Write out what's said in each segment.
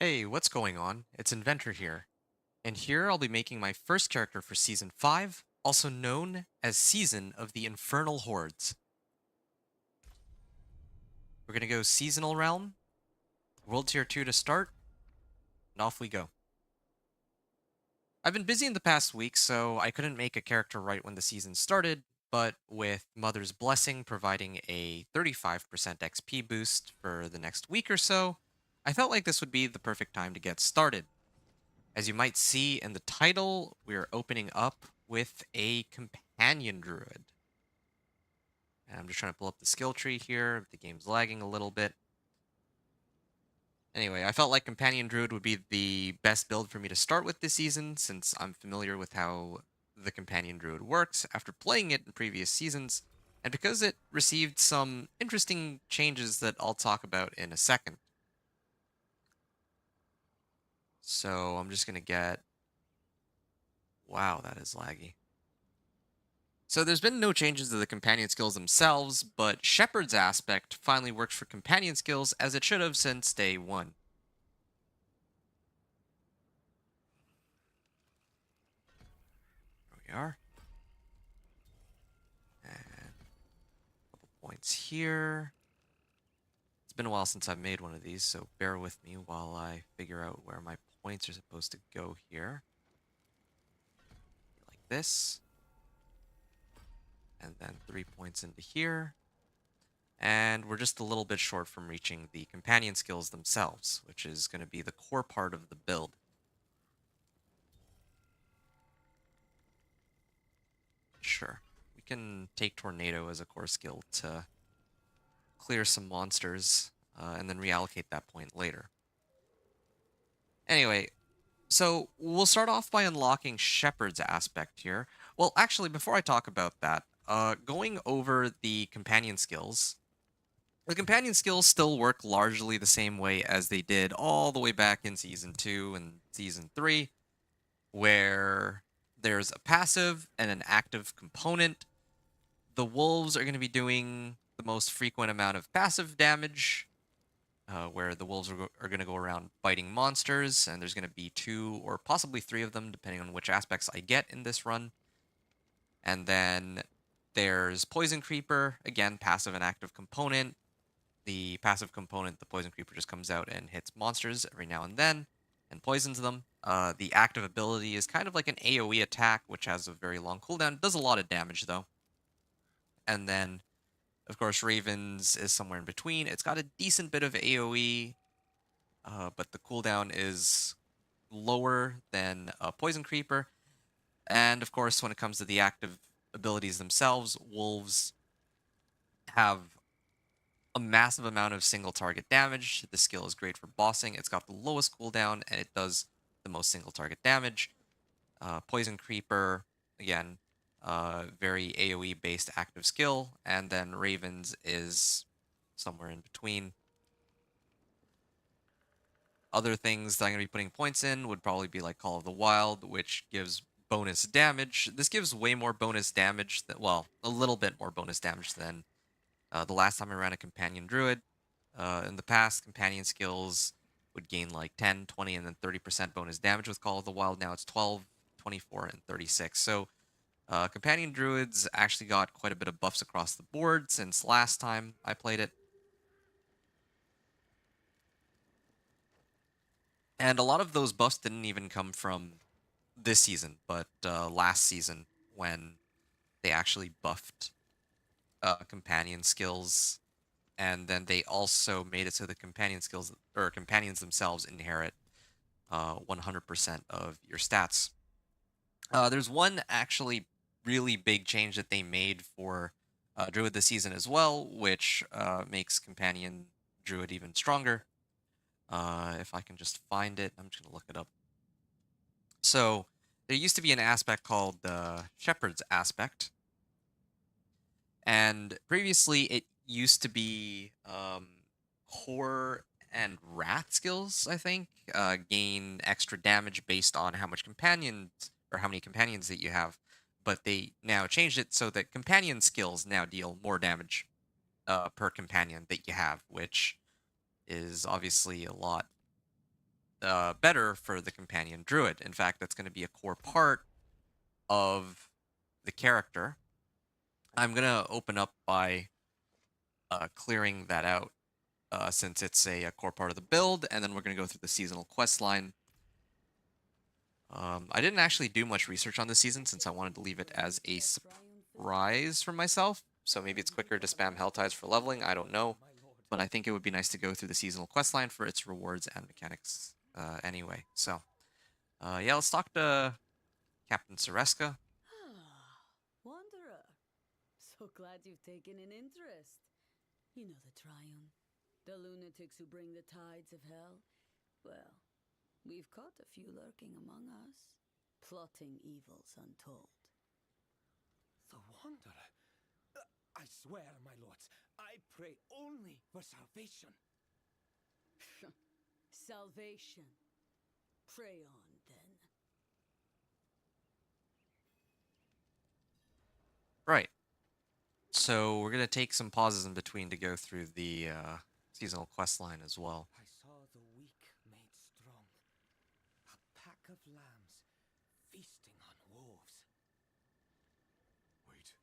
Hey, what's going on? It's Inventor here, and here I'll be making my first character for Season 5, also known as Season of the Infernal Hordes. We're gonna go Seasonal Realm, World Tier 2 to start, and off we go. I've been busy in the past week, so I couldn't make a character right when the season started, but with Mother's Blessing providing a 35% XP boost for the next week or so, I felt like this would be the perfect time to get started. As you might see in the title, we're opening up with a Companion Druid. And I'm just trying to pull up the skill tree here. The game's lagging a little bit. Anyway, I felt like Companion Druid would be the best build for me to start with this season, since I'm familiar with how the Companion Druid works after playing it in previous seasons, and because it received some interesting changes that I'll talk about in a second. So I'm just going to get... Wow, that is laggy. So there's been no changes to the companion skills themselves, but Shepard's aspect finally works for companion skills as it should have since day one. There we are. And a couple points here. It's been a while since I've made one of these, so bear with me while I figure out where my points are supposed to go here. Like this. And then 3 points into here. And we're just a little bit short from reaching the companion skills themselves, which is going to be the core part of the build. Sure. We can take Tornado as a core skill to clear some monsters, and then reallocate that point later. Anyway, so we'll start off by unlocking Shepard's aspect here. Well, actually, before I talk about that, going over the companion skills, the companion skills still work largely the same way as they did all the way back in Season 2 and Season 3, where there's a passive and an active component. The wolves are going to be doing the most frequent amount of passive damage, where the wolves are going to go around biting monsters, and there's going to be 2 or possibly 3 of them, depending on which aspects I get in this run. And then there's Poison Creeper, again, passive and active component. The passive component, the Poison Creeper just comes out and hits monsters every now and then and poisons them. The active ability is kind of like an AoE attack, which has a very long cooldown. It does a lot of damage, though. And then, of course, Ravens is somewhere in between. It's got a decent bit of AoE, but the cooldown is lower than Poison Creeper. And, of course, when it comes to the active abilities themselves, Wolves have a massive amount of single target damage. The skill is great for bossing. It's got the lowest cooldown, and it does the most single target damage. Poison Creeper, again, very AoE based active skill, and then Ravens is somewhere in between. Other things that I'm going to be putting points in would probably be like Call of the Wild, which gives bonus damage. This gives way more bonus damage, well, a little bit more bonus damage than the last time I ran a Companion Druid. In the past, companion skills would gain like 10, 20, and then 30% bonus damage with Call of the Wild. Now it's 12, 24, and 36. So Companion Druids actually got quite a bit of buffs across the board since last time I played it. And a lot of those buffs didn't even come from this season, but last season when they actually buffed companion skills, and then they also made it so the companion skills or companions themselves inherit 100% of your stats. There's one actually really big change that they made for Druid this season as well, which makes Companion Druid even stronger. If I can just find it, I'm just going to look it up. So there used to be an aspect called the Shepherd's aspect, and previously it used to be core and wrath skills, I think, gain extra damage based on how much companions or how many companions that you have. But they now changed it so that companion skills now deal more damage per companion that you have, which is obviously a lot better for the Companion Druid. In fact, that's going to be a core part of the character. I'm going to open up by clearing that out since it's a core part of the build, and then we're going to go through the seasonal quest line. I didn't actually do much research on this season since I wanted to leave it as a surprise for myself. So maybe it's quicker to spam Helltides for leveling, I don't know. But I think it would be nice to go through the seasonal quest line for its rewards and mechanics anyway. So, yeah, let's talk to Captain Sereska. Wanderer. So glad you've taken an interest. You know the Triune. The lunatics who bring the tides of hell. Well, we've caught a few lurking among us, plotting evils untold. The Wanderer? I swear, my lords, I pray only for salvation. Salvation. Pray on, then. Right. So we're going to take some pauses in between to go through the seasonal quest line as well. I saw the weak made strong. A pack of lambs feasting on wolves. Wait.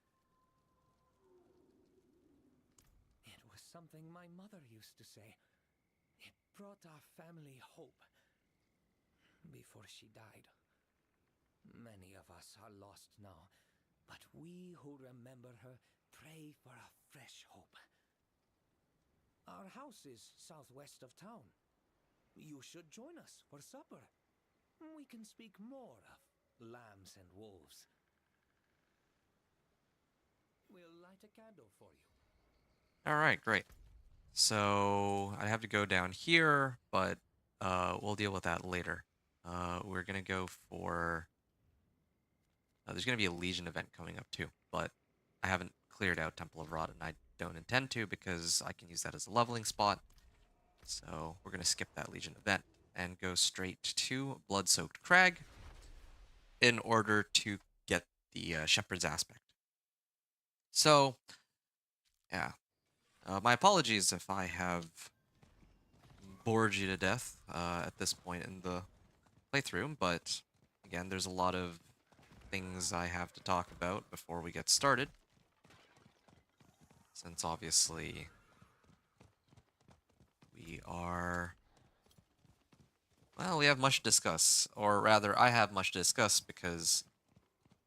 It was something my mother used to say. It brought our family hope. Before she died. Many of us are lost now, but we who remember her pray for a fresh hope. Our house is southwest of town. You should join us for supper. We can speak more of lambs and wolves. We'll light a candle for you. All right, great. So I have to go down here, but we'll deal with that later. We're going to go for... there's going to be a Legion event coming up too, but I haven't cleared out Temple of Rot, and I don't intend to because I can use that as a leveling spot. So we're going to skip that Legion event and go straight to Blood-Soaked Crag in order to get the Shepherd's aspect. So, yeah. My apologies if I have bored you to death at this point in the playthrough, but again, there's a lot of things I have to talk about before we get started. Since obviously we are... well, we have much to discuss, or rather, I have much to discuss because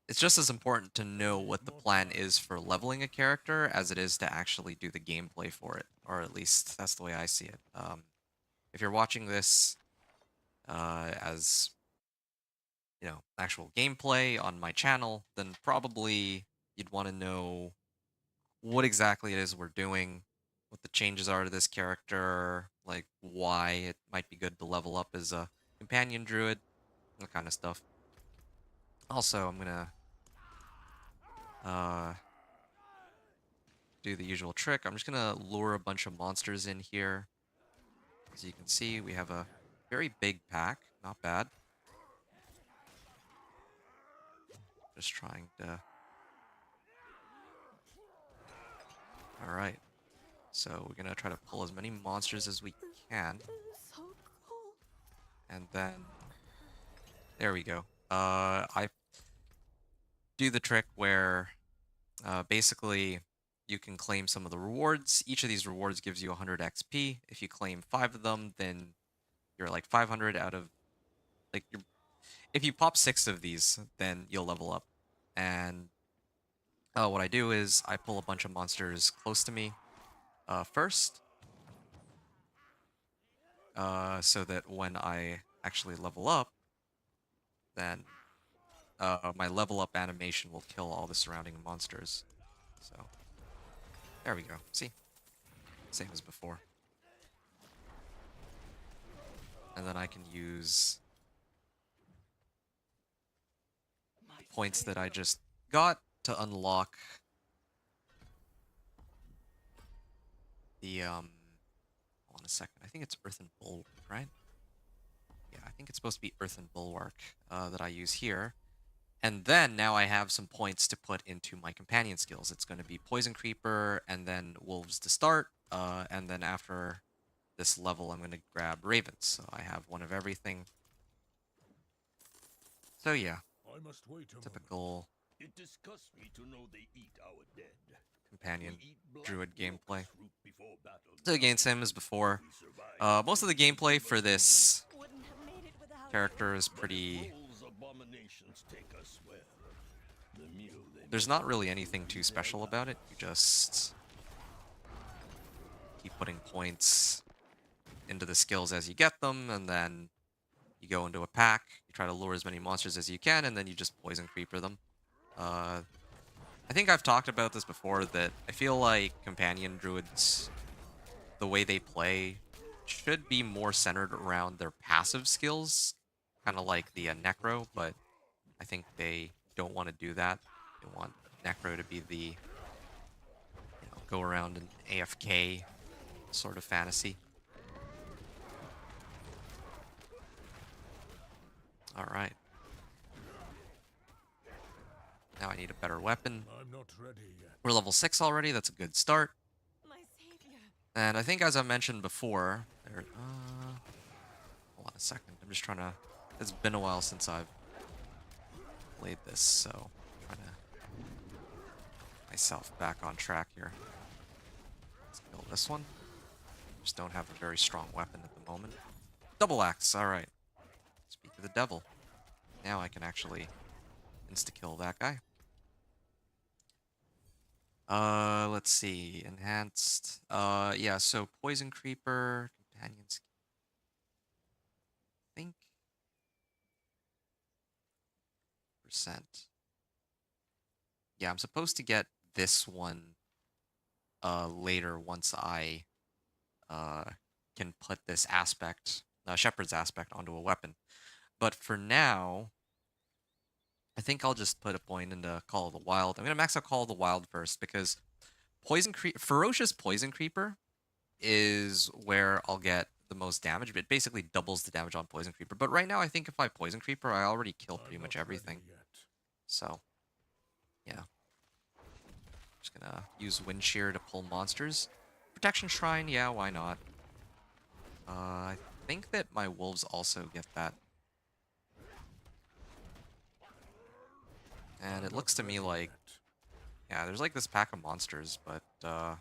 it's just as important to know what the plan is for leveling a character as it is to actually do the gameplay for it, or at least that's the way I see it. If you're watching this as, you know, actual gameplay on my channel, then probably you'd want to know what exactly it is we're doing, what the changes are to this character, like why it might be good to level up as a Companion Druid, that kind of stuff. Also, I'm gonna do the usual trick. I'm just gonna lure a bunch of monsters in here. As you can see, we have a very big pack, not bad. Just trying to... Alright. So we're gonna try to pull as many monsters as we can. So cool. And then... there we go. I do the trick where basically you can claim some of the rewards. Each of these rewards gives you 100 XP. If you claim 5 of them, then you're like 500 out of... like, if you pop 6 of these, then you'll level up. And what I do is I pull a bunch of monsters close to me first, so that when I actually level up, then my level up animation will kill all the surrounding monsters. So there we go. See? Same as before. And then I can use points that I just got to unlock the hold on a second. I think it's Earthen Bulwark, right? Yeah, I think it's supposed to be Earthen Bulwark that I use here. And then now I have some points to put into my companion skills. It's going to be Poison Creeper and then Wolves to start. And then after this level, I'm going to grab ravens. So I have one of everything. So yeah, I must wait a moment. typical It disgusts me to know they eat our dead. companion We eat black druid locust gameplay. root before battle. So again, same as before. We survive Most of the gameplay for this Wouldn't have made it without character is but if pretty... Roll's abominations take us well, the meal they There's make not really will anything too be special their about it. last. You just keep putting points into the skills as you get them, and then you go into a pack, you try to lure as many monsters as you can, and then you just poison creeper them. I think I've talked about this before, that I feel like companion druids, the way they play, should be more centered around their passive skills, kind of like the necro, but I think they don't want to do that. They want necro to be the, go around and AFK sort of fantasy. Alright. Now I need a better weapon. I'm not ready yet. We're level 6 already, that's a good start. My savior. And I think, as I mentioned before, hold on a second. I'm just trying to... It's been a while since I've played this, so I'm trying to get myself back on track here. Let's kill this one. Just don't have a very strong weapon at the moment. Double axe, alright. Speak to the devil. Now I can actually insta-kill that guy. Let's see. Enhanced. Yeah, so Poison Creeper, Companions. I think. Percent. Yeah, I'm supposed to get this one later once I can put this aspect, Shepherd's aspect, onto a weapon. But for now, I think I'll just put a point into Call of the Wild. I'm going to max out Call of the Wild first, because Ferocious Poison Creeper is where I'll get the most damage. It basically doubles the damage on Poison Creeper. But right now, I think if I Poison Creeper, I already kill pretty much everything. So, yeah. Just gonna use Wind Shear to pull monsters. Protection Shrine, yeah, why not? I think that my wolves also get that. And it looks to me like... Yeah, there's like this pack of monsters, but they're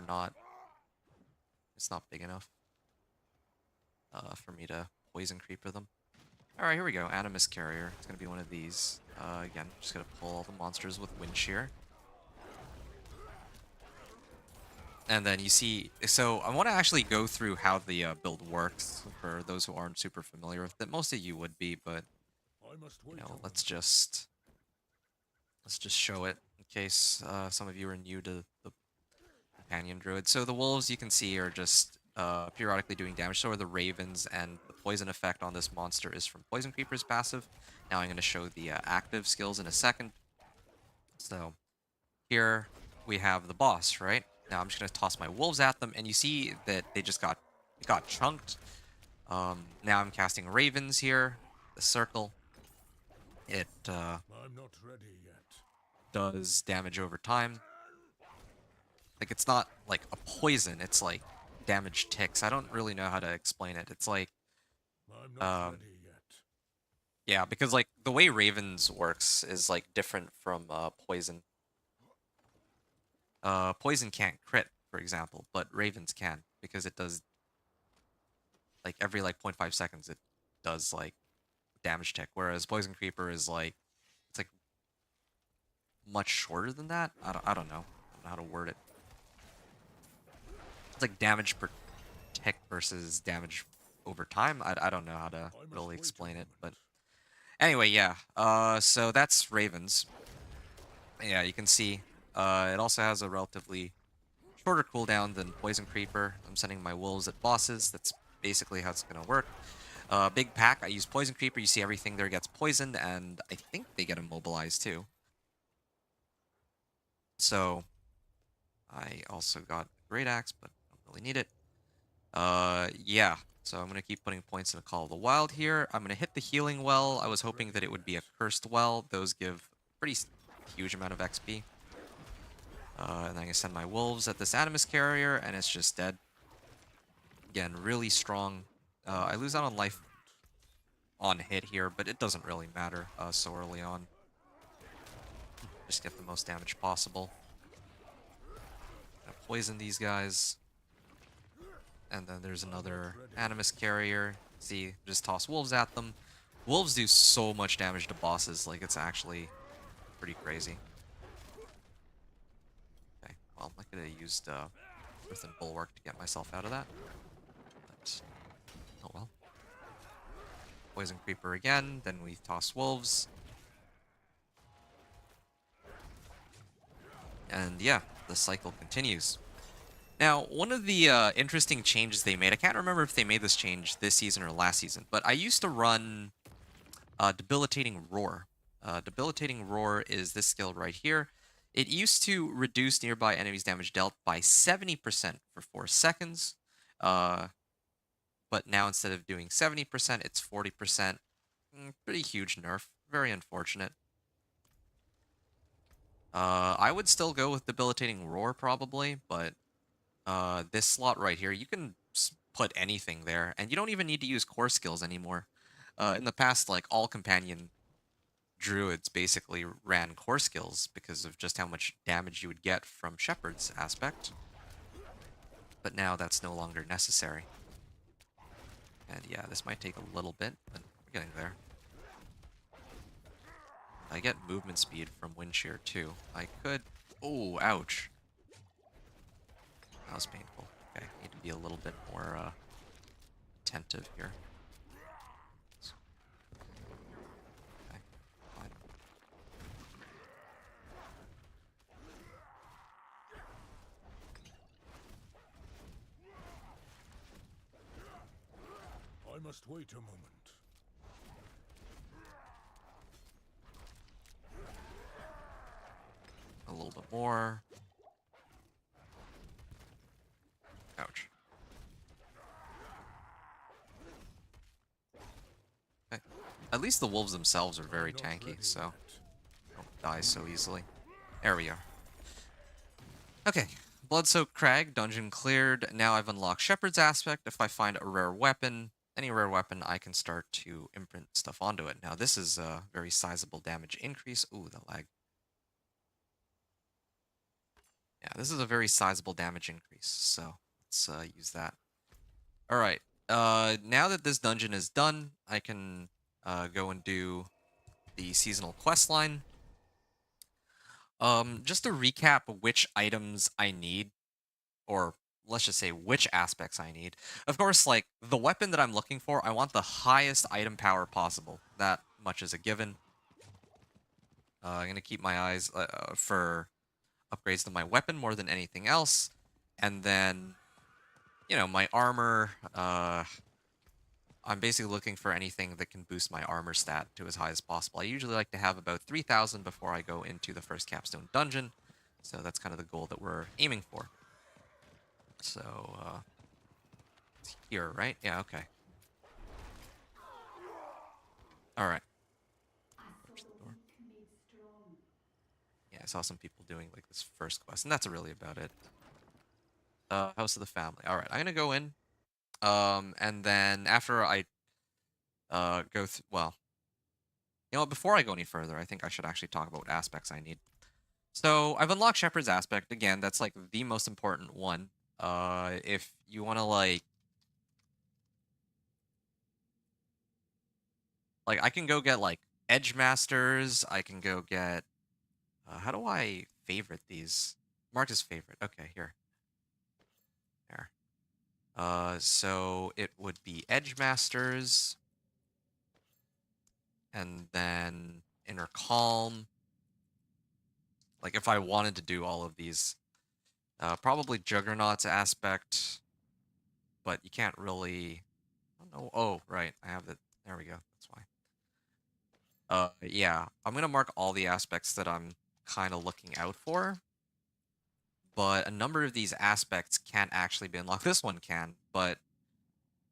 not... It's not big enough for me to Poison Creeper them. Alright, here we go. Animus Carrier. It's going to be one of these. Again, just going to pull all the monsters with Wind Shear. And then you see... So I want to actually go through how the build works for those who aren't super familiar with it. Most of you would be, but... You know, let's just show it in case some of you are new to the Companion Druid. So the wolves, you can see, are just periodically doing damage. So are the ravens, and the poison effect on this monster is from Poison Creeper's passive. Now I'm going to show the active skills in a second. So here we have the boss, right? Now I'm just going to toss my wolves at them, and you see that they just got chunked. Now I'm casting ravens here, the circle. It I'm not ready yet. does damage over time. Like, it's not like a poison, it's like damage ticks. I don't really know how to explain it. It's like, I'm not ready yet. yeah, because like the way ravens works is like different from poison. Poison can't crit, for example, but ravens can, because it does like every like 0.5 seconds it does like damage tick, whereas Poison Creeper is like, it's like much shorter than that. I don't know. I don't know how to word it. It's like damage per tick versus damage over time. I don't know how to really explain it, but anyway, yeah. So that's ravens. Yeah, you can see it also has a relatively shorter cooldown than Poison Creeper. I'm sending my wolves at bosses. That's basically how it's gonna work. Big pack, I use Poison Creeper. You see everything there gets poisoned, and I think they get immobilized too. So I also got Great Axe, but don't really need it. Yeah. So I'm gonna keep putting points in the Call of the Wild here. I'm gonna hit the Healing Well. I was hoping that it would be a Cursed Well. Those give pretty huge amount of XP. And then I'm gonna send my wolves at this Animus Carrier, and it's just dead. Again, really strong. I lose out on life on hit here, but it doesn't really matter so early on. Just get the most damage possible. Gonna poison these guys. And then there's another Animus Carrier. See, just toss wolves at them. Wolves do so much damage to bosses, like it's actually pretty crazy. Okay, well, I could have used Earthen Bulwark to get myself out of that. But, oh well. Poison Creeper again, then we toss wolves. And yeah, the cycle continues. Now, one of the interesting changes they made, I can't remember if they made this change this season or last season, but I used to run Debilitating Roar. Debilitating Roar is this skill right here. It used to reduce nearby enemies' damage dealt by 70% for 4 seconds, but now instead of doing 70%, it's 40%. Pretty huge nerf. Very unfortunate. I would still go with Debilitating Roar probably, but this slot right here, you can put anything there, and you don't even need to use core skills anymore. In the past, like, all Companion Druids basically ran core skills because of just how much damage you would get from Shepherd's aspect. But now that's no longer necessary. And yeah, this might take a little bit, but we're getting there. I get movement speed from Wind Shear too. I could... Oh, ouch. That was painful. Okay, need to be a little bit more attentive here. Okay, fine. I must wait a moment. A little bit more. Ouch. Okay. At least the wolves themselves are very tanky, so don't die so easily. There we are. Okay. Blood-Soaked Crag, dungeon cleared. Now I've unlocked Shepherd's Aspect. If I find a rare weapon, any rare weapon, I can start to imprint stuff onto it. Now this is a very sizable damage increase. Ooh, the lag. Yeah, this is a very sizable damage increase, so let's use that. All right. Now that this dungeon is done, I can go and do the seasonal quest line. Just to recap which items I need, or let's just say which aspects I need. Of course, like, the weapon that I'm looking for, I want the highest item power possible. That much is a given. I'm going to keep my eyes for upgrades to my weapon more than anything else. And then, you know, my armor, I'm basically looking for anything that can boost my armor stat to as high as possible. I usually like to have about 3,000 before I go into the first capstone dungeon. So that's kind of the goal that we're aiming for. So, it's here, right? Yeah, okay. Alright. Yeah, I saw some people doing, like, this first quest, and that's really about it. House of the Family. Alright, I'm gonna go in. And then after I go through, well, you know what, before I go any further, I think I should actually talk about what aspects I need. So I've unlocked Shepherd's Aspect. Again, that's like the most important one. If you want to like I can go get like Edge Masters. I can go get. How do I favorite these? Mark as favorite. Okay, here. There. So it would be Edge Masters, and then Inner Calm. Like if I wanted to do all of these, probably Juggernaut's aspect, but you can't really. I don't know. Oh, right. I have it. There we go. That's why. Yeah. I'm gonna mark all the aspects that I'm kind of looking out for, but a number of these aspects can't actually be unlocked. This one can, but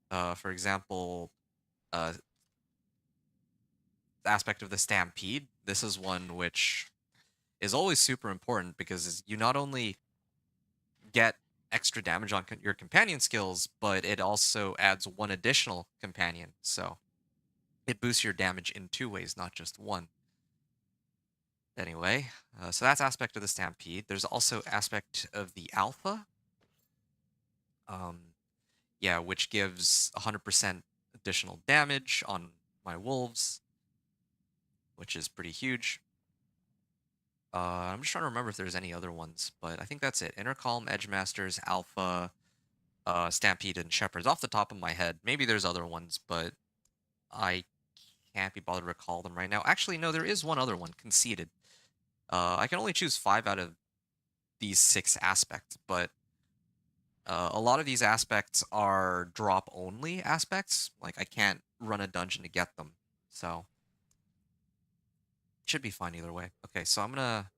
for example, the aspect of the Stampede. This is one which is always super important because you not only get extra damage on your companion skills, but it also adds one additional companion. So it boosts your damage in two ways, not just one. Anyway, so that's aspect of the Stampede. There's also aspect of the Alpha. Yeah, which gives 100% additional damage on my wolves, which is pretty huge. I'm just trying to remember if there's any other ones, but I think that's it. Intercalm, Edgemasters, Alpha, Stampede, and Shepherds. Off the top of my head, maybe there's other ones, but I can't be bothered to recall them right now. Actually, no, there is one other one, Conceited. I can only choose 5 out of these 6 aspects, but a lot of these aspects are drop-only aspects. Like, I can't run a dungeon to get them, so should be fine either way. Okay, so I'm gonna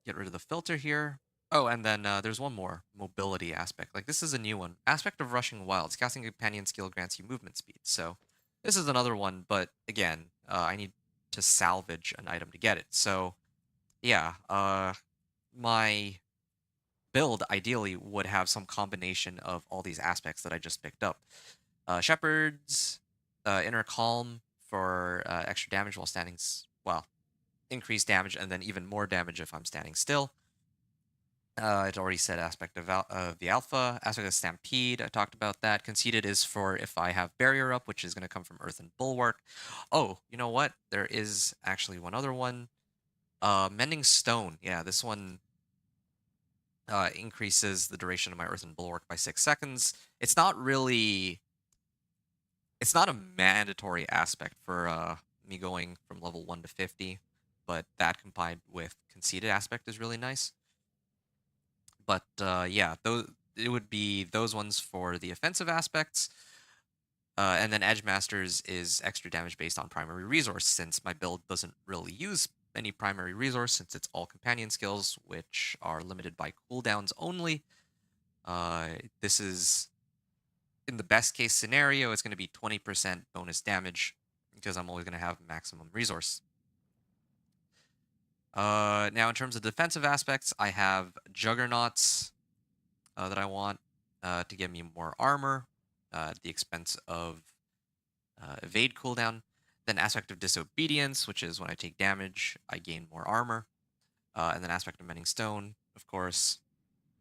get rid of the filter here. Oh, and then there's one more mobility aspect. Like, this is a new one. Aspect of Rushing Wilds. Casting Companion skill grants you movement speed. So this is another one, but again, I need to salvage an item to get it. So yeah, my build ideally would have some combination of all these aspects that I just picked up. Shepherds, Inner Calm for extra damage while standing, well, increased damage and then even more damage if I'm standing still. It already said aspect of the Alpha. Aspect of Stampede, I talked about that. Conceited is for if I have Barrier up, which is going to come from Earth and Bulwark. Oh, you know what? There is actually one other one. Mending Stone. Yeah, this one increases the duration of my Earth and Bulwark by 6 seconds. It's not really... It's not a mandatory aspect for me going from level 1 to 50, but that combined with Conceited aspect is really nice. But yeah, it would be those ones for the offensive aspects. And then Edge Masters is extra damage based on primary resource, since my build doesn't really use any primary resource, since it's all companion skills, which are limited by cooldowns only. This is, in the best case scenario, it's going to be 20% bonus damage, because I'm always going to have maximum resource. Now, in terms of defensive aspects, I have Juggernauts that I want to give me more armor at the expense of evade cooldown. Then aspect of Disobedience, which is when I take damage, I gain more armor. And then aspect of Mending Stone, of course,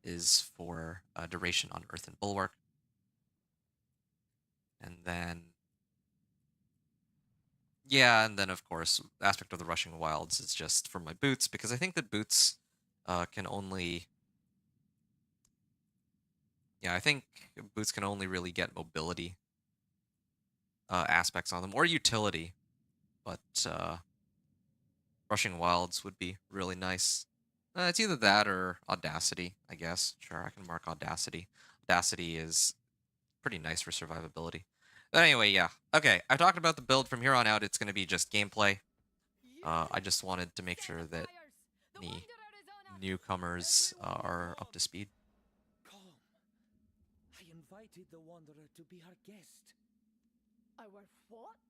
is for duration on Earth and Bulwark. And then... yeah, and then, of course, aspect of the Rushing Wilds is just for my boots, because I think that boots can only... yeah, I think boots can only really get mobility aspects on them, or utility, but Rushing Wilds would be really nice. It's either that or Audacity, I guess. Sure, I can mark Audacity. Audacity is pretty nice for survivability. But anyway, yeah. Okay, I've talked about the build. From here on out, it's going to be just gameplay. I just wanted to make sure that any newcomers are up to speed. Come. I invited the Wanderer to be our guest. Our what?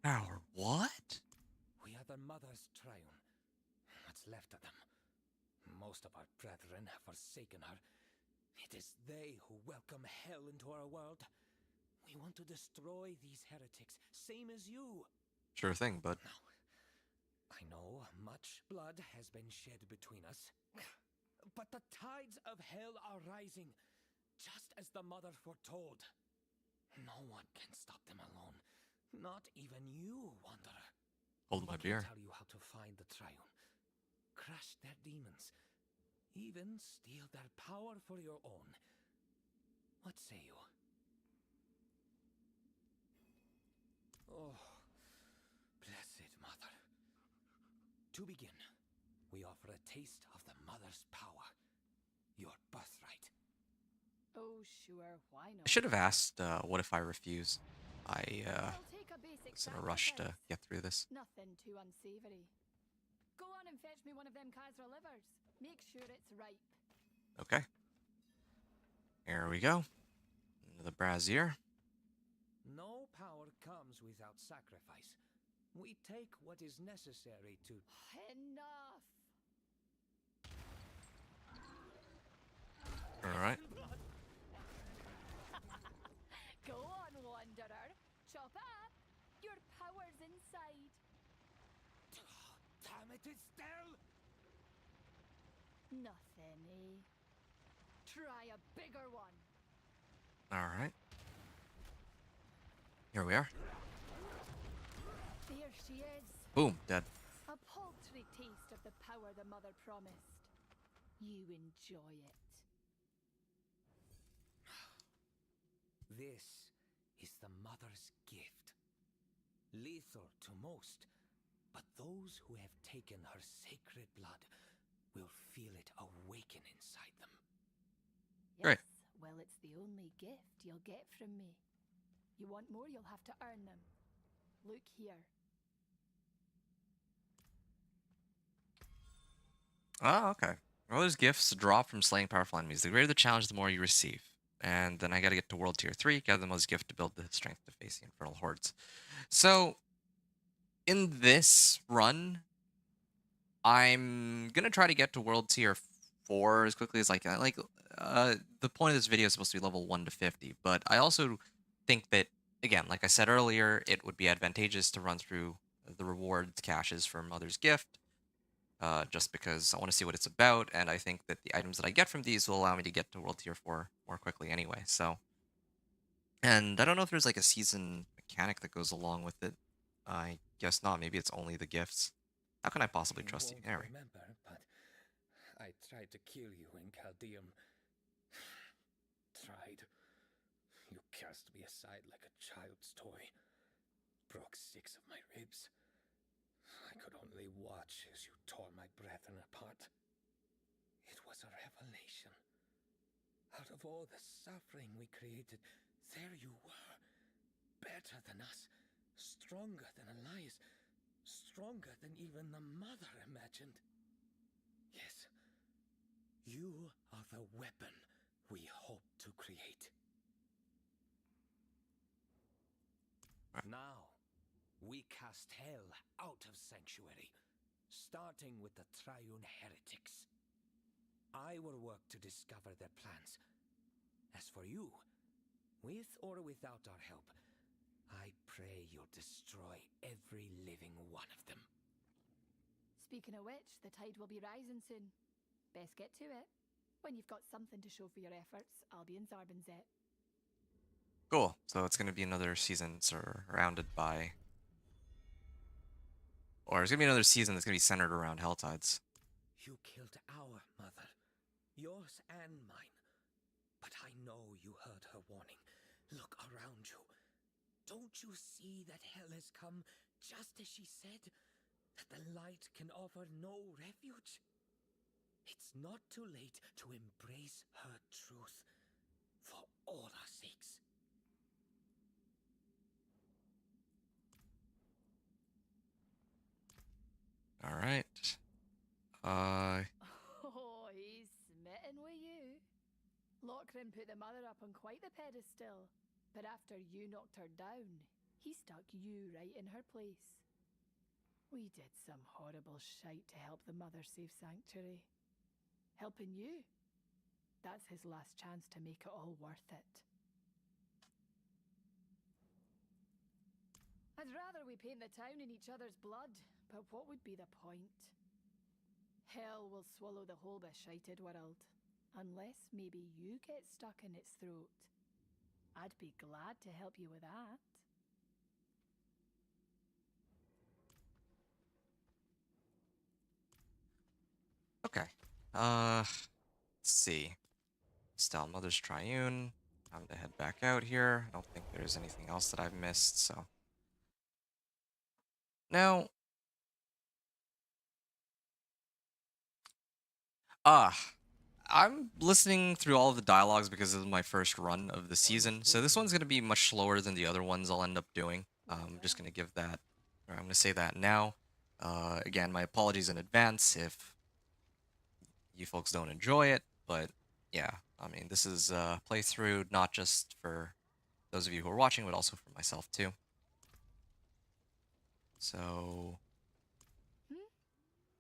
Our what? We are their mother's triumph. What's left of them. Most of our brethren have forsaken her. It is they who welcome hell into our world. We want to destroy these heretics, same as you. Sure thing, bud. Now, I know much blood has been shed between us, but the tides of hell are rising, just as the mother foretold. No one can stop them alone, not even you, Wanderer. Hold my We beer. can tell you how to find the Triune, crush their demons, even steal their power for your own. What say you? Oh, blessed Mother. To begin, we offer a taste of the Mother's power, your birthright. Oh, sure, why not? I should have asked, what if I refuse? I I'll take a basic was in a rush to sacrifice. get through this. Nothing too unsavory. Go on and fetch me one of them Kazra livers. Make sure it's ripe. Okay. Here we go. Into the brazier. No power comes without sacrifice. We take what is necessary to... Enough! Alright. Go on, Wanderer. Chop up. Your power's inside. Damn it, Estelle! Nothing, eh? Try a bigger one. Alright. Here we are. There she is. Boom, dead. A paltry taste of the power the mother promised. You enjoy it. This is the mother's gift. Lethal to most, but those who have taken her sacred blood will feel it awaken inside them. Yes, Great. well, it's the only gift you'll get from me. You want more, you'll have to earn them. Look here. Oh, okay. Well, there's gifts drop from slaying powerful enemies. The greater the challenge, the more you receive. And then I gotta get to World Tier 3, gather the most gift to build the strength to face the Infernal Hordes. So, in this run, I'm gonna try to get to World Tier 4 as quickly as I can. The point of this video is supposed to be level 1 to 50, but I also think that, again, like I said earlier, it would be advantageous to run through the rewards caches for Mother's Gift, just because I want to see what it's about, and I think that the items that I get from these will allow me to get to World Tier 4 more quickly anyway, so... And I don't know if there's like a season mechanic that goes along with it. I guess not. Maybe it's only the gifts. How can I possibly trust you? won't Anyway. remember, but I tried to kill you in Chaldeum. Tried. You cast me aside like a child's toy. Broke 6 of my ribs. I could only watch as you tore my brethren apart. It was a revelation. Out of all the suffering we created, there you were. Better than us. Stronger than Elias. Stronger than even the mother imagined. Yes. You are the weapon we hope to create. Now, we cast hell out of Sanctuary, starting with the Triune Heretics. I will work to discover their plans. As for you, with or without our help, I pray you'll destroy every living one of them. Speaking of which, the tide will be rising soon. Best get to it. When you've got something to show for your efforts, I'll be in Zarbinzet. Cool. So it's going to be another season surrounded by... Or it's going to be another season that's going to be centered around Helltides. You killed our mother, yours and mine. But I know you heard her warning. Look around you. Don't you see that hell has come just as she said? That the light can offer no refuge? It's not too late to embrace her truth for all our sakes. Alright. Oh, he's smitten with you. Lochran put the mother up on quite the pedestal, but after you knocked her down, he stuck you right in her place. We did some horrible shite to help the mother save Sanctuary. Helping you? That's his last chance to make it all worth it. I'd rather we paint the town in each other's blood, but what would be the point? Hell will swallow the whole beshited world, unless maybe you get stuck in its throat. I'd be glad to help you with that. Okay. Let's see. Still Mother's Triune. I'm gonna head back out here. I don't think there's anything else that I've missed, so... Now... I'm listening through all of the dialogues because this is my first run of the season, so this one's going to be much slower than the other ones I'll end up doing. I'm just going to give that, or I'm going to say that now. Again, my apologies in advance if you folks don't enjoy it, but yeah, I mean, this is a playthrough not just for those of you who are watching, but also for myself too. So...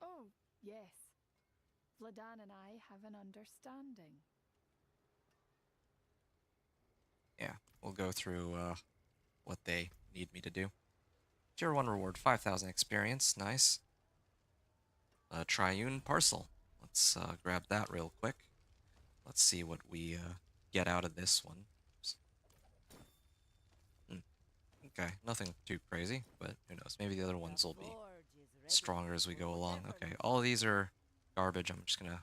Oh, yes. Vladan and I have an understanding. we'll go through what they need me to do. Tier 1 reward, 5,000 experience. Nice. Triune parcel. Let's grab that real quick. Let's see what we get out of this one. Hmm. Okay, nothing too crazy, but who knows? Maybe the other ones will be stronger as we go along. Okay, all of these are garbage. I'm just gonna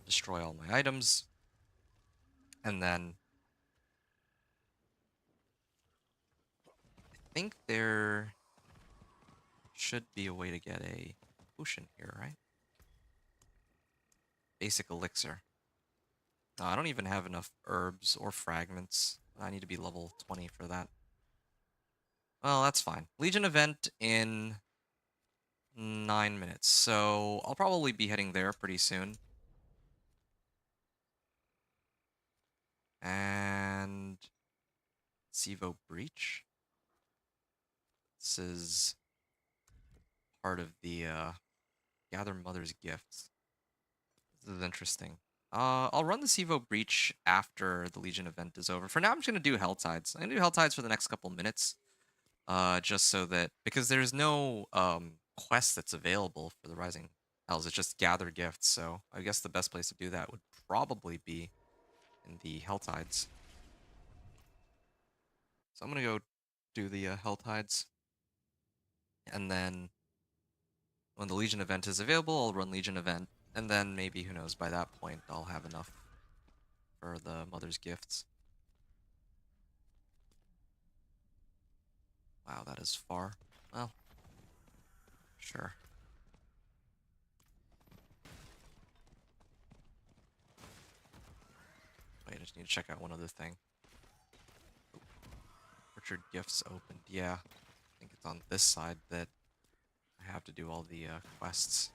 destroy all my items. And then I think there should be a way to get a potion here, right? Basic elixir. No, I don't even have enough herbs or fragments. I need to be level 20 for that. Well, that's fine. Legion event in 9 minutes, so I'll probably be heading there pretty soon. And Sivo Breach. This is part of the Gather Mother's Gifts. This is interesting. I'll run the Sivo Breach after the Legion event is over. For now, I'm just going to do Hell Tides. I'm going to do Hell Tides for the next couple minutes. Just so that... Because there's no quest that's available for the Rising Hells. It's just gather gifts. So I guess the best place to do that would probably be in the Hell Tides. So I'm going to go do the Hell Tides. And then when the Legion event is available, I'll run Legion event. And then maybe, who knows, by that point, I'll have enough for the Mother's Gifts. Wow, that is far. Well, sure. Wait, I just need to check out one other thing. Orchard Gifts opened. Yeah, I think it's on this side that I have to do all the quests.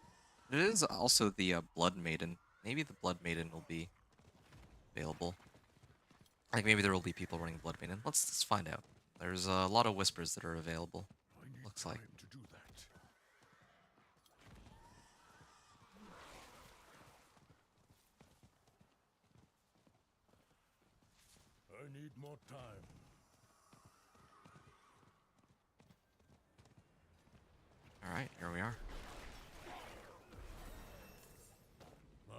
It is also the Blood Maiden. Maybe the Blood Maiden will be available. Like maybe there will be people running Blood Maiden. Let's find out. There's a lot of whispers that are available. Looks like. To do that. I need more time. All right, here we are.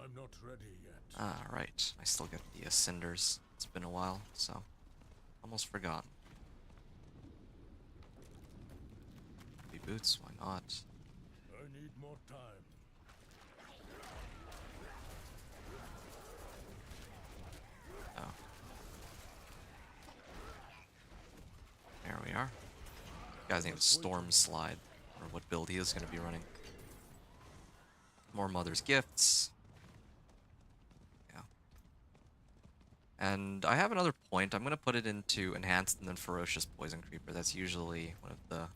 I'm not ready yet. Ah, right. I still get the cinders. It's been a while, so almost forgotten. Heavy boots, why not? I need more time. Oh. There we are. Guy's name is Storm Slide, or what build he is going to be running. More Mother's Gifts. Yeah. And I have another point. I'm going to put it into Enhanced and then Ferocious Poison Creeper. That's usually one of the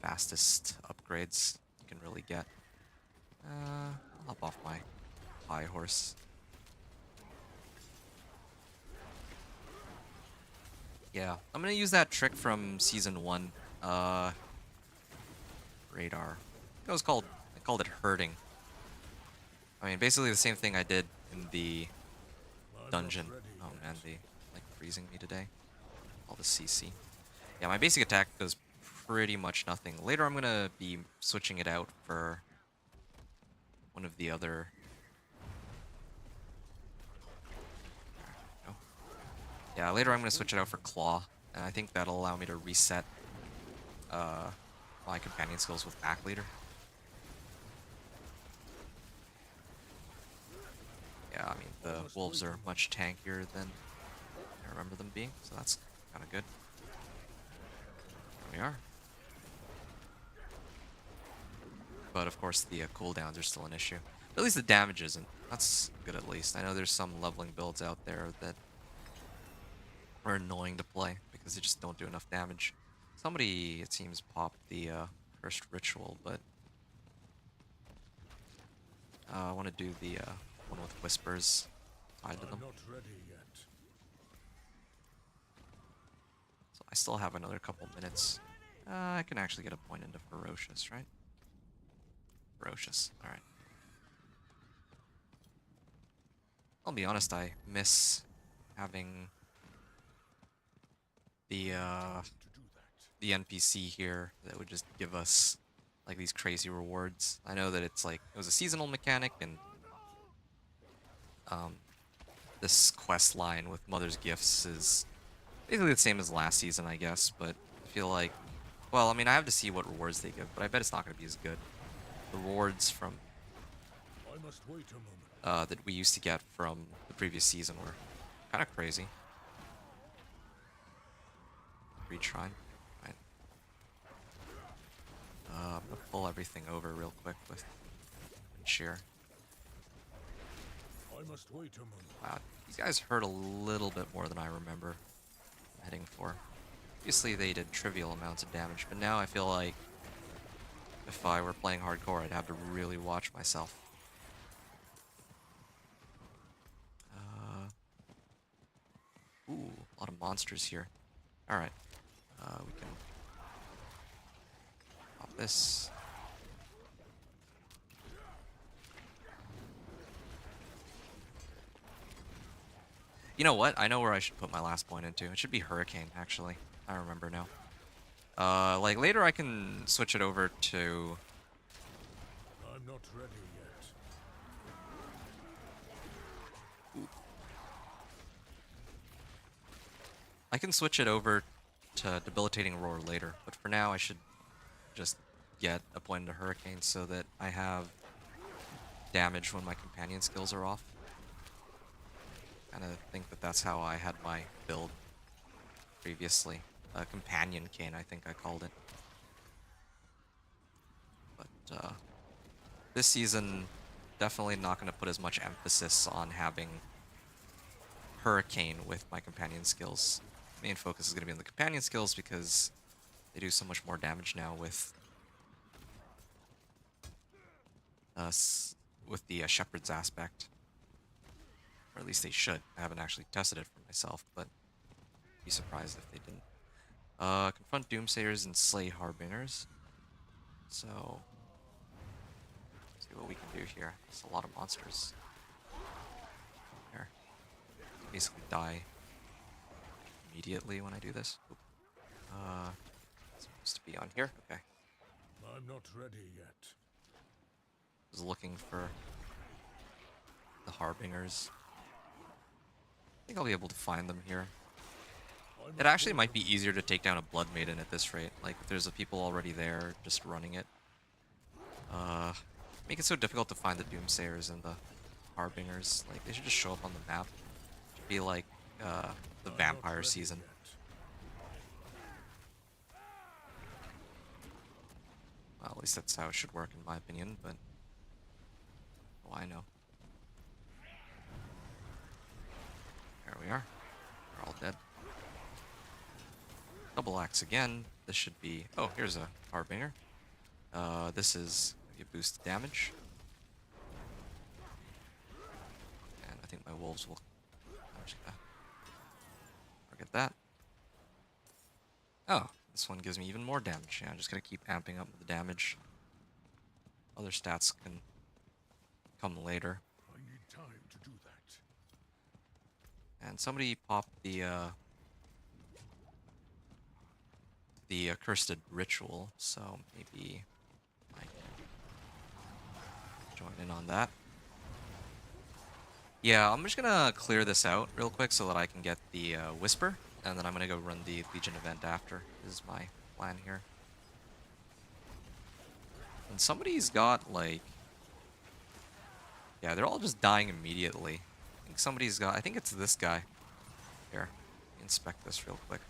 fastest upgrades you can really get. I'll hop off my high horse. Yeah, I'm gonna use that trick from Season 1. Radar. It was called... I called it herding. I mean, basically the same thing I did in the dungeon. Oh man, they like freezing me today. All the CC. Yeah, my basic attack does pretty much nothing. Later I'm gonna be switching it out for one of the other... Yeah, later I'm gonna switch it out for Claw, and I think that'll allow me to reset my companion skills with Pack Leader. Yeah, I mean, the wolves are much tankier than I remember them being, so that's kind of good. There we are. But of course, the cooldowns are still an issue. But at least the damage isn't. That's good at least. I know there's some leveling builds out there that are annoying to play because they just don't do enough damage. Somebody, it seems, popped the Cursed Ritual, but I want to do the one with Whispers tied to them. Not ready yet. So I still have another couple minutes. I can actually get a point into Ferocious, right? Ferocious, alright. I'll be honest, I miss having the NPC here that would just give us like these crazy rewards. I know that it's like it was a seasonal mechanic, and um, this quest line with Mother's Gifts is basically the same as last season, I guess. But I feel like, well, I mean, I have to see what rewards they give, but I bet it's not going to be as good. The rewards from I must wait a moment. that we used to get from the previous season were kind of crazy. Reed Shrine. Right. I'm gonna pull everything over real quick with shear. I must wait a moment. Wow, these guys hurt a little bit more than I remember heading for. Obviously, they did trivial amounts of damage, but now I feel like if I were playing hardcore, I'd have to really watch myself. Ooh, a lot of monsters here. Alright. We can pop this. You know what? I know where I should put my last point into. It should be Hurricane, actually. I remember now. Like, later I can switch it over to... I'm not ready yet. I can switch it over to Debilitating Roar later, but for now I should just get a point into Hurricane so that I have damage when my companion skills are off. Kind of think that that's how I had my build previously. Companion Cane, I think I called it. But this season, definitely not going to put as much emphasis on having Hurricane with my companion skills. Main focus is going to be on the companion skills because they do so much more damage now with the Shepherd's aspect. Or at least they should. I haven't actually tested it for myself, but I'd be surprised if they didn't. Confront Doomsayers and slay Harbingers. So, see what we can do here. There's a lot of monsters. There. Basically die immediately when I do this. Oop. It's supposed to be on here? Okay. I'm not ready yet. Was looking for the Harbingers. I think I'll be able to find them here. It actually might be easier to take down a Blood Maiden at this rate. Like, if there's a people already there just running it. Make it so difficult to find the Doomsayers and the Harbingers. Like, they should just show up on the map. It should be like the vampire season. Well, at least that's how it should work in my opinion, but oh, I know. There we are. They're all dead. Double axe again. This should be... Oh, here's a Harbinger. This is a boost damage. And I think my wolves will... I'm just gonna forget that. Oh, this one gives me even more damage. Yeah, I'm just gonna keep amping up the damage. Other stats can come later. I need time to do that. And somebody popped the accursed ritual, so maybe I can join in on that. Yeah, I'm just gonna clear this out real quick so that I can get the Whisper, and then I'm gonna go run the Legion event after. This is my plan here. And somebody's got, like... Yeah, they're all just dying immediately. I think somebody's got... I think it's this guy. Here, inspect this real quick.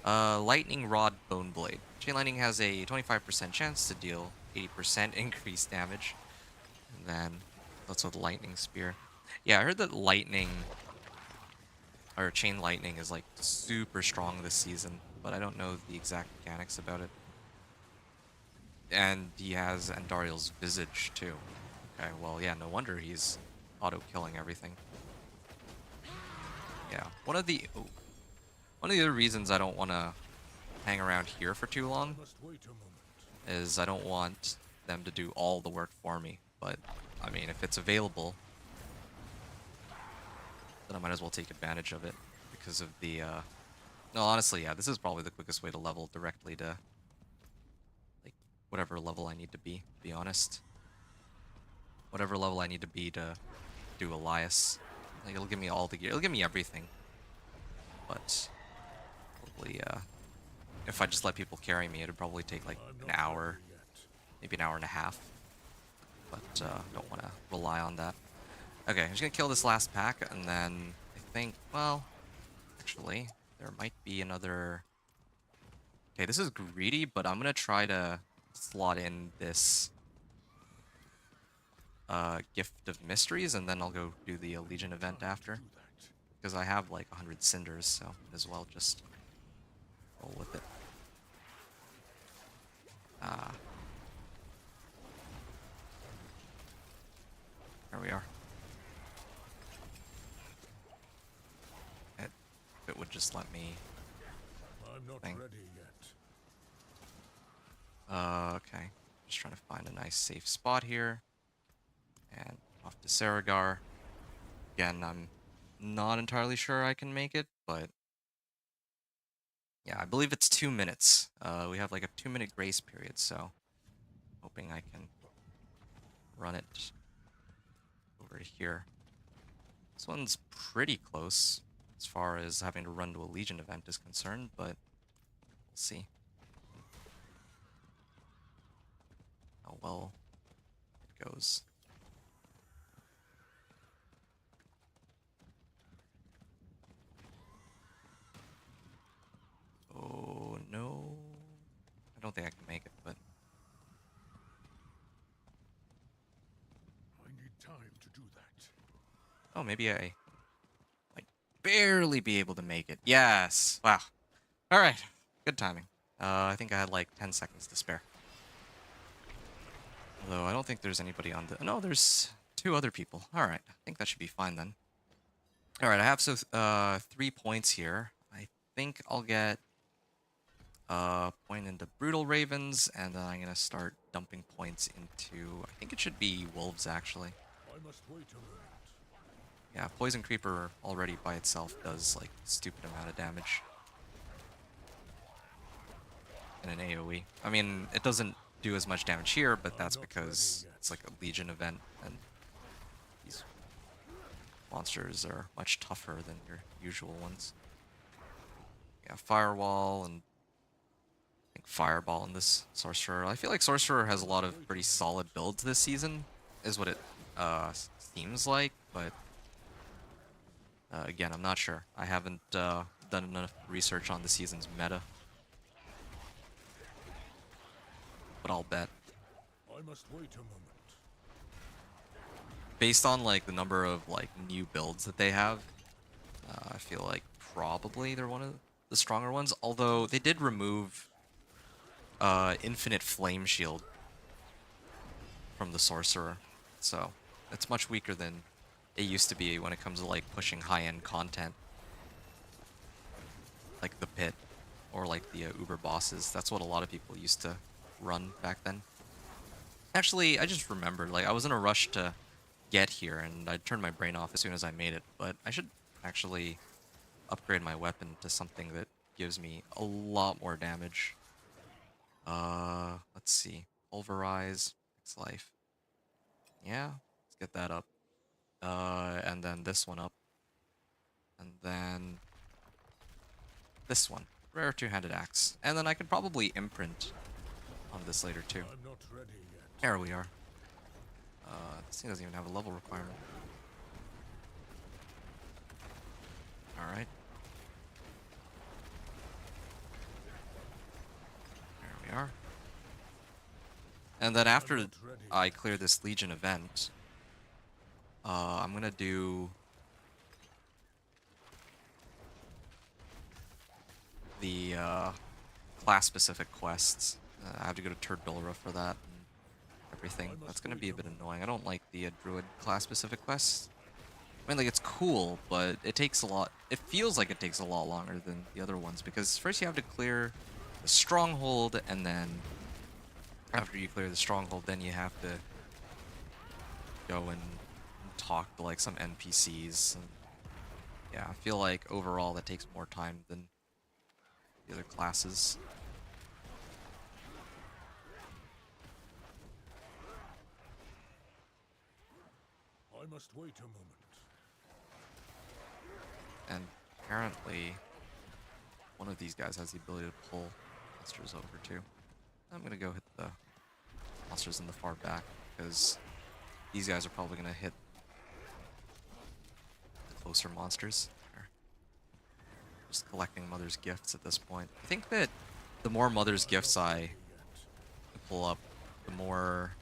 Lightning Rod Bone Blade. Chain Lightning has a 25% chance to deal 80% increased damage. And then that's with Lightning Spear. Yeah, I heard that Lightning... Or Chain Lightning is like super strong this season, but I don't know the exact mechanics about it. And he has Andariel's Visage too. Okay, well yeah, no wonder he's auto-killing everything. Yeah, one of the other reasons I don't want to hang around here for too long I must wait a moment. is I don't want them to do all the work for me. But, I mean, if it's available, then I might as well take advantage of it because of the No, honestly, yeah, this is probably the quickest way to level directly to, like, whatever level I need to be honest. Whatever level I need to be to do Elias. Like, it'll give me all the gear. It'll give me everything. But, probably, if I just let people carry me, it'd probably take, like, I'm an not hour, ready yet. maybe an hour and a half. But, don't want to rely on that. Okay, I'm just gonna kill this last pack, and then I think, well, actually, there might be another... Okay, this is greedy, but I'm gonna try to slot in this Gift of Mysteries, and then I'll go do the Legion event Time to after. do that. Because I have like 100 cinders, so as well just roll with it. Ah. There we are. It would just let me... I'm not Thing. ready yet. Okay. Just trying to find a nice safe spot here. And off to Saragar. Again, I'm not entirely sure I can make it, but... Yeah, I believe it's 2 minutes. We have like a 2-minute grace period, so... Hoping I can run it over here. This one's pretty close as far as having to run to a Legion event is concerned, but we'll see how well it goes. Oh, no. I don't think I can make it, but... I need time to do that. Oh, maybe I might barely be able to make it. Yes! Wow. Alright. Good timing. I think I had like 10 seconds to spare. Although I don't think there's anybody on the... No, there's 2 other people. Alright. I think that should be fine then. Alright, I have 3 points here. I think I'll get point into Brutal Ravens, and then I'm gonna start dumping points into... I think it should be Wolves, actually. I must wait a moment. Yeah, Poison Creeper already by itself does, like, stupid amount of damage. In an AoE. I mean, it doesn't do as much damage here, but that's because it's like a Legion event, and these monsters are much tougher than your usual ones. Yeah, Firewall, and I think Fireball in this Sorcerer. I feel like Sorcerer has a lot of pretty solid builds this season, is what it seems like, but again, I'm not sure. I haven't done enough research on the season's meta. But I'll bet. I must wait a moment. Based on like the number of like new builds that they have, I feel like probably they're one of the stronger ones. Although they did remove Infinite Flame Shield from the Sorcerer, so it's much weaker than it used to be when it comes to like pushing high-end content, like the Pit or like the Uber bosses. That's what a lot of people used to run back then. Actually, I just remembered, like, I was in a rush to get here, and I turned my brain off as soon as I made it, but I should actually upgrade my weapon to something that gives me a lot more damage. Let's see. Pulverize, X life. Yeah, let's get that up. And then this one up. And then this one. Rare two-handed axe. And then I could probably imprint on this later too. I'm not ready yet. There we are. This thing doesn't even have a level requirement. Alright. There we are. And then after not ready I clear this Legion event, I'm gonna do the class-specific quests. I have to go to Turdulra for that and everything. That's gonna be a bit annoying. I don't like the Druid class-specific quests. I mean, like, it's cool, but it takes a lot... It feels like it takes a lot longer than the other ones, because first you have to clear the Stronghold, and then after you clear the Stronghold, then you have to go and talk to, like, some NPCs. And yeah, I feel like overall that takes more time than the other classes. I must wait a moment. And apparently, one of these guys has the ability to pull monsters over too. I'm gonna go hit the monsters in the far back because these guys are probably gonna hit the closer monsters. They're just collecting Mother's Gifts at this point. I think that the more Mother's Gifts I pull up, the more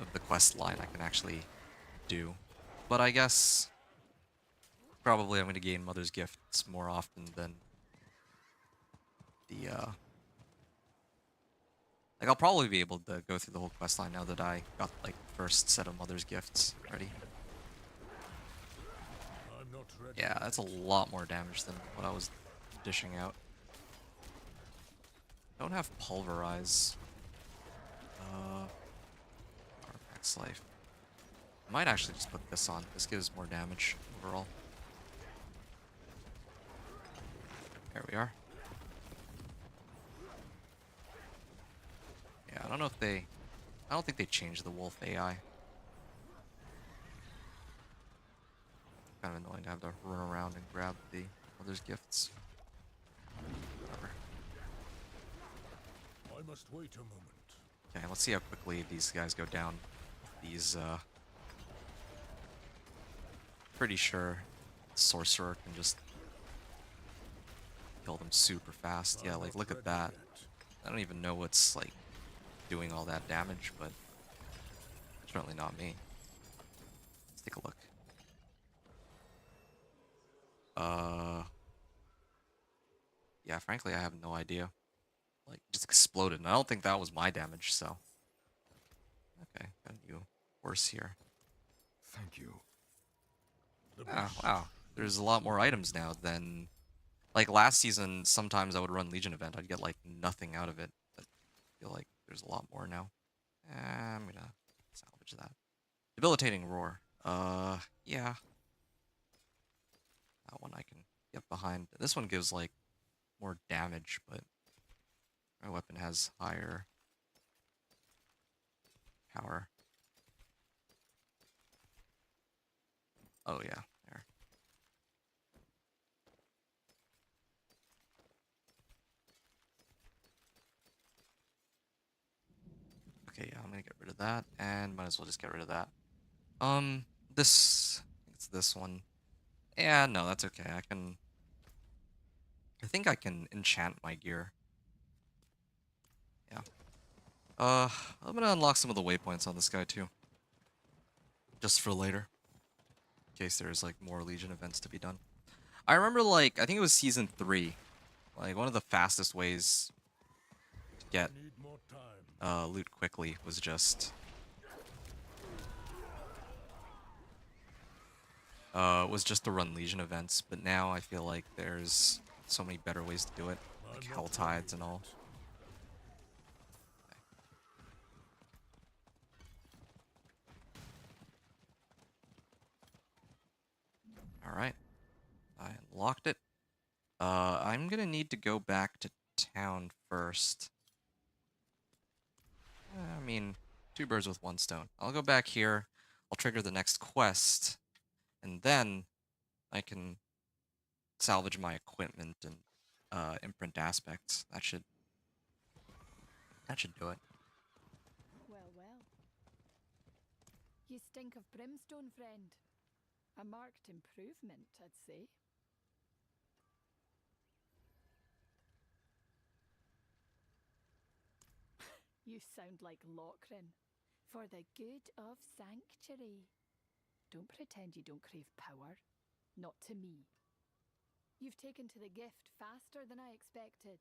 of the quest line I can actually do. But I guess probably I'm going to gain Mother's Gifts more often than the, like, I'll probably be able to go through the whole quest line now that I got, like, the first set of Mother's Gifts ready. I'm not ready. Yeah, that's a lot more damage than what I was dishing out. Don't have Pulverize. Artifact's Life. I might actually just put this on. This gives more damage overall. There we are. Yeah, I don't know if they... I don't think they changed the wolf AI. Kind of annoying to have to run around and grab the Mother's Gifts. Whatever. I must wait a moment. Okay, let's see how quickly these guys go down. These, pretty sure Sorcerer can just kill them super fast. Yeah, like, look at that. I don't even know what's, like, doing all that damage, but certainly not me. Let's take a look. Yeah, frankly, I have no idea. Like, just exploded, and I don't think that was my damage, so. Okay, got a new horse here. Thank you. Ah, wow. There's a lot more items now than... Like, last season, sometimes I would run Legion event. I'd get, like, nothing out of it. But I feel like there's a lot more now. I'm gonna salvage that. Debilitating Roar. Yeah. That one I can get behind. This one gives, like, more damage, but my weapon has higher power. Oh, yeah. There. Okay, yeah, I'm gonna get rid of that, and might as well just get rid of that. This... It's this one. Yeah, no, that's okay. I think I can enchant my gear. Yeah. I'm gonna unlock some of the waypoints on this guy, too. Just for later. In case there's, like, more Legion events to be done. I remember, like, I think it was Season 3. Like, one of the fastest ways to get Need more time. loot quickly was just... to run Legion events, but now I feel like there's so many better ways to do it, like I'm Hell not Tides ready and all. Alright. I unlocked it. I'm gonna need to go back to town first. I mean, two birds with one stone. I'll go back here, I'll trigger the next quest, and then I can salvage my equipment and imprint aspects. That should do it. Well, well. You stink of brimstone, friend. A marked improvement, I'd say. You sound like Lochran. For the good of Sanctuary. Don't pretend you don't crave power. Not to me. You've taken to the gift faster than I expected.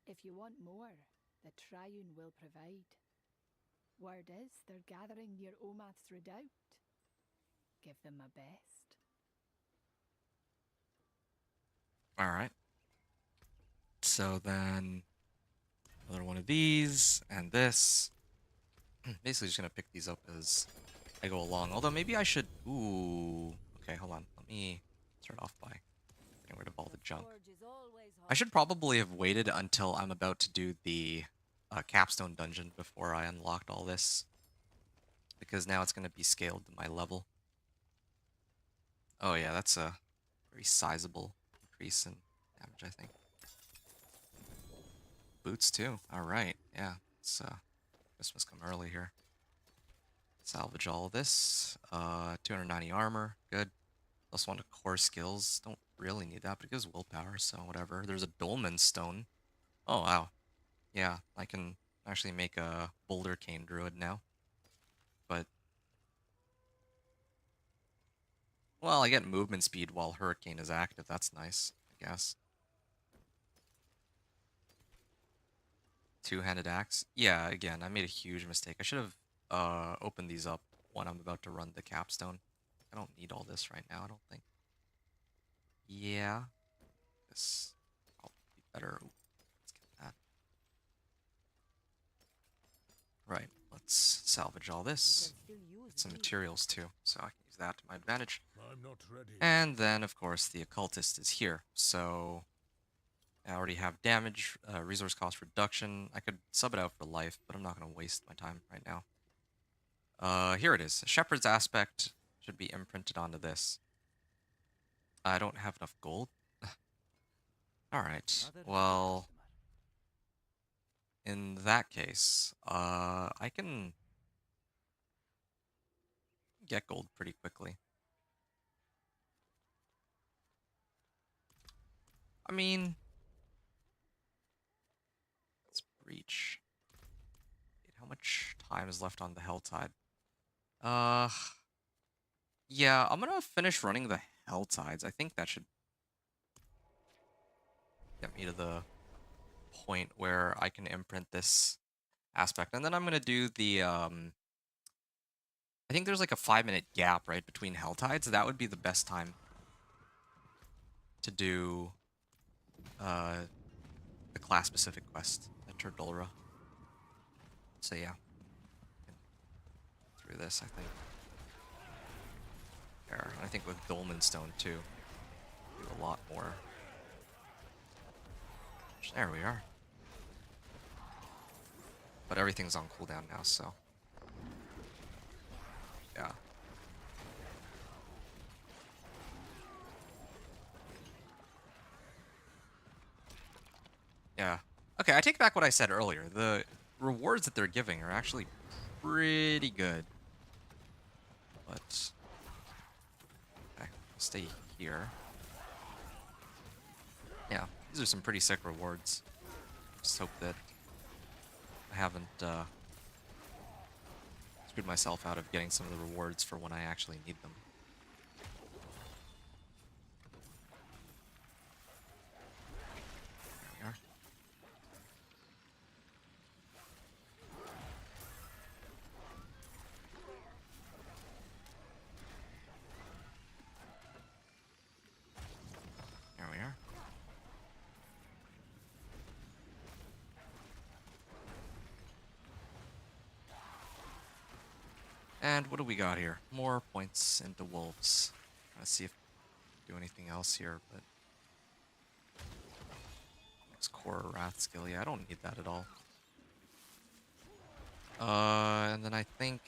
If you want more, the Triune will provide. Word is they're gathering near Omath's Redoubt. Give them my best. Alright. So then... another one of these, and this. Basically just gonna pick these up as I go along. Although maybe I should... Ooh. Okay, hold on. Let me start off by getting rid of all the junk. Forge is always I should probably have waited until I'm about to do the capstone dungeon before I unlocked all this, because now it's going to be scaled to my level. Oh yeah, that's a very sizable increase in damage, I think. Boots too. All right, yeah. It's Christmas come early here. Salvage all of this. 290 armor, good. Plus one to core skills. Don't really need that, but it gives willpower, so whatever. There's a dolmen stone. Oh wow, yeah. I can actually make a boulder cane druid now. But well, I get movement speed while hurricane is active. That's nice, I guess. Two-handed axe. Yeah, again, I made a huge mistake. I should have opened these up when I'm about to run the capstone. I don't need all this right now, I don't think. Yeah, this probably be better. Ooh, let's get that. Right, let's salvage all this. Get some materials too, so I can use that to my advantage. I'm not ready. And then, of course, the occultist is here, so I already have damage, resource cost reduction. I could sub it out for life, but I'm not going to waste my time right now. Here it is. Shepherd's aspect should be imprinted onto this. I don't have enough gold. Alright, well, in that case, I can get gold pretty quickly. I mean, let's breach. Wait, how much time is left on the Hell Tide? Yeah, I'm gonna finish running the Hell Tides. I think that should get me to the point where I can imprint this aspect. And then I'm gonna do the I think there's like a 5-minute gap, right, between Hell Tides. That would be the best time to do the class-specific quest at Turdulra. So yeah, through this, I think. There, I think with Dolmen Stone too, do a lot more. There we are. But everything's on cooldown now, so yeah. Yeah. Okay, I take back what I said earlier. The rewards that they're giving are actually pretty good. But okay, I'll stay here. Yeah, these are some pretty sick rewards. Just hope that I haven't screwed myself out of getting some of the rewards for when I actually need them. There we are. There we are. And what do we got here? More points into wolves. Let's see if we do anything else here, but next core wrath skill. Yeah, I don't need that at all. And then I think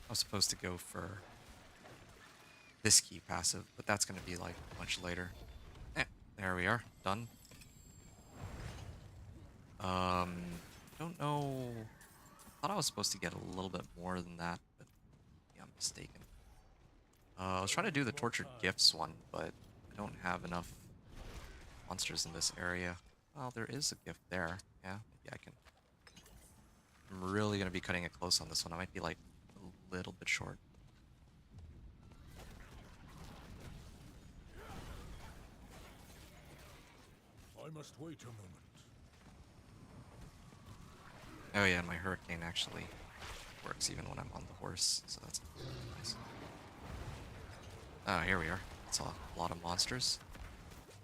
I was supposed to go for this key passive, but that's going to be like much later. There we are, done. Don't know. I thought I was supposed to get a little bit more than that, but yeah, I'm mistaken. I was trying to do the tortured gifts one, but I don't have enough monsters in this area. Well, there is a gift there. Yeah, maybe I can. I'm really gonna be cutting it close on this one. I might be like a little bit short. I must wait a moment. Oh yeah, and my hurricane actually works even when I'm on the horse, so that's nice. Oh, here we are. That's a lot of monsters.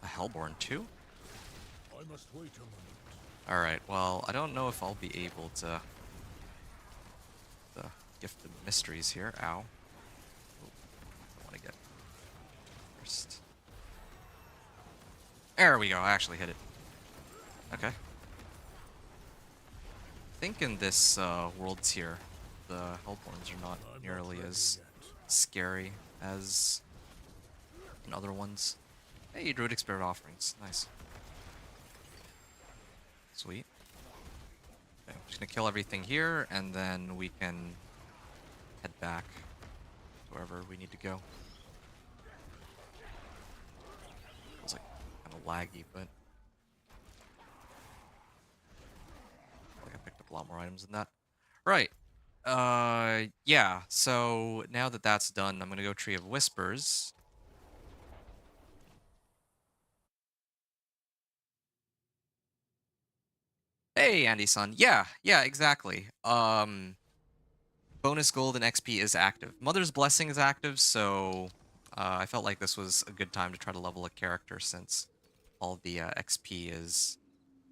A Hellborn too? I must wait a moment. Alright, well, I don't know if I'll be able to... The Gift of Mysteries here. Ow. There we go. I actually hit it. Okay. I think in this world tier, the Hellborns are not I'm not nearly ready as yet. scary as in other ones. Hey, Druidic Spirit Offerings. Nice. Sweet. Okay, I'm just gonna kill everything here, and then we can head back to wherever we need to go. Feels like kind of laggy, but I feel like I picked up a lot more items than that. Right. Yeah. So now that that's done, I'm gonna go Tree of Whispers. Hey, Andy-san. Yeah, exactly. Bonus gold and XP is active. Mother's Blessing is active, so I felt like this was a good time to try to level a character since all the XP is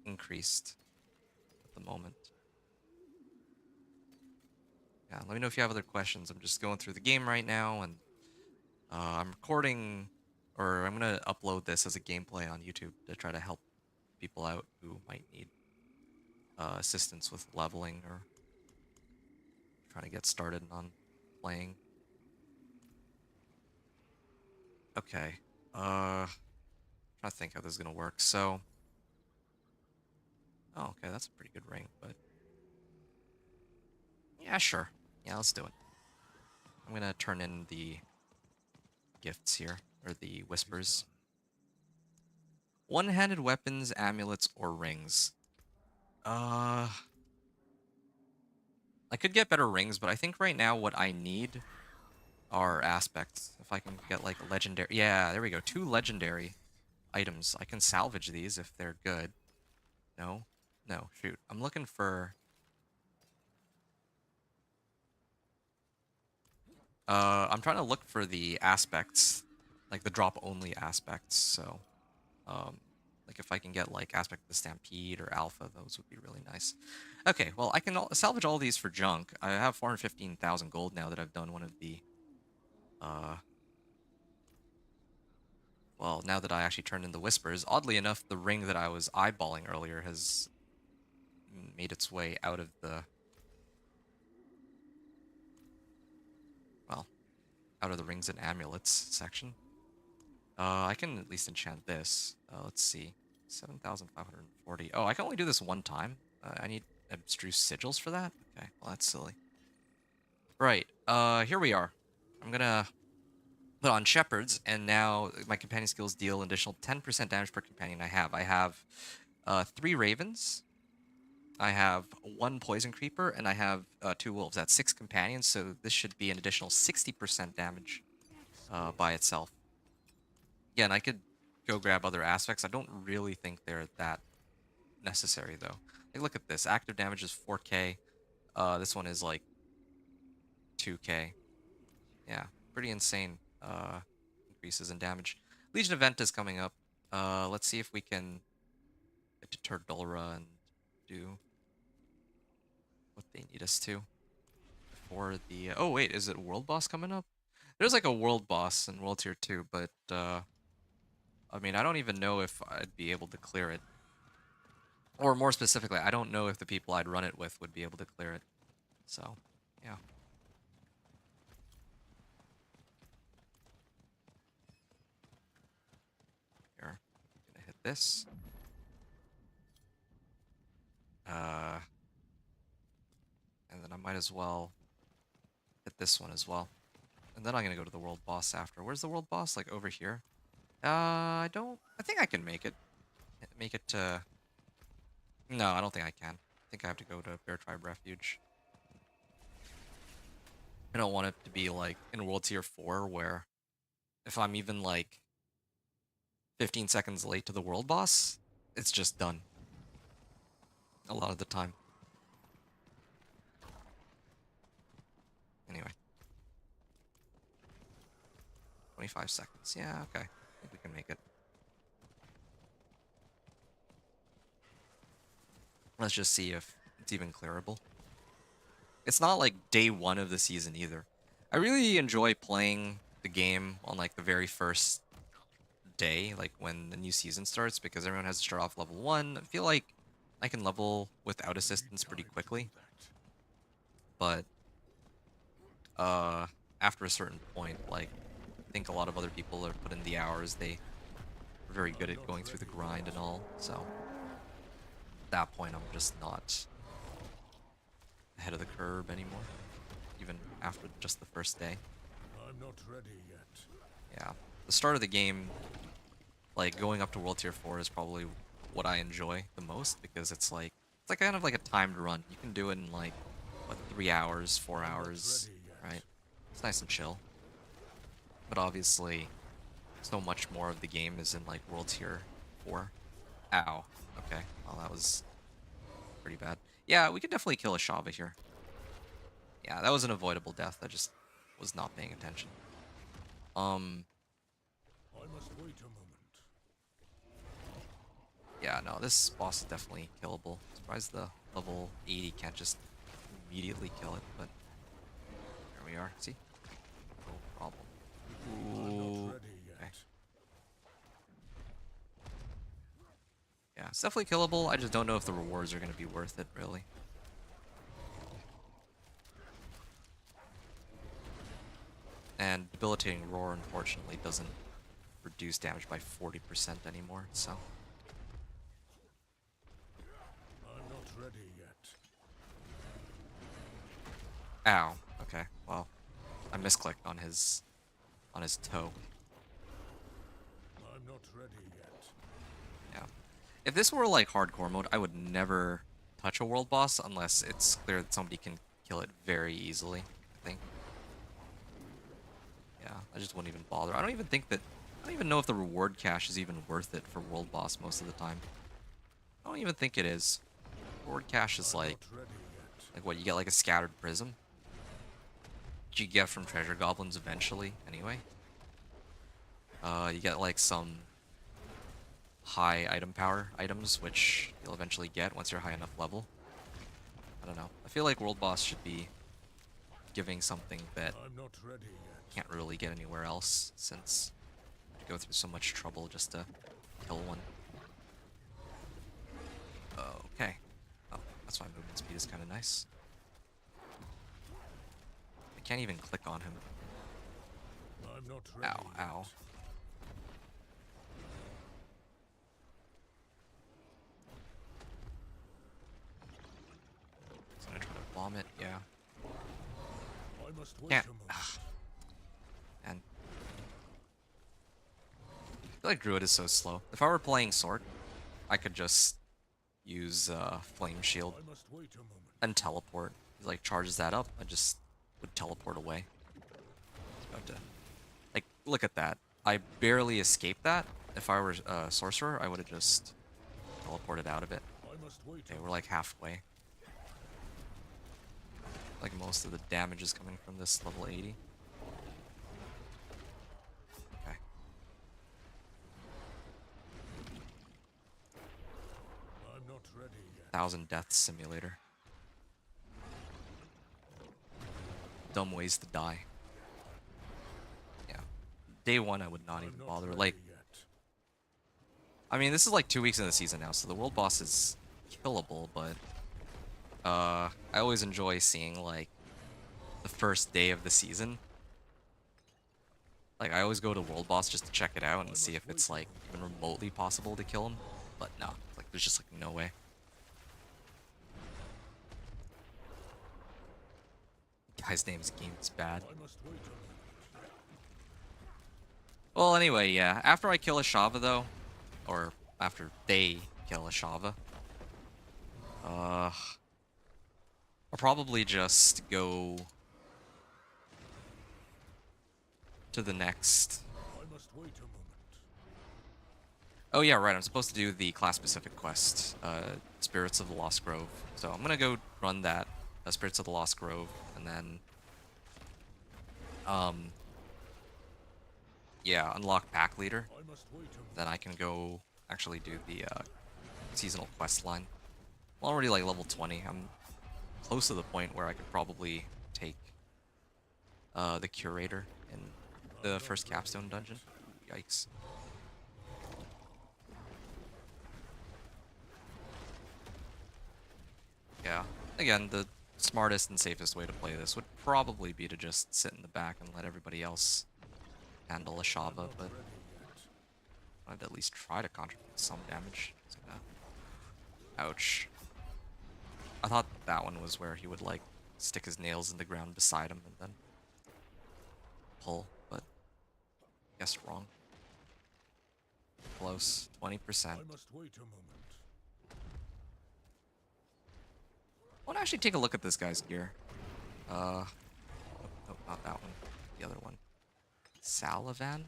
increased at the moment. Yeah, let me know if you have other questions. I'm just going through the game right now, and I'm recording, or I'm going to upload this as a gameplay on YouTube to try to help people out who might need assistance with leveling or trying to get started on playing. Okay. Trying to think how this is gonna work. So, oh, okay, that's a pretty good ring, but yeah, sure. Yeah, let's do it. I'm gonna turn in the gifts here, or the whispers. One-handed weapons, amulets, or rings. Uh, I could get better rings, but I think right now what I need are aspects. If I can get like a legendary, yeah, there we go. 2 legendary items. I can salvage these if they're good. No, no, shoot. I'm looking for. I'm trying to look for the aspects, like the drop only aspects. So, um, like if I can get like aspect of the Stampede or Alpha, those would be really nice. Okay, well I can salvage all these for junk. I have 415,000 gold now that I've done one of the, uh, well now that I actually turned in the Whispers. Oddly enough, the ring that I was eyeballing earlier has made its way out of the, well, out of the rings and amulets section. I can at least enchant this. Let's see. 7,540. Oh, I can only do this one time. I need abstruse sigils for that? Okay, well, that's silly. Right, here we are. I'm gonna put on shepherds, and now my companion skills deal an additional 10% damage per companion I have. I have 3 ravens, I have 1 poison creeper, and I have 2 wolves. That's 6 companions, so this should be an additional 60% damage by itself. Again, I could go grab other aspects. I don't really think they're that necessary, though. Like, look at this. Active damage is 4k. This one is like 2k. Yeah, pretty insane increases in damage. Legion event is coming up. Let's see if we can get to Turdulra and do what they need us to before the. Oh wait, is it world boss coming up? There's like a world boss in World Tier 2, but I mean, I don't even know if I'd be able to clear it. Or more specifically, I don't know if the people I'd run it with would be able to clear it. So, yeah. Here, gonna hit this. Uh, and then I might as well hit this one as well. And then I'm gonna go to the world boss after. Where's the world boss? Like over here? I don't. I think I can make it. Make it to. No, I don't think I can. I think I have to go to Bear Tribe Refuge. I don't want it to be like in World Tier 4 where if I'm even like 15 seconds late to the world boss, it's just done. A lot of the time. Anyway. 25 seconds. Yeah, okay. I think we can make it. Let's just see if it's even clearable. It's not like day 1 of the season either. I really enjoy playing the game on like the very first day, like when the new season starts, because everyone has to start off level 1. I feel like I can level without assistance pretty quickly, but after a certain point, like I think a lot of other people are put in the hours. They are very good at going through the grind and all. So at that point, I'm just not ahead of the curve anymore, even after just the first day. I'm not ready yet. Yeah, the start of the game, like going up to World Tier 4 is probably what I enjoy the most, because it's like kind of like a timed run. You can do it in like what, 3 hours, 4 hours, right? It's nice and chill. But obviously, so much more of the game is in like World Tier 4. Ow. Okay. Well, that was pretty bad. Yeah, we could definitely kill a Shava here. Yeah, that was an avoidable death. I just was not paying attention. I must wait a moment. Yeah, no, this boss is definitely killable. Surprised the level 80 can't just immediately kill it, but here we are. See? No problem. I'm Ooh. not ready yet. Okay. Yeah, it's definitely killable. I just don't know if the rewards are going to be worth it, really. And Debilitating Roar, unfortunately, doesn't reduce damage by 40% anymore, so... I'm not ready yet. Ow. Okay, well, I misclicked on his toe. I'm not ready yet. Yeah. If this were like hardcore mode, I would never touch a world boss unless it's clear that somebody can kill it very easily, I think. Yeah, I just wouldn't even bother. I don't even know if the reward cache is even worth it for world boss most of the time. I don't even think it is. Reward cache is I'm like not ready yet. what, you get like a scattered prism? Which you get from treasure goblins eventually, anyway. You get like some high item power items, which you'll eventually get once you're high enough level. I don't know. I feel like world boss should be giving something that I'm not ready yet. can't really get anywhere else, since you go through so much trouble just to kill one. Okay. Oh, that's why movement speed is kind of nice. I can't even click on him. I'm not ready Ow, yet. ow. He's gonna try to bomb it, yeah. I must wait Can't. a moment. And I feel like Druid is so slow. If I were playing Sword, I could just use Flame Shield I must wait a moment. and teleport. He like charges that up, I just would teleport away. It's about to, like, look at that. I barely escaped that. If I were a sorcerer, I would have just teleported out of it. I must wait a Okay, we're like halfway. Like most of the damage is coming from this level 80. Okay. I'm not ready yet. 1000 Deaths Simulator. Dumb ways to die. Yeah. Day 1 I would not I'm even not bother. ready Like, yet. I mean, this is like 2 weeks in the season now, so the world boss is killable, but I always enjoy seeing like the first day of the season. Like, I always go to world boss just to check it out and see if it's like even remotely possible to kill him. But no, like there's just like no way. Guy's name's game's bad. I must wait a moment. Well, anyway, yeah. After I kill a Shava, though, or after they kill a Shava, I'll probably just go to the next. I must wait a moment. Oh yeah, right. I'm supposed to do the class-specific quest, Spirits of the Lost Grove. So I'm gonna go run that, Spirits of the Lost Grove, and then, yeah, unlock Pack Leader. I must wait a moment. Then I can go actually do the seasonal quest line. I'm already like level 20. I'm close to the point where I could probably take the Curator in the first capstone dungeon. Yikes. Yeah. Again, the smartest and safest way to play this would probably be to just sit in the back and let everybody else handle a I'm Shava, not but ready yet. I'd at least try to contribute some damage. So, ouch. I thought that one was where he would, like, stick his nails in the ground beside him and then pull, but guess wrong. Close. 20%. I must wait a moment. I want to actually take a look at this guy's gear. Nope, not that one. The other one. Salavan?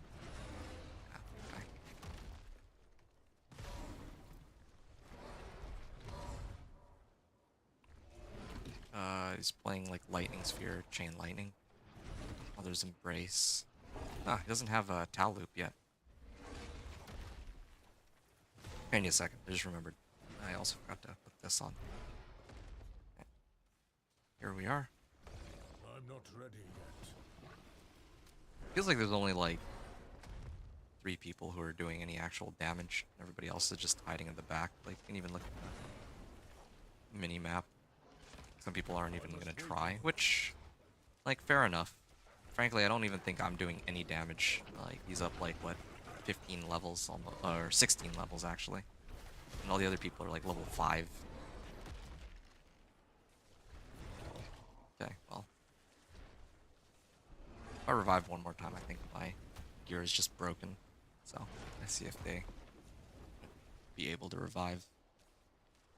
Ah, okay. He's playing like Lightning Sphere, Chain Lightning. Mother's Embrace. Ah, he doesn't have a Tal Loop yet. Hang on a second, I just remembered. I also forgot to put this on. Here we are. I'm not ready yet. Feels like there's only like 3 people who are doing any actual damage. Everybody else is just hiding in the back. Like, you can even look at the mini map. Some people aren't even gonna try, which, like, fair enough. Frankly, I don't even think I'm doing any damage. Like, he's up like what, 15 levels, almost, or 16 levels actually, and all the other people are like level 5. Okay, well, if I revive one more time, I think my gear is just broken. So let's see if they be able to revive.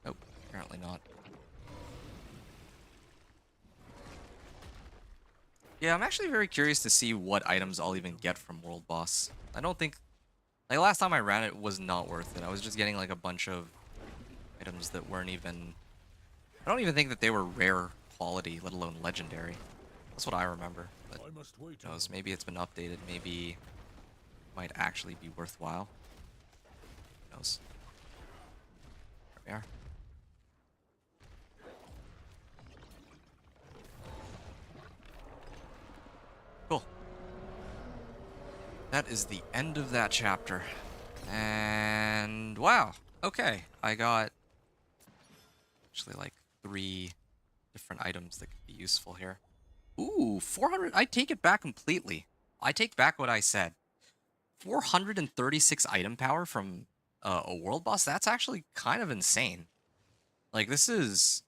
Nope, apparently not. Yeah, I'm actually very curious to see what items I'll even get from World Boss. I don't think... Like, last time I ran it was not worth it. I was just getting, like, a bunch of items that weren't even... I don't even think that they were rare quality, let alone legendary. That's what I remember. But I must wait. who knows, maybe it's been updated. Maybe it might actually be worthwhile. Who knows? There we are. Cool. That is the end of that chapter. And wow. Okay. I got actually like 3 different items that could be useful here. Ooh, 400. I take it back completely. I take back what I said. 436 item power from a world boss. That's actually kind of insane. Like, this is...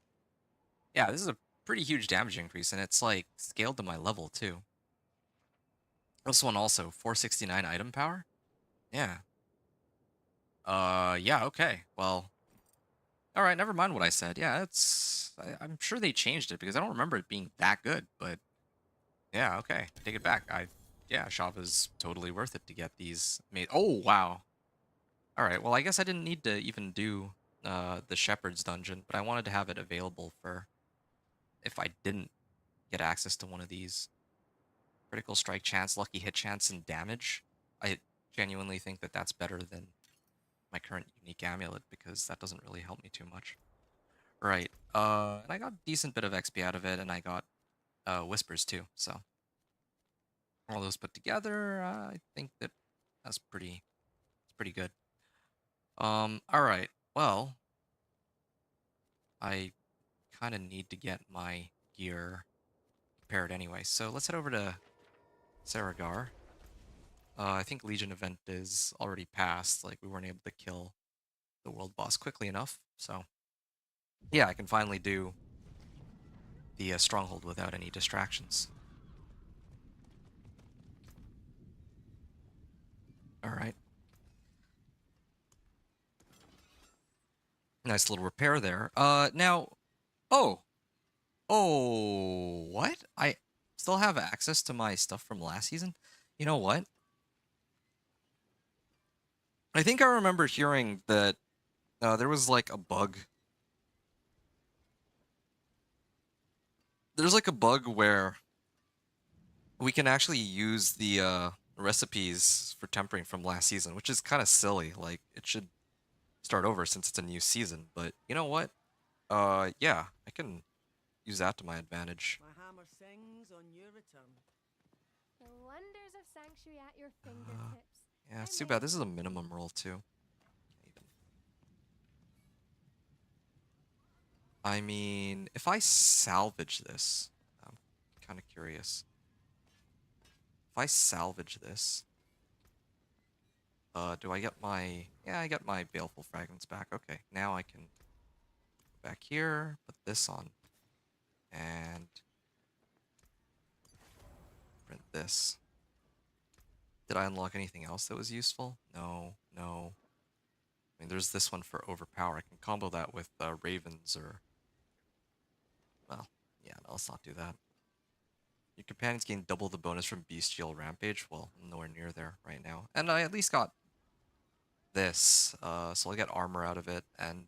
Yeah, this is a pretty huge damage increase, and it's like scaled to my level too. This one also, 469 item power? Yeah. Yeah, okay. Well, alright, never mind what I said. Yeah, it's... I'm sure they changed it, because I don't remember it being that good, but... Yeah, okay. Take it back. Yeah, Shava's totally worth it to get these made. Oh, wow. Alright, well, I guess I didn't need to even do the Shepherd's Dungeon, but I wanted to have it available for if I didn't get access to one of these. Critical strike chance, lucky hit chance, and damage. I genuinely think that that's better than my current unique amulet, because that doesn't really help me too much. Right. And I got a decent bit of XP out of it, and I got whispers too, so all those put together, I think that that's pretty good. Alright. Well, I kind of need to get my gear prepared anyway, so let's head over to Saragar. I think Legion event is already passed, like we weren't able to kill the world boss quickly enough, so yeah, I can finally do the stronghold without any distractions. Alright. Nice little repair there. Now... Oh! Oh, what? I still have access to my stuff from last season? You know what? I think I remember hearing that there was like a bug. There's like a bug where we can actually use the recipes for tempering from last season, which is kind of silly. Like, it should start over since it's a new season. But you know what? Yeah, I can use that to my advantage. My hammer sings on your return. The wonders of Sanctuary at your fingertips. Yeah, it's too bad. This is a minimum roll too. I mean, if I salvage this, I'm kind of curious. If I salvage this, do I get my... Yeah, I get my Baleful Fragments back. Okay, now I can go back here, put this on, and print this. Did I unlock anything else that was useful? No, no. I mean, there's this one for Overpower. I can combo that with Ravens or... Well, yeah, no, let's not do that. Your companions gain double the bonus from Bestial Rampage. Well, nowhere near there right now. And I at least got this, so I'll get armor out of it and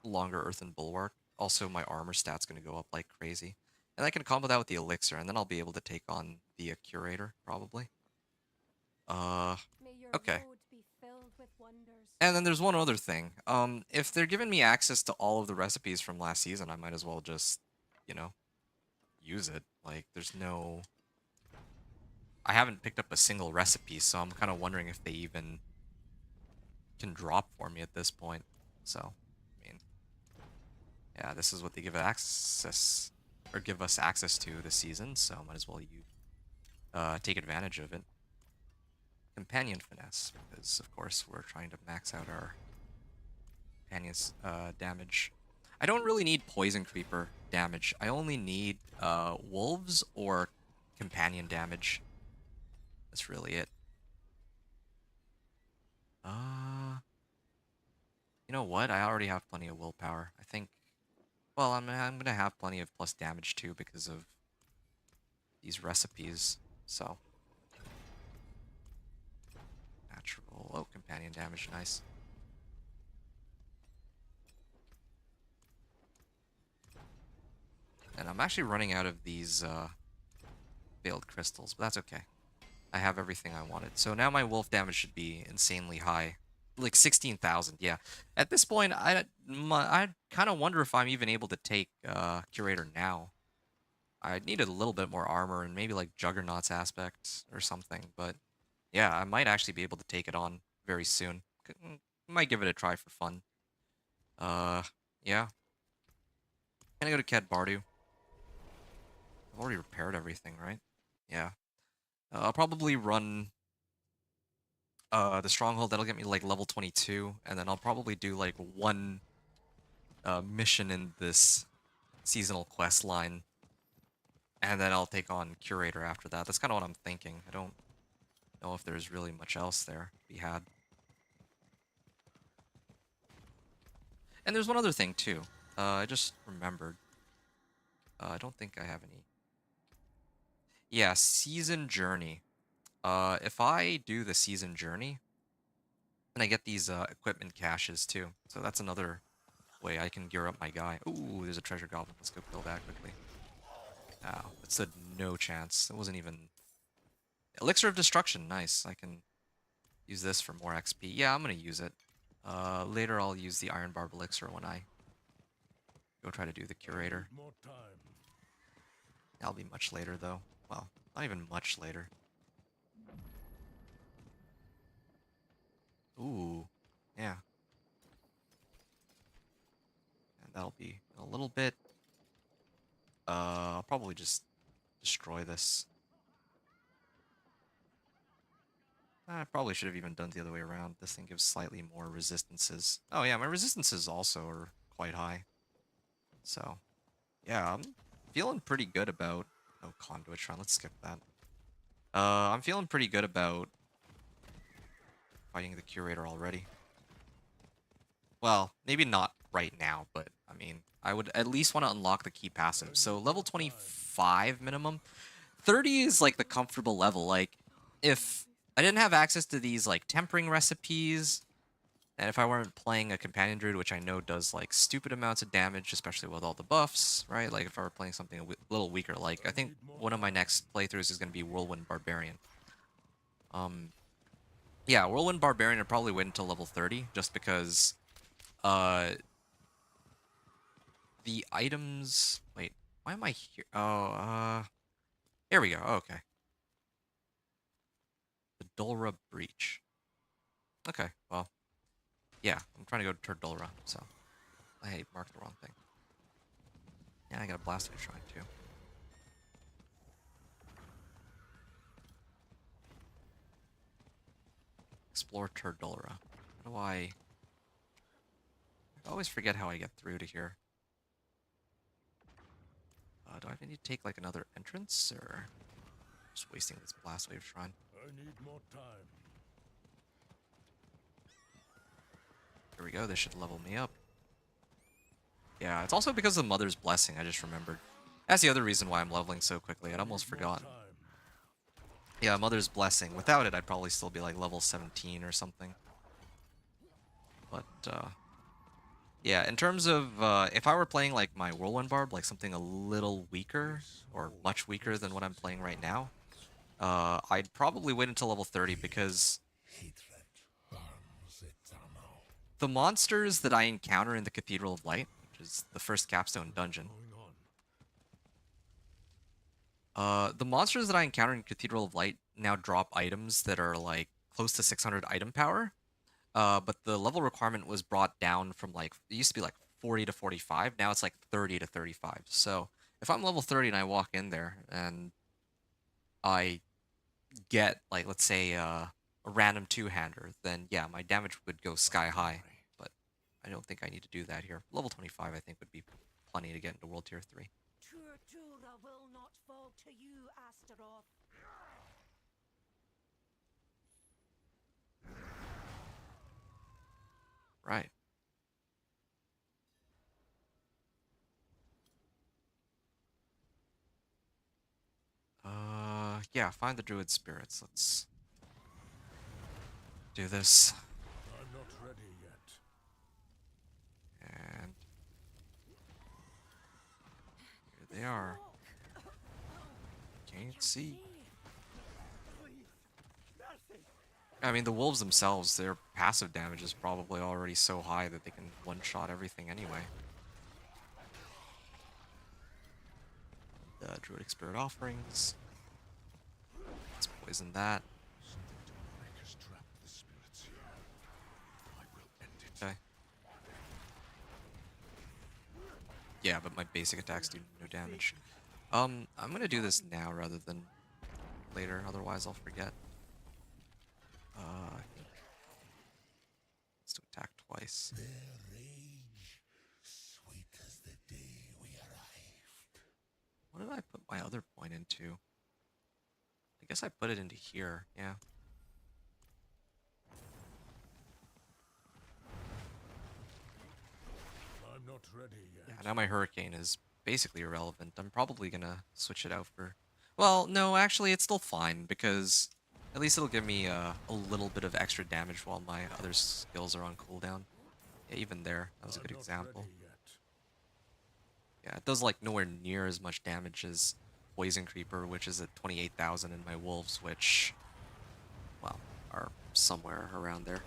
longer Earthen Bulwark. Also, my armor stat's going to go up like crazy. And I can combo that with the Elixir, and then I'll be able to take on the Curator, probably. Okay. And then there's one other thing. If they're giving me access to all of the recipes from last season, I might as well just, you know, use it. Like, there's no... I haven't picked up a single recipe, so I'm kind of wondering if they even can drop for me at this point. So, I mean, yeah, this is what they give access, or give us access to this season, so might as well you take advantage of it. Companion Finesse, because of course we're trying to max out our companion's damage. I don't really need Poison Creeper damage. I only need Wolves or Companion damage. That's really it. You know what? I already have plenty of willpower. I think... Well, I'm gonna have plenty of plus damage too because of these recipes. So... Natural... Oh, Companion damage. Nice. And I'm actually running out of these Veiled Crystals, but that's okay. I have everything I wanted. So now my wolf damage should be insanely high. Like 16,000, yeah. At this point, I kind of wonder if I'm even able to take Curator now. I need a little bit more armor and maybe like Juggernaut's aspect or something. But yeah, I might actually be able to take it on very soon. Might give it a try for fun. Yeah. Can I go to Cat Bardu? I've already repaired everything, right? Yeah. I'll probably run the Stronghold. That'll get me like level 22, and then I'll probably do like one mission in this seasonal quest line, and then I'll take on Curator after that. That's kind of what I'm thinking. I don't know if there's really much else there to be had. And there's one other thing too. I just remembered. I don't think I have any. Yeah, Season Journey. If I do the Season Journey, then I get these equipment caches too. So that's another way I can gear up my guy. Ooh, there's a treasure goblin. Let's go kill that quickly. Ow, that stood no chance. It wasn't even... Elixir of Destruction, nice. I can use this for more XP. Yeah, I'm gonna use it. Later I'll use the Iron Barb Elixir when I go try to do the Curator. More time. That'll be much later though. Well, not even much later. Ooh, yeah. And that'll be a little bit... I'll probably just destroy this. I probably should have even done the other way around. This thing gives slightly more resistances. Oh yeah, my resistances also are quite high. So, yeah, I'm feeling pretty good about... Oh, Conduit Shrine, let's skip that. I'm feeling pretty good about fighting the Curator already. Well, maybe not right now, but, I mean, I would at least want to unlock the key passive. So, level 25 minimum. 30 is, like, the comfortable level. Like, if I didn't have access to these, like, tempering recipes, and if I weren't playing a Companion Druid, which I know does, like, stupid amounts of damage, especially with all the buffs, right? Like, if I were playing something a little weaker, like, I think one of my next playthroughs is going to be Whirlwind Barbarian. Yeah, Whirlwind Barbarian, I'd probably wait until level 30, just because, the items... Wait, why am I here? Oh, here we go. Oh, okay. The Dulra Breach. Okay, well, yeah, I'm trying to go to Dulra, so I marked the wrong thing. Yeah, I got a Blastoise Shrine too. Explore Turdulra. How do I always forget how I get through to here. Do I need to take like another entrance, or just wasting this Blastwave Shrine? I need more time. Here we go, this should level me up. Yeah, it's also because of the Mother's Blessing, I just remembered. That's the other reason why I'm leveling so quickly, I'd almost forgotten. Yeah, Mother's Blessing. Without it, I'd probably still be like level 17 or something. But, yeah, in terms of, if I were playing like my Whirlwind Barb, like something a little weaker, or much weaker than what I'm playing right now, I'd probably wait until level 30 because the monsters that I encounter in the Cathedral of Light, which is the first capstone dungeon, the monsters that I encounter in Cathedral of Light now drop items that are like close to 600 item power. But the level requirement was brought down from like, it used to be like 40 to 45. Now it's like 30 to 35. So if I'm level 30 and I walk in there and I get like, let's say, a random two-hander, then yeah, my damage would go sky high. But I don't think I need to do that here. Level 25, I think, would be plenty to get into World Tier 3. Turdulra will not fall to you, Astaroth. Right. Yeah, find the Druid Spirits. Let's do this. I'm not ready yet. And here they are. Can't see. I mean, the wolves themselves, their passive damage is probably already so high that they can one-shot everything anyway. The Druidic Spirit Offerings. Let's poison that. Okay. Yeah, but my basic attacks do no damage. I'm gonna do this now rather than later, otherwise I'll forget. I think let's do attack twice. Their rage, sweet as the day we arrived. What did I put my other point into? I guess I put it into here, yeah. I'm not ready yet. Yeah, now my Hurricane is basically irrelevant. I'm probably gonna switch it out for... Well, no, actually it's still fine, because at least it'll give me a little bit of extra damage while my other skills are on cooldown. Yeah, even there, that was a good example. Yeah, it does like nowhere near as much damage as Poison Creeper, which is at 28,000, and my Wolves, which, well, are somewhere around there.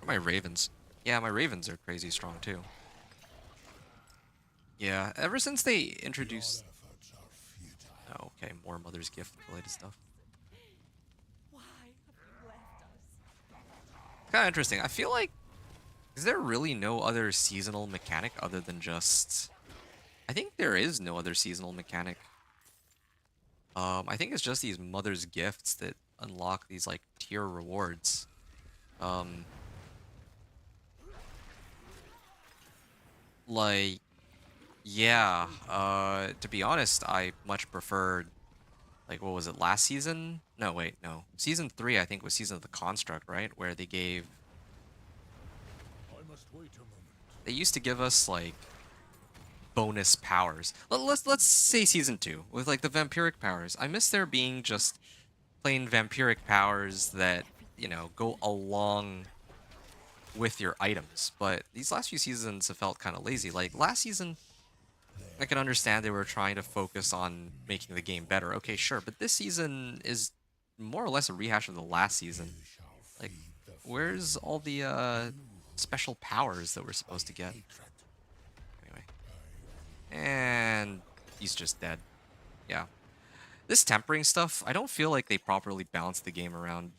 Or my Ravens. Yeah, my Ravens are crazy strong too. Yeah, ever since they introduced... Oh, okay, more Mother's Gift related stuff. Why have you left us? Kind of interesting. I feel like, is there really no other seasonal mechanic other than just... I think there is no other seasonal mechanic. I think it's just these Mother's Gifts that unlock these like tier rewards. Like, yeah, to be honest, I much preferred, like, what was it, last season? No, wait, no. Season 3, I think, was Season of the Construct, right? Where they gave... I must wait a moment. They used to give us, like, bonus powers. Let's say Season 2, with, like, the vampiric powers. I miss there being just plain vampiric powers that, you know, go along with your items. But these last few seasons have felt kind of lazy. Like, last season... I can understand they were trying to focus on making the game better. Okay, sure, but this season is more or less a rehash of the last season. Like, where's all the special powers that we're supposed to get? Anyway. And he's just dead. Yeah. This tempering stuff, I don't feel like they properly balanced the game around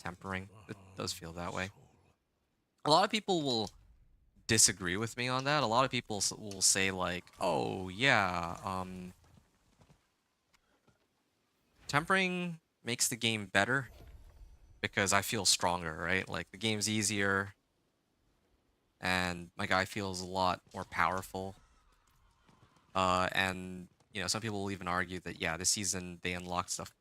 tempering. It does feel that way. A lot of people will disagree with me on that. A lot of people will say like, "Oh yeah, tempering makes the game better because I feel stronger, right? Like the game's easier and my guy feels a lot more powerful." And some people will even argue that yeah, this season they unlocked stuff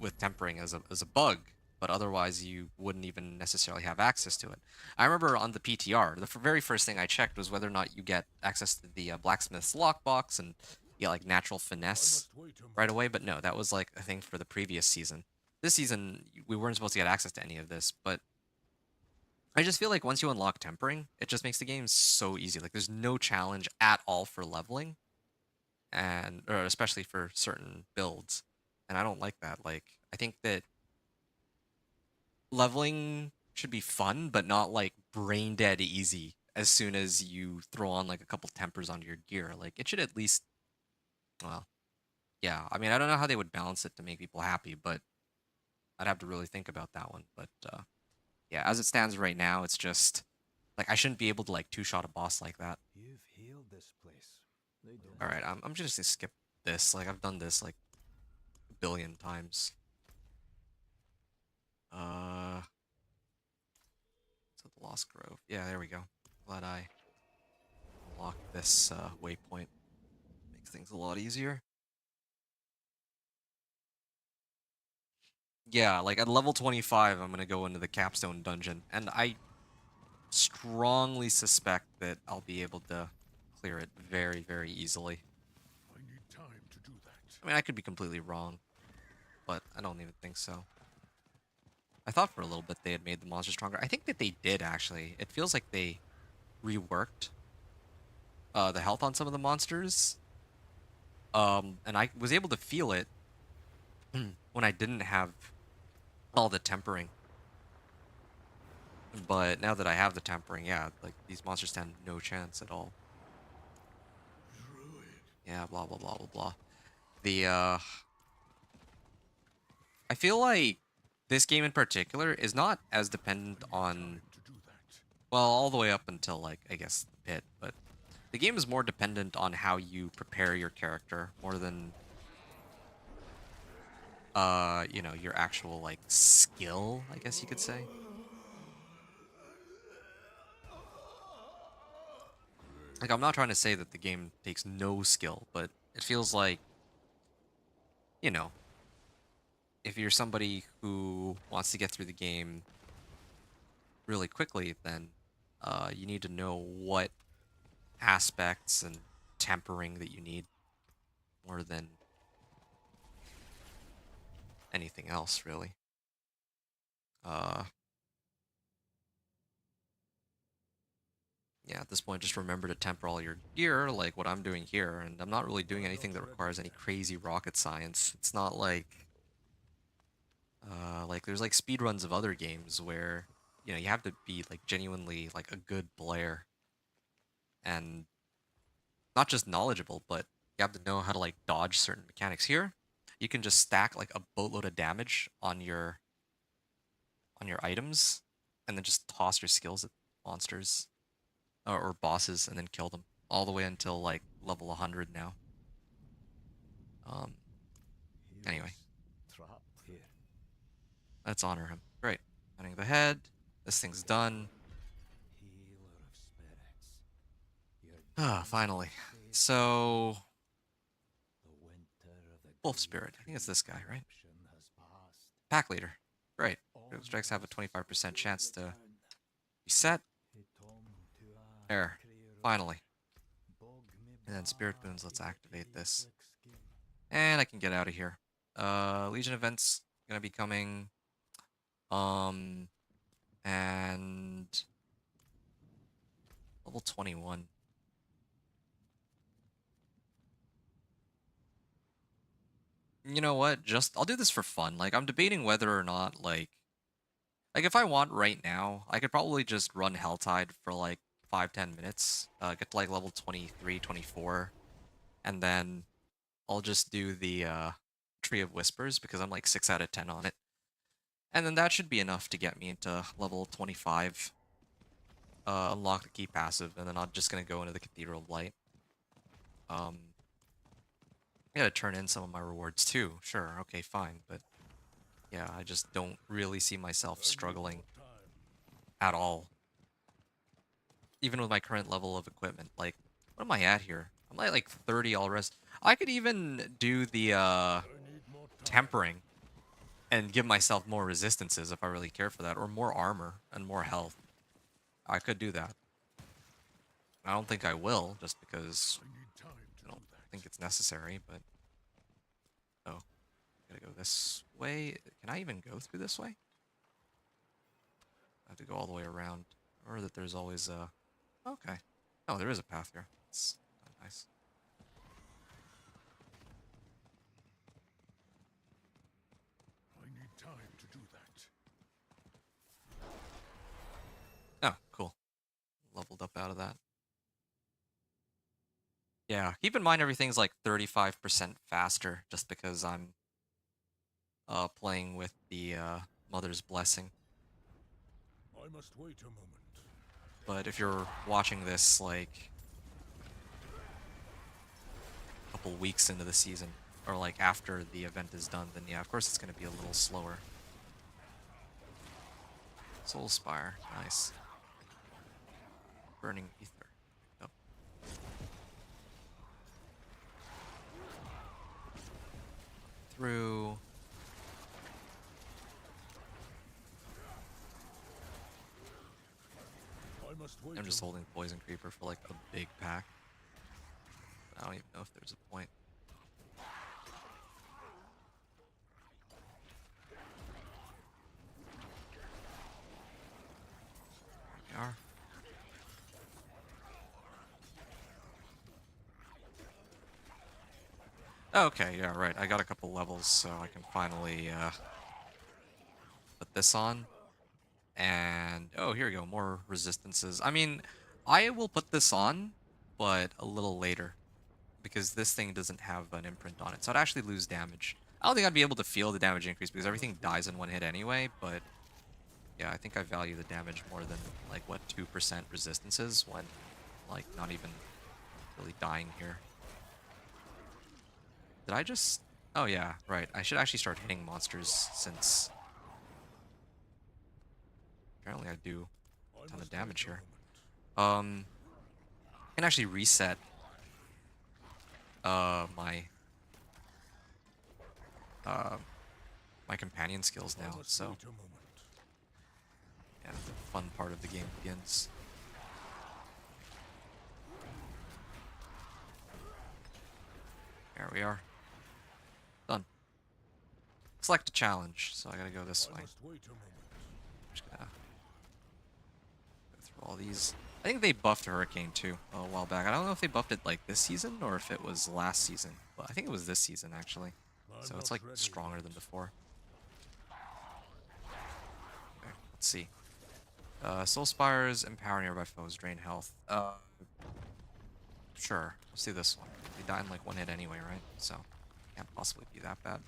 with tempering as a bug, but otherwise you wouldn't even necessarily have access to it. I remember on the PTR, the very first thing I checked was whether or not you get access to the blacksmith's lockbox and like natural I finesse must wait a right moment. away. But no, that was like a thing for the previous season. This season we weren't supposed to get access to any of this, but I just feel like once you unlock tempering, it just makes the game so easy. Like there's no challenge at all for leveling, and or especially for certain builds. And I don't like that. Like I think that leveling should be fun, but not like brain dead easy as soon as you throw on like a couple tempers onto your gear. Like it should at least, well, yeah. I mean, I don't know how they would balance it to make people happy, but I'd have to really think about that one. But yeah, as it stands right now, it's just like I shouldn't be able to like two-shot a boss like that. You've healed this place. They don't All right, I'm just gonna skip this. Like I've done this like a billion times. Uh, so the Lost Grove. Yeah, there we go. Glad I unlocked this waypoint. Makes things a lot easier. Yeah, like at level 25, I'm going to go into the capstone dungeon, and I strongly suspect that I'll be able to clear it very, very easily. I need time to do that. I mean, I could be completely wrong, but I don't even think so. I thought for a little bit they had made the monster stronger. I think that they did, actually. It feels like they reworked the health on some of the monsters, and I was able to feel it when I didn't have all the tempering. But now that I have the tempering, yeah, like these monsters stand no chance at all. Druid. Yeah, blah blah blah blah blah. The I feel like this game in particular is not as dependent I need on, time to do that. well, all the way up until like I guess the pit, but the game is more dependent on how you prepare your character more than your actual like skill, I guess you could say. Like I'm not trying to say that the game takes no skill, but it feels like, you know, if you're somebody who wants to get through the game really quickly, then you need to know what aspects and tempering that you need more than anything else, really. Uh, yeah, at this point, just remember to temper all your gear, like what I'm doing here, and I'm not really doing anything that requires any crazy rocket science. It's not like there's like speed runs of other games where you have to be like genuinely like a good player and not just knowledgeable, but you have to know how to like dodge certain mechanics. Here, you can just stack like a boatload of damage on your items, and then just toss your skills at monsters or bosses, and then kill them all the way until like level 100 now. Um. He Anyway, was trapped here. let's honor him. Great. Cutting the head. This thing's done. Healer of spirits. Your Ah, journey finally. safe. So, The winter of the Wolf great Spirit. I think it's this guy, right? corruption has passed. Pack leader. Great. All Strikes have a must 25% chance to return. reset. Hitom tua There. creero. Finally. Bog me And then Spirit ba Boons, let's i activate this. click skin. And I can get out of here. Legion events gonna be coming. And level 21. You know what? I'll do this for fun. Like I'm debating whether or not like if I want right now, I could probably just run Helltide for like 5-10 minutes, get to like level 23, 24, and then I'll just do the Tree of Whispers because I'm like 6 out of 10 on it. And then that should be enough to get me into level 25. unlock the key passive, and then I'm just gonna go into the Cathedral of Light. I gotta turn in some of my rewards too. Sure, okay, fine, but yeah, I just don't really see myself struggling at all. Even with my current level of equipment. Like, what am I at here? I'm like 30 all rest. I could even do the tempering and give myself more resistances if I really care for that, or more armor and more health. I could do that. I don't think I will, just because I don't think it's necessary, but... Oh, gotta go this way. Can I even go through this way? I have to go all the way around. Or that there's always a... Okay. Oh, there is a path here. That's nice. I need time to do that. Oh, cool. Leveled up out of that. Yeah, keep in mind everything's like 35% faster just because I'm playing with the Mother's Blessing. I must wait a moment. But if you're watching this like a couple weeks into the season, or like after the event is done, then yeah, of course it's going to be a little slower. Soul Spire, nice. Burning Ether. Yep. Through. I must wait. I'm just holding Poison Creeper for like a big pack. I don't even know if there's a point. There we are. Okay, yeah, right. I got a couple levels, so I can finally put this on. And, oh, here we go, more resistances. I mean, I will put this on, but a little later, because this thing doesn't have an imprint on it, so I'd actually lose damage. I don't think I'd be able to feel the damage increase, because everything dies in one hit anyway, but yeah, I think I value the damage more than, like, what, 2% resistances, when, like, not even really dying here. Did I just... Oh, yeah, right. I should actually start hitting monsters, since... Apparently I do a ton of damage here. I can actually reset my my companion skills now, so yeah, the fun part of the game begins. There we are. Done. Select a challenge, so I gotta go this way. Just gonna go through all these. I think they buffed Hurricane too a while back. I don't know if they buffed it like this season or if it was last season, but I think it was this season actually. So it's like stronger than before. Okay, let's see. Soul Spires, empower nearby foes, drain health. Sure. Let's do this one. They die in like one hit anyway, right? So can't possibly be that bad.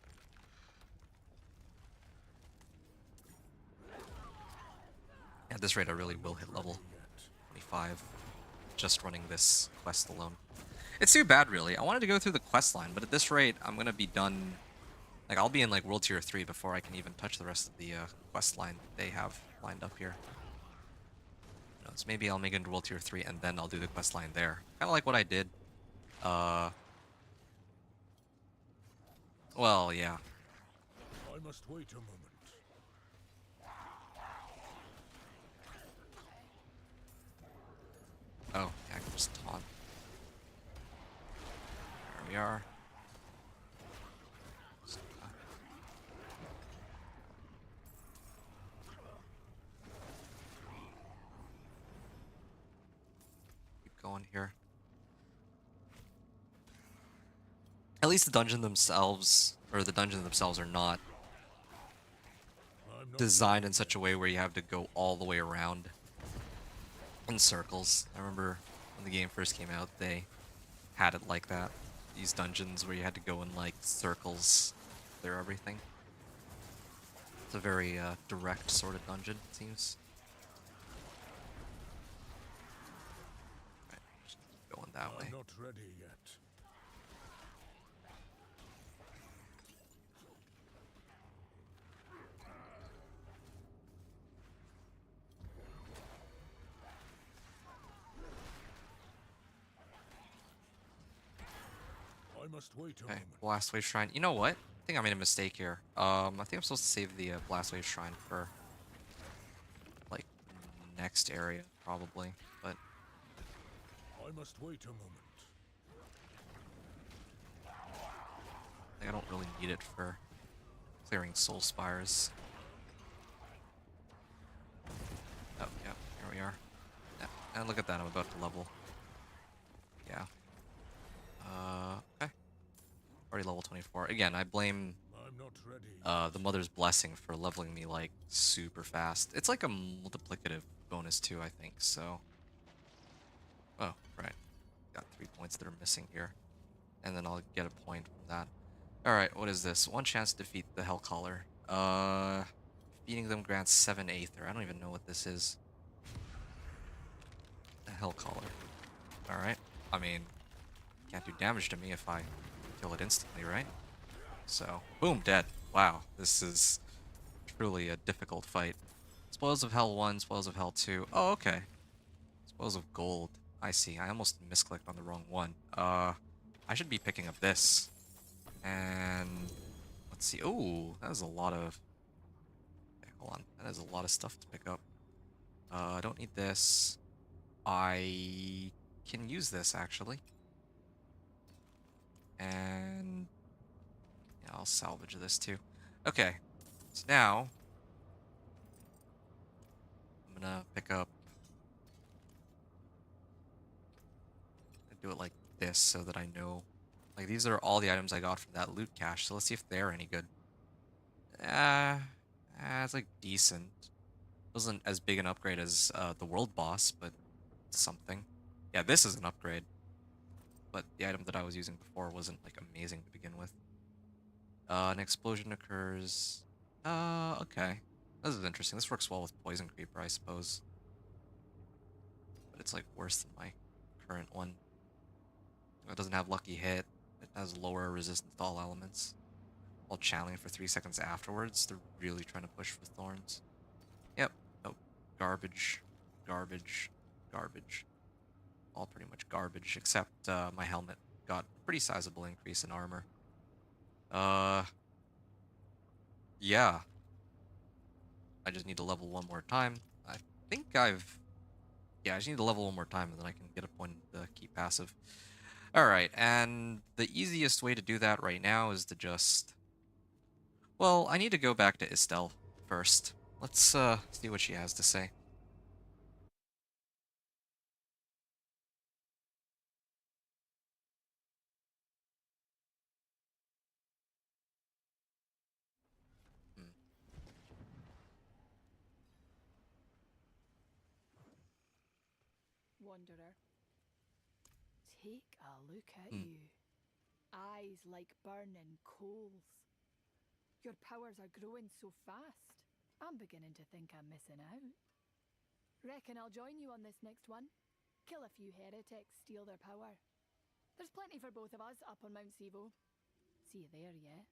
At this rate, I really will hit level 25 just running this quest alone. It's too bad, really. I wanted to go through the quest line, but at this rate, I'm gonna be done. Like, I'll be in like World Tier 3 before I can even touch the rest of the quest line they have lined up here. So maybe I'll make it into World Tier 3 and then I'll do the quest line there. Kind of like what I did. Well, yeah. I must wait a moment. Oh, yeah, I can just taunt. There we are. Keep going here. At least the dungeons themselves are not designed in such a way where you have to go all the way around in circles. I remember when the game first came out, they had it like that. These dungeons where you had to go in like circles, clear everything. It's a very direct sort of dungeon, it seems. going that way. I'm not ready yet. I must wait a Okay, moment. Blast Wave Shrine. You know what? I think I made a mistake here. I think I'm supposed to save the Blast Wave Shrine for like next area probably, but I must wait a moment. I don't really need it for clearing Soul Spires. Oh, yeah, here we are. Yeah, and look at that, I'm about to level. Yeah. Okay. Already level 24. Again, I blame I'm not ready. the Mother's Blessing for leveling me like super fast. It's like a multiplicative bonus too, I think, so. Oh, right. Got 3 points that are missing here. And then I'll get a point from that. Alright, what is this? One chance to defeat the Hellcaller. Beating them grants 7 Aether. I don't even know what this is. The Hellcaller. Alright. I mean, can't do damage to me if I kill it instantly, right? So, boom, dead. Wow, this is truly a difficult fight. Spoils of Hell 1, Spoils of Hell 2. Oh, okay. Spoils of Gold. I see. I almost misclicked on the wrong one. I should be picking up this. And let's see. Ooh, that is a lot of... Okay, hold on. That is a lot of stuff to pick up. I don't need this. I can use this, actually. And... yeah, I'll salvage this, too. Okay. So now... I'm gonna pick up... do it like this so that I know... like, these are all the items I got from that loot cache, so let's see if they're any good. It's like decent. Wasn't as big an upgrade as the world boss, but something. Yeah, this is an upgrade. But the item that I was using before wasn't like amazing to begin with. An explosion occurs. Okay. This is interesting. This works well with Poison Creeper, I suppose. But it's like worse than my current one. It doesn't have Lucky Hit. It has lower resistance to all elements. While channeling for 3 seconds afterwards, they're really trying to push for Thorns. Yep. Oh, garbage, garbage, garbage. All pretty much garbage, except my helmet got a pretty sizable increase in armor. Yeah. I just need to level one more time. I think I've... yeah, I just need to level one more time and then I can get a point to keep passive. Alright, and the easiest way to do that right now is to just... well, I need to go back to Estelle first. Let's see what she has to say. Hmm. Wanderer, take a look at Hmm. you. Eyes like burning coals. Your powers are growing so fast. I'm beginning to think I'm missing out. Reckon I'll join you on this next one. Kill a few heretics, steal their power. There's plenty for both of us up on Mount Sivo. See you there, yeah?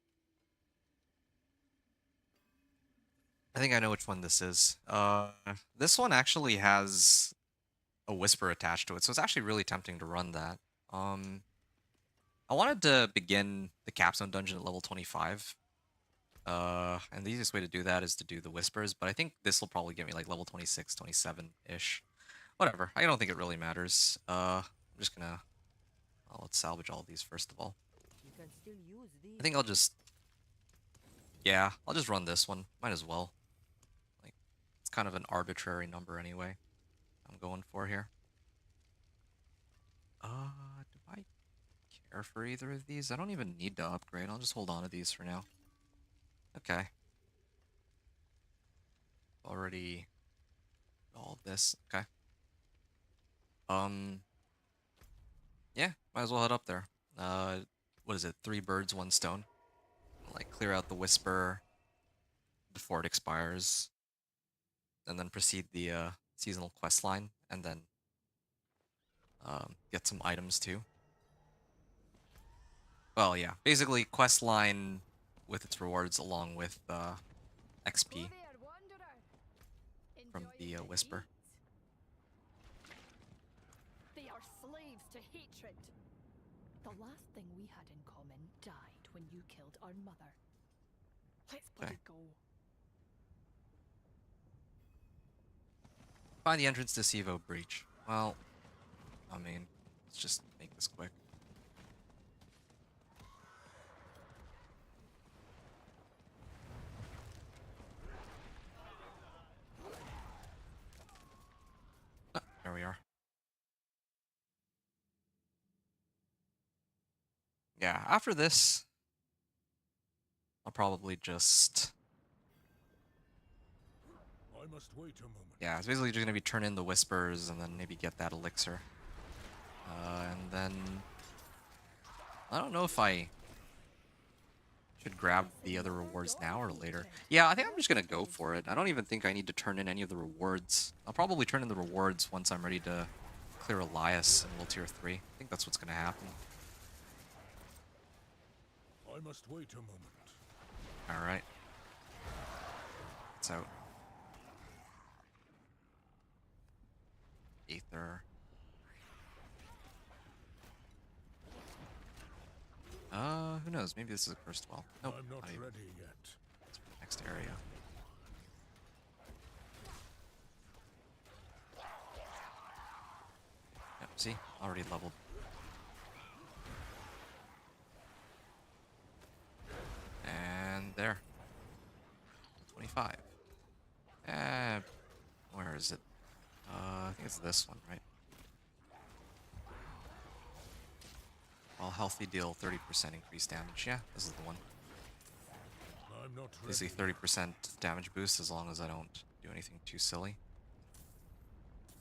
I think I know which one this is. This one actually has a whisper attached to it, so it's actually really tempting to run that. I wanted to begin the capstone dungeon at level 25. And the easiest way to do that is to do the whispers, but I think this will probably get me like level 26, 27-ish. Whatever. I don't think it really matters. I'm just gonna... well, let's salvage all of these first of all. You can still use these. I think I'll just... yeah, I'll just run this one. Might as well. Like, it's kind of an arbitrary number anyway. I'm going for here. Do I care for either of these? I don't even need to upgrade. I'll just hold on to these for now. Okay. Already all of this. Okay. Yeah, might as well head up there. What is it? 3 birds, 1 stone. Like, clear out the whisper before it expires. And then proceed the seasonal quest line. And then get some items too. Well, yeah, basically quest line with its rewards along with XP Go there, wanderer. from Enjoy the the Whisper. heat. They are slaves to hatred. The last thing we had in common died when you killed our mother. Let's bloody go. Find the entrance to Sivo Breach. Well, I mean, let's just make this quick. Ah, there we are. Yeah, after this, I'll probably just... I must wait a moment. Yeah, it's basically just gonna be turn in the Whispers and then maybe get that elixir. And then... I don't know if I should grab the other rewards now or later. Yeah, I think I'm just gonna go for it. I don't even think I need to turn in any of the rewards. I'll probably turn in the rewards once I'm ready to clear Elias in World Tier 3. I think that's what's gonna happen. I must wait a moment. Alright. It's out. Aether. Who knows? Maybe this is a cursed well. Nope. I'm not even. ready yet. It's for the next area. Yep, see? Already leveled. And there. 25. Where is it? I think it's this one, right? While healthy, deal 30% increased damage. Yeah, this is the one. I'm not ready. Basically 30% damage boost as long as I don't do anything too silly.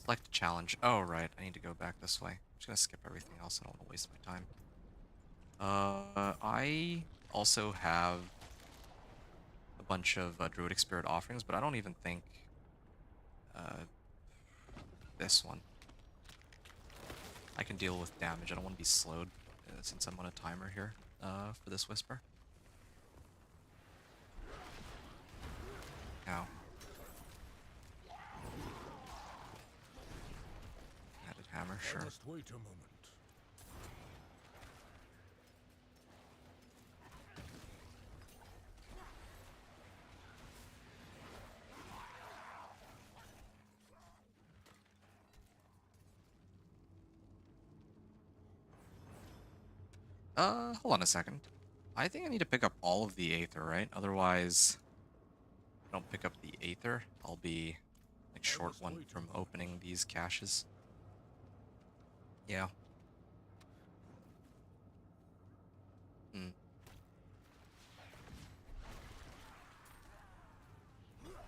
Select a challenge. Oh, right. I need to go back this way. I'm just gonna skip everything else. I don't want to waste my time. I also have a bunch of Druidic Spirit offerings, but I don't even think this one. I can deal with damage. I don't want to be slowed since I'm on a timer here for this Whisper. Ow. Added hammer, I sure. must wait a moment. Hold on a second. I think I need to pick up all of the Aether, right? Otherwise, if I don't pick up the Aether, I'll be like short one from opening these caches. Yeah.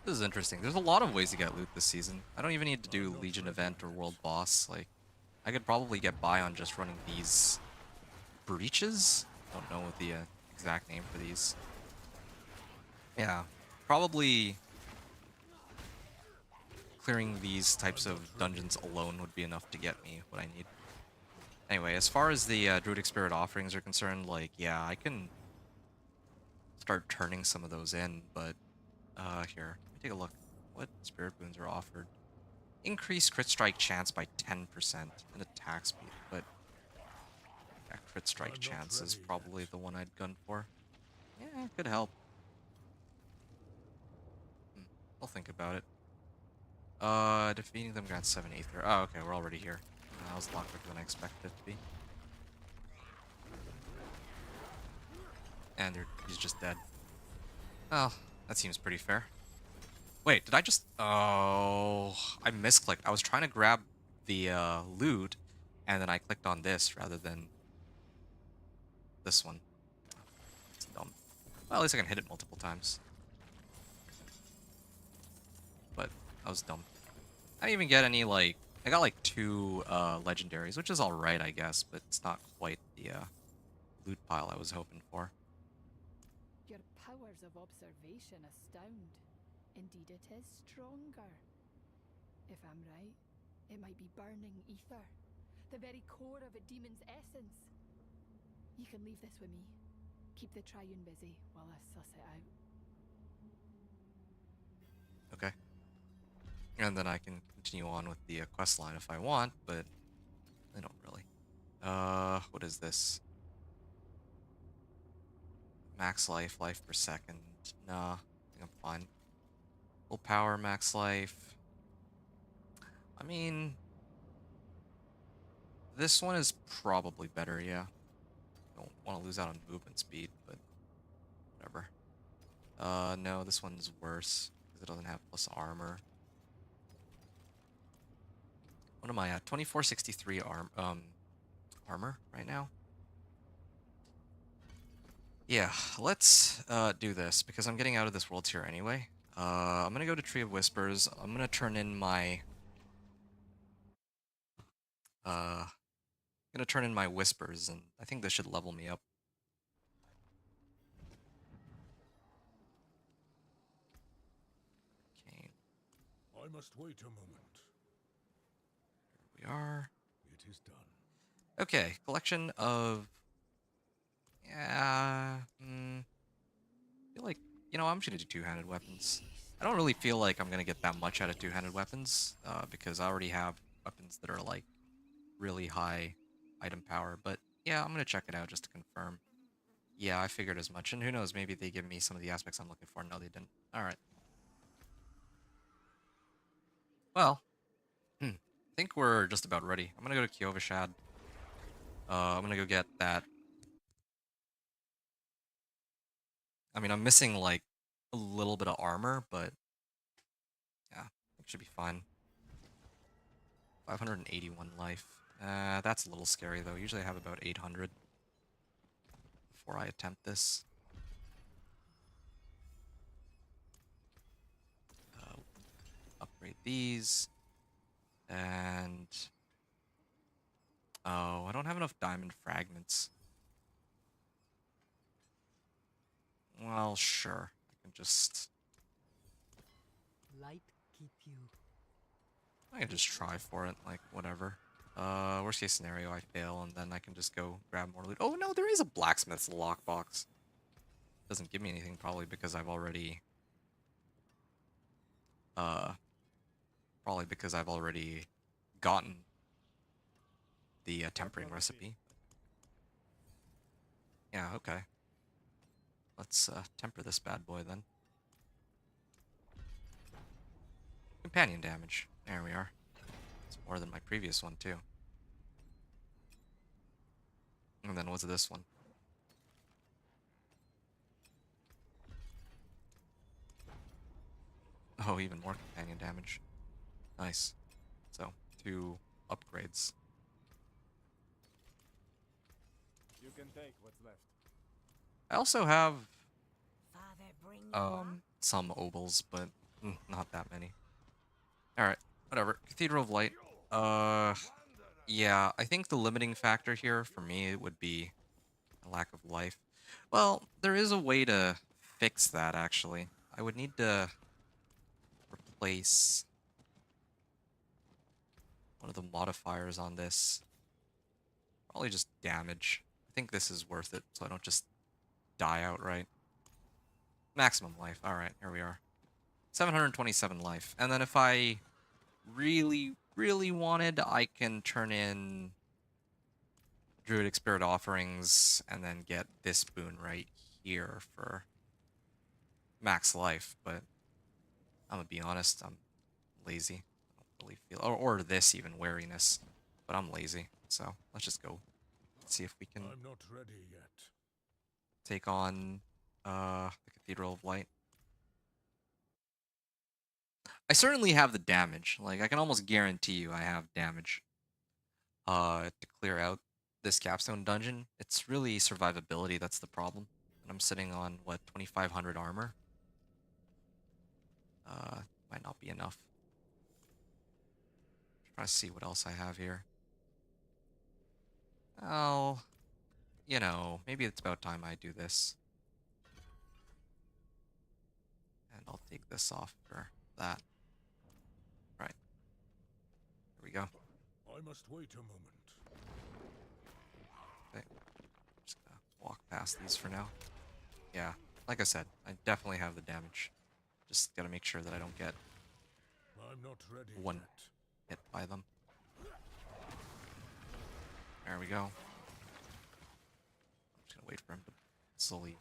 This is interesting. There's a lot of ways to get loot this season. I don't even need to do Legion event or World Boss. Like, I could probably get by on just running these breaches. Don't know what the exact name for these. Yeah, probably clearing these types of dungeons alone would be enough to get me what I need. Anyway, as far as the Druidic Spirit offerings are concerned, like, yeah, I can start turning some of those in, but here, let me take a look. What Spirit Boons are offered? Increase crit strike chance by 10% and attack speed, but yeah, crit strike chance is probably the one I'd gun for. Yeah, it could help. I'll think about it. Defeating them grants 7 Aether. Oh, okay, we're already here. That was a lot quicker than I expected it to be. And he's just dead. Well, that seems pretty fair. Wait, did I just... Oh, I misclicked. I was trying to grab the loot, and then I clicked on this rather than this one. It's dumb. Well, at least I can hit it multiple times. But that was dumb. I didn't even get any, like... I got, like, 2 legendaries, which is alright, I guess, but it's not quite the loot pile I was hoping for. Your powers of observation astound. Indeed, it is stronger. If I'm right, it might be burning ether. the very core of a demon's essence. You can leave this with me. Keep the Triune busy while I suss it out. Okay. And then I can continue on with the quest line if I want, but I don't really. What is this? Max life, life per second. Nah, I think I'm fine. Full power, max life. I mean, this one is probably better, yeah. Don't want to lose out on movement speed, but whatever. No, this one's worse because it doesn't have plus armor. What am I at? 2463 armor right now. Yeah, let's do this because I'm getting out of this world tier anyway. I'm gonna go to Tree of Whispers. I'm gonna turn in my whispers, and I think this should level me up. Okay, I must wait a moment. here we are. It is done. Okay, collection of... Yeah... I feel like, I'm just gonna do two-handed weapons. I don't really feel like I'm gonna get that much out of two-handed weapons, because I already have weapons that are, like, really high item power. But, yeah, I'm gonna check it out just to confirm. Yeah, I figured as much. And who knows, maybe they give me some of the aspects I'm looking for. No, they didn't. Alright. Well, I think we're just about ready. I'm gonna go to Kiovashad. I'm gonna go get that. I mean, I'm missing, like, a little bit of armor, but yeah, it should be fine. 581 life. That's a little scary, though. Usually I have about 800 before I attempt this. Upgrade these. And... Oh, I don't have enough diamond fragments. Well, sure. I can just... Light keep you. I can just try for it, like, whatever. Worst case scenario, I fail, and then I can just go grab more loot. Oh, no, there is a blacksmith's lockbox. Doesn't give me anything, probably because I've already... Probably because I've already gotten the tempering recipe. Yeah, okay. Let's temper this bad boy, then. Companion damage. There we are. It's more than my previous one, too. And then what's this one? Oh, even more companion damage. Nice. So, 2 upgrades. You can take what's left. I also have Father, bring you up. some obols, but not that many. Alright, whatever. Cathedral of Light. Yeah, I think the limiting factor here for me would be a lack of life. Well, there is a way to fix that, actually. I would need to replace one of the modifiers on this. Probably just damage. I think this is worth it, so I don't just die outright. Maximum life. Alright, here we are. 727 life. And then if I really, really wanted, I can turn in Druidic Spirit Offerings and then get this boon right here for max life. But I'm gonna be honest, I'm lazy. I don't really feel... Or this even, Wariness. But I'm lazy, so let's just go. Let's see if we can I'm not ready yet. take on the Cathedral of Light. I certainly have the damage. Like, I can almost guarantee you I have damage to clear out this capstone dungeon. It's really survivability that's the problem. And I'm sitting on, what, 2,500 armor? Might not be enough. Trying to see what else I have here. Oh, maybe it's about time I do this. And I'll take this off for that. Right. Here we go. I must wait a moment. walk past these for now. Yeah, like I said, I definitely have the damage. Just gotta make sure that I don't get I'm not ready one yet. hit by them. There we go. I'm just gonna wait for him to slowly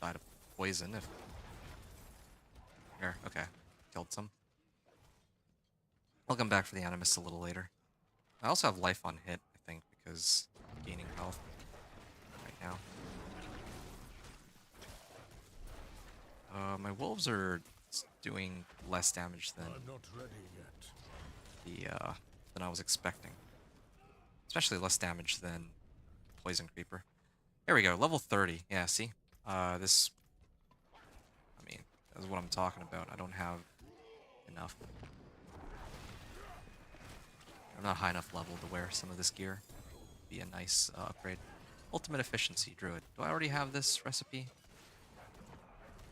die to poison if... Here, okay. Killed some. I'll come back for the Animus a little later. I also have life on hit, I think, because I'm gaining health right now. My wolves are doing less damage than I'm not ready yet. than I was expecting. Especially less damage than Poison Creeper. There we go, level 30. Yeah, see? This... I mean, that's what I'm talking about. I don't have enough. I'm not high enough level to wear some of this gear. Be a nice upgrade. Ultimate Efficiency Druid. Do I already have this recipe?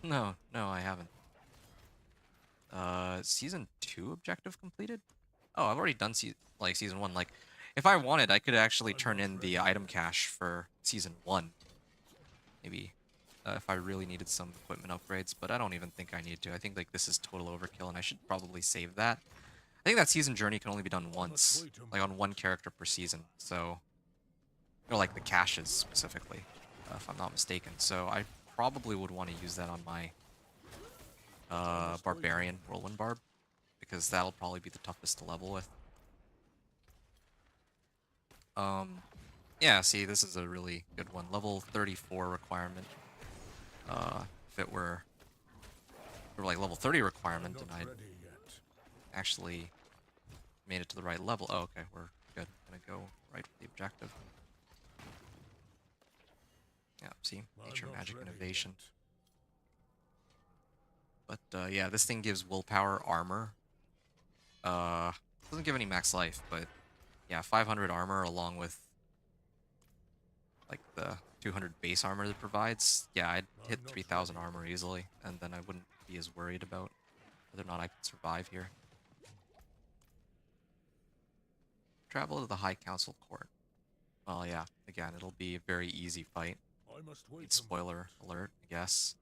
No, I haven't. Season 2 objective completed? Oh, I've already done Season 1. Like, if I wanted, I could actually turn in the item cache for Season 1. Maybe, if I really needed some equipment upgrades, but I don't even think I need to. I think, like, this is total overkill, and I should probably save that. I think that season journey can only be done once, like on one character per season, so... Or like the caches, specifically, if I'm not mistaken. So I probably would want to use that on my Barbarian Whirlwind Barb, because that'll probably be the toughest to level with. Yeah, see, this is a really good one. Level 34 requirement. If it were like level 30 requirement, and I'd actually made it to the right level. Oh, okay, we're good. Gonna go right for the objective. Yeah, see? Nature, Magic, Innovation. But, yeah, this thing gives willpower, armor. Doesn't give any max life, but, yeah, 500 armor along with, like, the 200 base armor that it provides. Yeah, I'd hit 3,000 armor easily, and then I wouldn't be as worried about whether or not I could survive here. Travel to the High Council Court. Well, yeah, again, it'll be a very easy fight. Spoiler alert, I guess.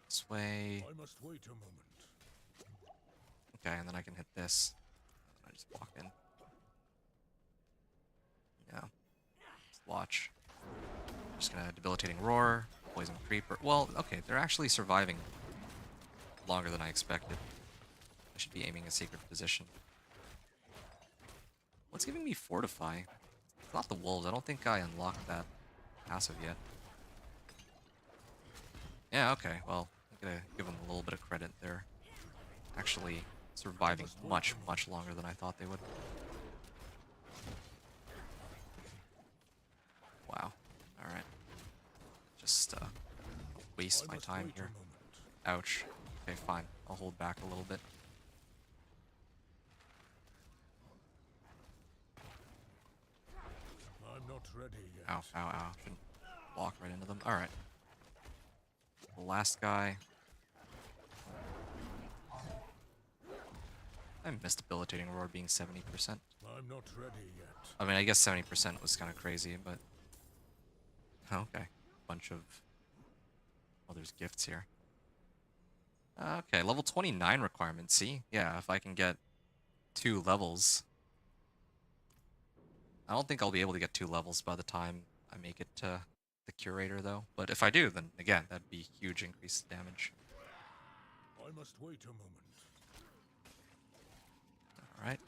This way. I must wait a moment. Okay, and then I can hit this. And I just walk in. Yeah. Just watch. Just gonna Debilitating Roar, Poison Creeper. Well, okay, they're actually surviving longer than I expected. I should be aiming a Sacred Position. What's giving me Fortify? It's not the wolves. I don't think I unlocked that passive yet. Yeah, okay. Well, I'm gonna give them a little bit of credit. They're actually surviving much, much longer than I thought they would. Wow. Alright. Just, waste my time here. Ouch. Okay, fine. I'll hold back a little bit. I'm not ready yet. Ow, ow, ow. Shouldn't walk right into them. Alright. The last guy. I missed Debilitating Roar being 70%. I'm not ready yet. I mean, I guess 70% was kind of crazy, but... Okay. Bunch of... Oh, there's gifts here. Okay, level 29 requirement. See? Yeah, if I can get 2 levels... I don't think I'll be able to get 2 levels by the time I make it to the Curator, though. But if I do, then, again, that'd be huge increase in damage. I must wait a moment. Alright.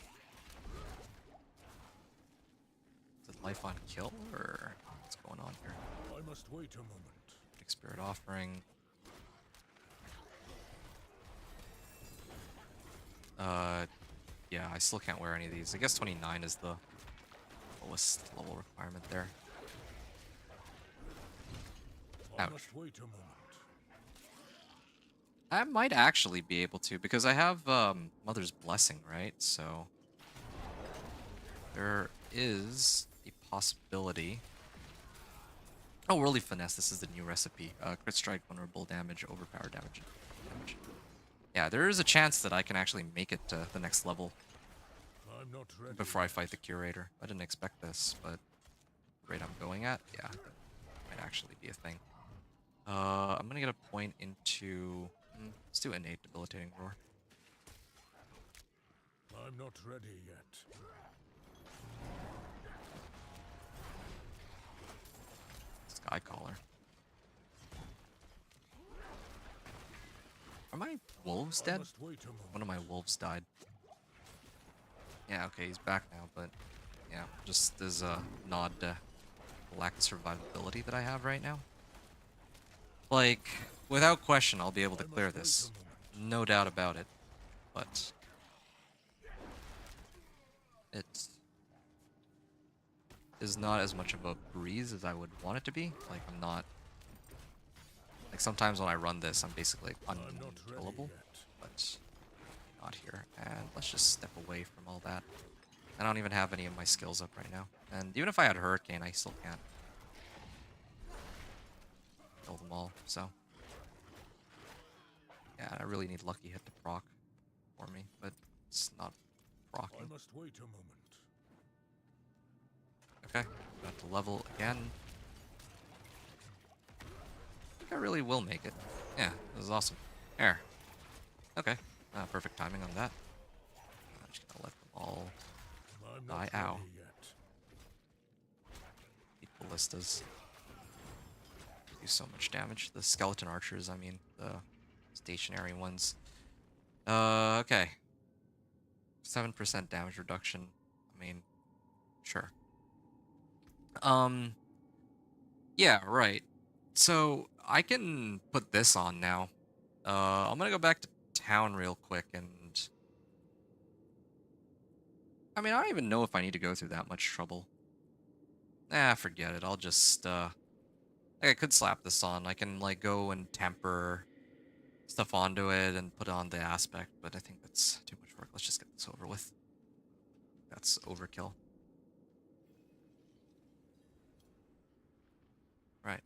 Is it life on kill, or what's going on here? I must wait a moment. Big Spirit Offering. Yeah, I still can't wear any of these. I guess 29 is the lowest level requirement there. I Ouch. must wait a moment. I might actually be able to, because I have Mother's Blessing, right? So there is a possibility. Oh, Worldly Finesse. This is the new recipe. Crit strike, vulnerable damage, overpower damage. Yeah, there is a chance that I can actually make it to the next level I'm not ready. before I fight the Curator. I didn't expect this, but the rate I'm going at, yeah, that might actually be a thing. I'm gonna get a point into... let's do Innate Debilitating Roar. I'm not ready yet. Sky Collar. Are my wolves I dead? must wait a moment. One of my wolves died. Yeah, okay, he's back now, but yeah, just as a nod to the lack of survivability that I have right now. Like, without question, I'll be able to clear this. No doubt about it. But it is not as much of a breeze as I would want it to be. Like, I'm not... Like, sometimes when I run this, I'm basically I'm not ready unkillable. yet. But not here. And let's just step away from all that. I don't even have any of my skills up right now. And even if I had Hurricane, I still can't kill them all, so... Yeah, I really need Lucky Hit to proc for me, but it's not I proccing. must wait a moment. Okay, got to level again. I think I really will make it. Yeah, this is awesome. There. Okay, perfect timing on that. I'm just gonna let them all I'm die. not Ow. ready yet. Keep ballistas. Do so much damage. The skeleton archers, I mean, the stationary ones. Okay. 7% damage reduction. I mean, sure. Yeah, right. So I can put this on now. I'm gonna go back to town real quick and... I mean, I don't even know if I need to go through that much trouble. Forget it. I'll just, like, I could slap this on. I can, like, go and temper stuff onto it and put it on the aspect, but I think that's too much work. Let's just get this over with. That's overkill. Right.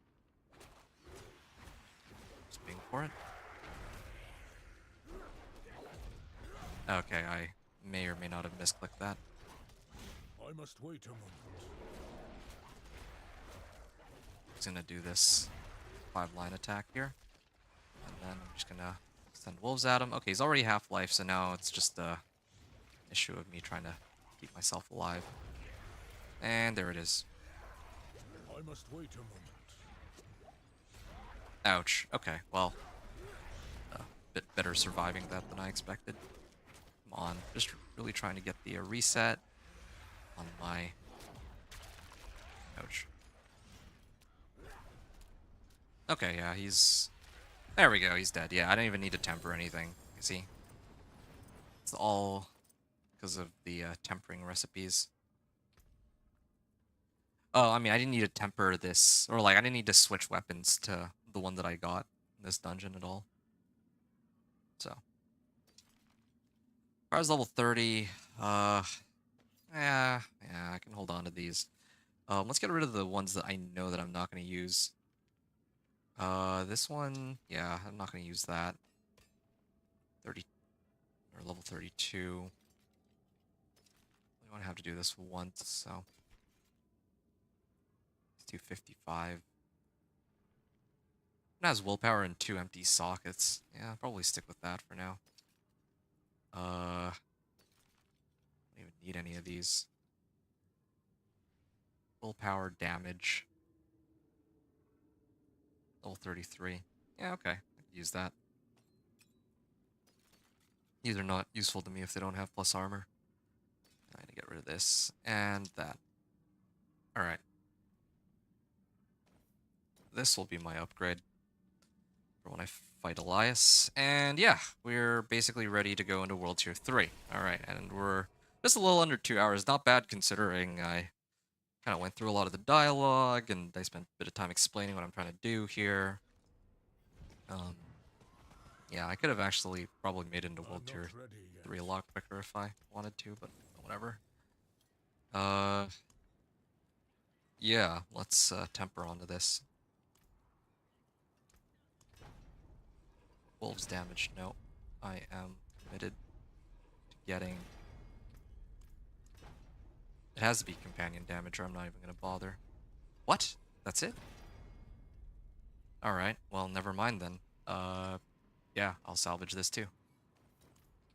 Just being for it. Okay, I may or may not have misclicked that. I must wait a moment. He's gonna do this 5-line attack here. And then I'm just gonna send wolves at him. Okay, he's already half-life, so now it's just a issue of me trying to keep myself alive. And there it is. I must wait a moment. Ouch. Okay, well, a bit better surviving that than I expected. Come on, just really trying to get the reset on my... Ouch. Okay, yeah, he's... There we go, he's dead. Yeah, I don't even need to temper anything. You see? It's all because of the tempering recipes. Oh, I mean, I didn't need to temper this, or like, I didn't need to switch weapons to the one that I got in this dungeon at all. So. As level 30, yeah, I can hold on to these. Let's get rid of the ones that I know that I'm not going to use. This one, yeah, I'm not going to use that. 30, or level 32. I only have to do this once, so. Let's do 55. It has willpower and 2 empty sockets. Yeah, I'll probably stick with that for now. I don't even need any of these. Willpower, damage. Level 33. Yeah, okay. I can use that. These are not useful to me if they don't have plus armor. I need to get rid of this and that. Alright. This will be my upgrade for when I fight Elias. And yeah, we're basically ready to go into World Tier 3. Alright, and we're just a little under 2 hours. Not bad considering I kind of went through a lot of the dialogue and I spent a bit of time explaining what I'm trying to do here. Yeah, I could have actually probably made it into World Tier 3 a lot quicker if I wanted to, but whatever. Yeah, let's temper onto this. Wolves damage, no. I am committed to getting... It has to be companion damage or I'm not even going to bother. What? That's it? Alright, well, never mind then. Yeah, I'll salvage this too.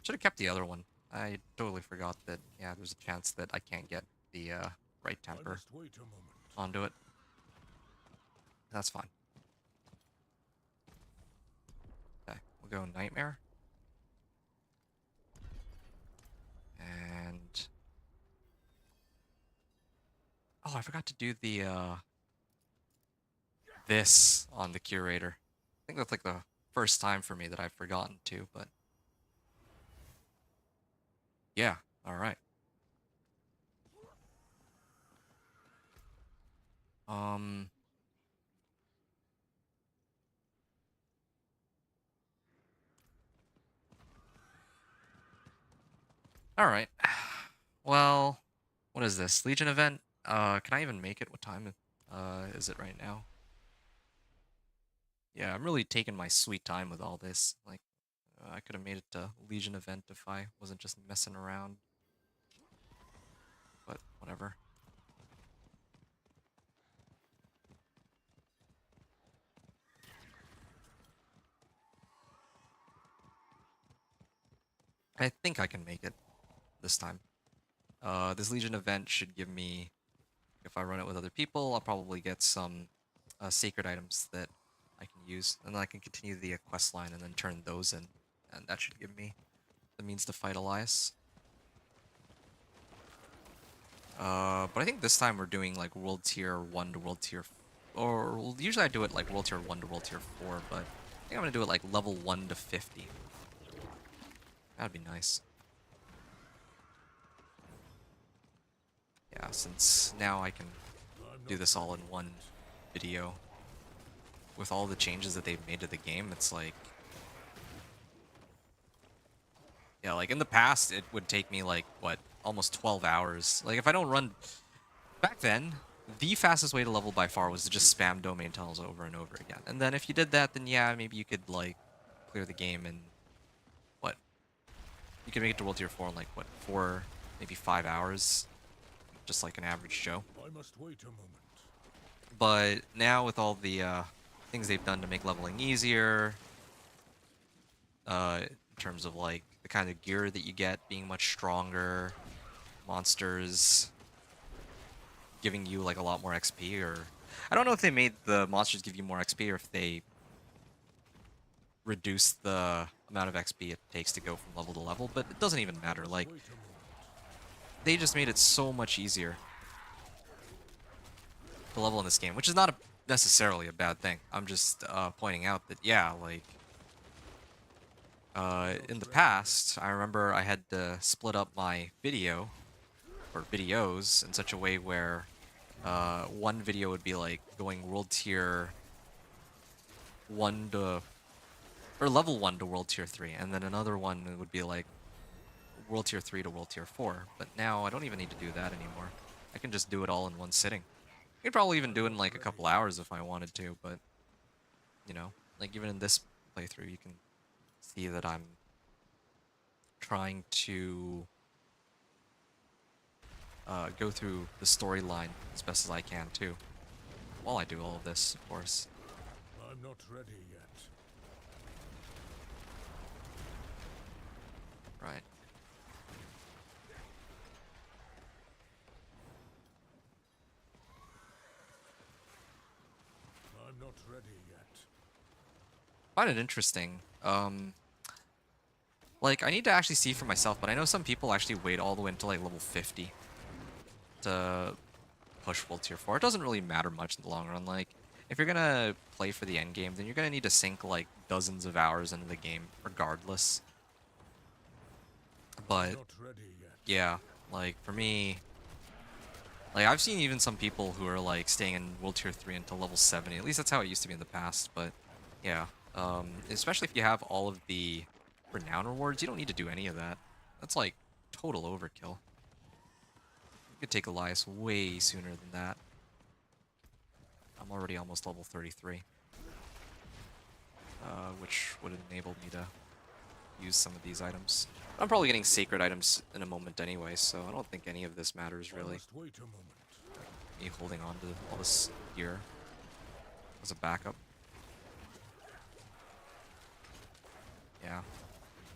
Should have kept the other one. I totally forgot that, yeah, there's a chance that I can't get the right I temper must wait a moment. onto it. That's fine. Okay, we'll go Nightmare. And... Oh, I forgot to do the, this on the Curator. I think that's like the first time for me that I've forgotten to, but... Yeah, alright. Alright. Well, what is this? Legion event? Can I even make it? What time is it right now? Yeah, I'm really taking my sweet time with all this. Like, I could have made it to Legion event if I wasn't just messing around. But, whatever. I think I can make it this time. This Legion event should give me, if I run it with other people, I'll probably get some sacred items that I can use. And then I can continue the quest line and then turn those in. And that should give me the means to fight Elias. But I think this time we're doing like World Tier 1 to World Tier... Or well, usually I do it like World Tier 1 to World Tier 4, but I think I'm going to do it like level 1 to 50. That'd be nice. Yeah, since now I can do this all in one video. With all the changes that they've made to the game, it's like... Yeah, like in the past, it would take me like, what, almost 12 hours. Like if I don't run... Back then, the fastest way to level by far was to just spam domain tunnels over and over again. And then if you did that, then yeah, maybe you could like clear the game in, what? You could make it to World Tier 4 in like, what, 4, maybe 5 hours? Just like an average Joe. I must wait a moment. But now with all the things they've done to make leveling easier, in terms of like the kind of gear that you get being much stronger, monsters giving you like a lot more XP, or I don't know if they made the monsters give you more XP or if they reduce the amount of XP it takes to go from level to level, but it doesn't even matter. Like, Wait a moment. they just made it so much easier to level in this game, which is not necessarily a bad thing. I'm just pointing out that, yeah, like, in the past, I remember I had to split up my video, or videos, in such a way where one video would be like going World Tier 1 to... or level 1 to World Tier 3, and then another one would be like World Tier 3 to World Tier 4. But now I don't even need to do that anymore. I can just do it all in one sitting. I could probably even do it in like a couple hours if I wanted to, but, you know, like even in this playthrough, you can see that I'm trying to go through the storyline as best as I can too, while I do all of this, of course. I'm not ready yet. Right. I'm not ready yet. Find it interesting. Like, I need to actually see for myself, but I know some people actually wait all the way until like level 50 to push World Tier 4. It doesn't really matter much in the long run. Like, if you're gonna play for the end game, then you're gonna need to sink like dozens of hours into the game, regardless. But Not ready yet. yeah, like for me, like I've seen even some people who are like staying in World Tier 3 until level 70. At least that's how it used to be in the past. But yeah, especially if you have all of the renown rewards, you don't need to do any of that. That's like total overkill. You could take Elias way sooner than that. I'm already almost level 33. Which would enable me to use some of these items. I'm probably getting sacred items in a moment anyway, so I don't think any of this matters really. Must wait a moment. Me holding on to all this gear as a backup. Yeah.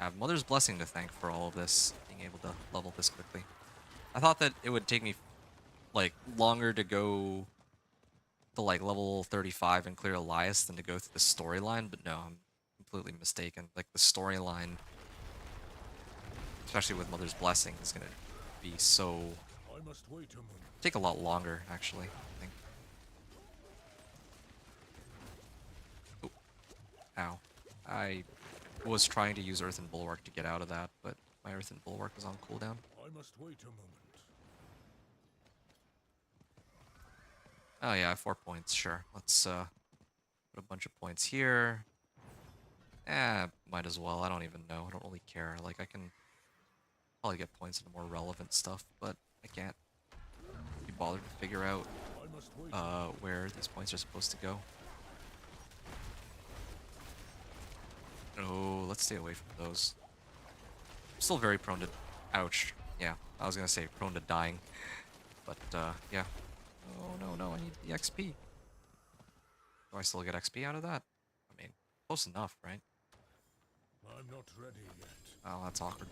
I have Mother's Blessing to thank for all of this, being able to level this quickly. I thought that it would take me, like, longer to go to, like, level 35 and clear Elias than to go through the storyline, but no, I'm completely mistaken. Like, the storyline, especially with Mother's Blessing, is gonna be so... I must wait a moment. take a lot longer, actually, I think. Oh. Ow. I was trying to use Earthen Bulwark to get out of that, but my Earthen Bulwark was on cooldown. I must wait a moment. Oh yeah, 4 points, sure. Let's put a bunch of points here. Might as well. I don't even know. I don't really care. Like, I can probably get points into more relevant stuff, but I can't be bothered to figure out I must wait. where these points are supposed to go. Oh, let's stay away from those. I'm still very prone to... Ouch. Yeah, I was gonna say prone to dying. But, yeah. Oh, no, I need the XP. Do I still get XP out of that? I mean, close enough, right? I'm not ready yet. Oh, that's awkward.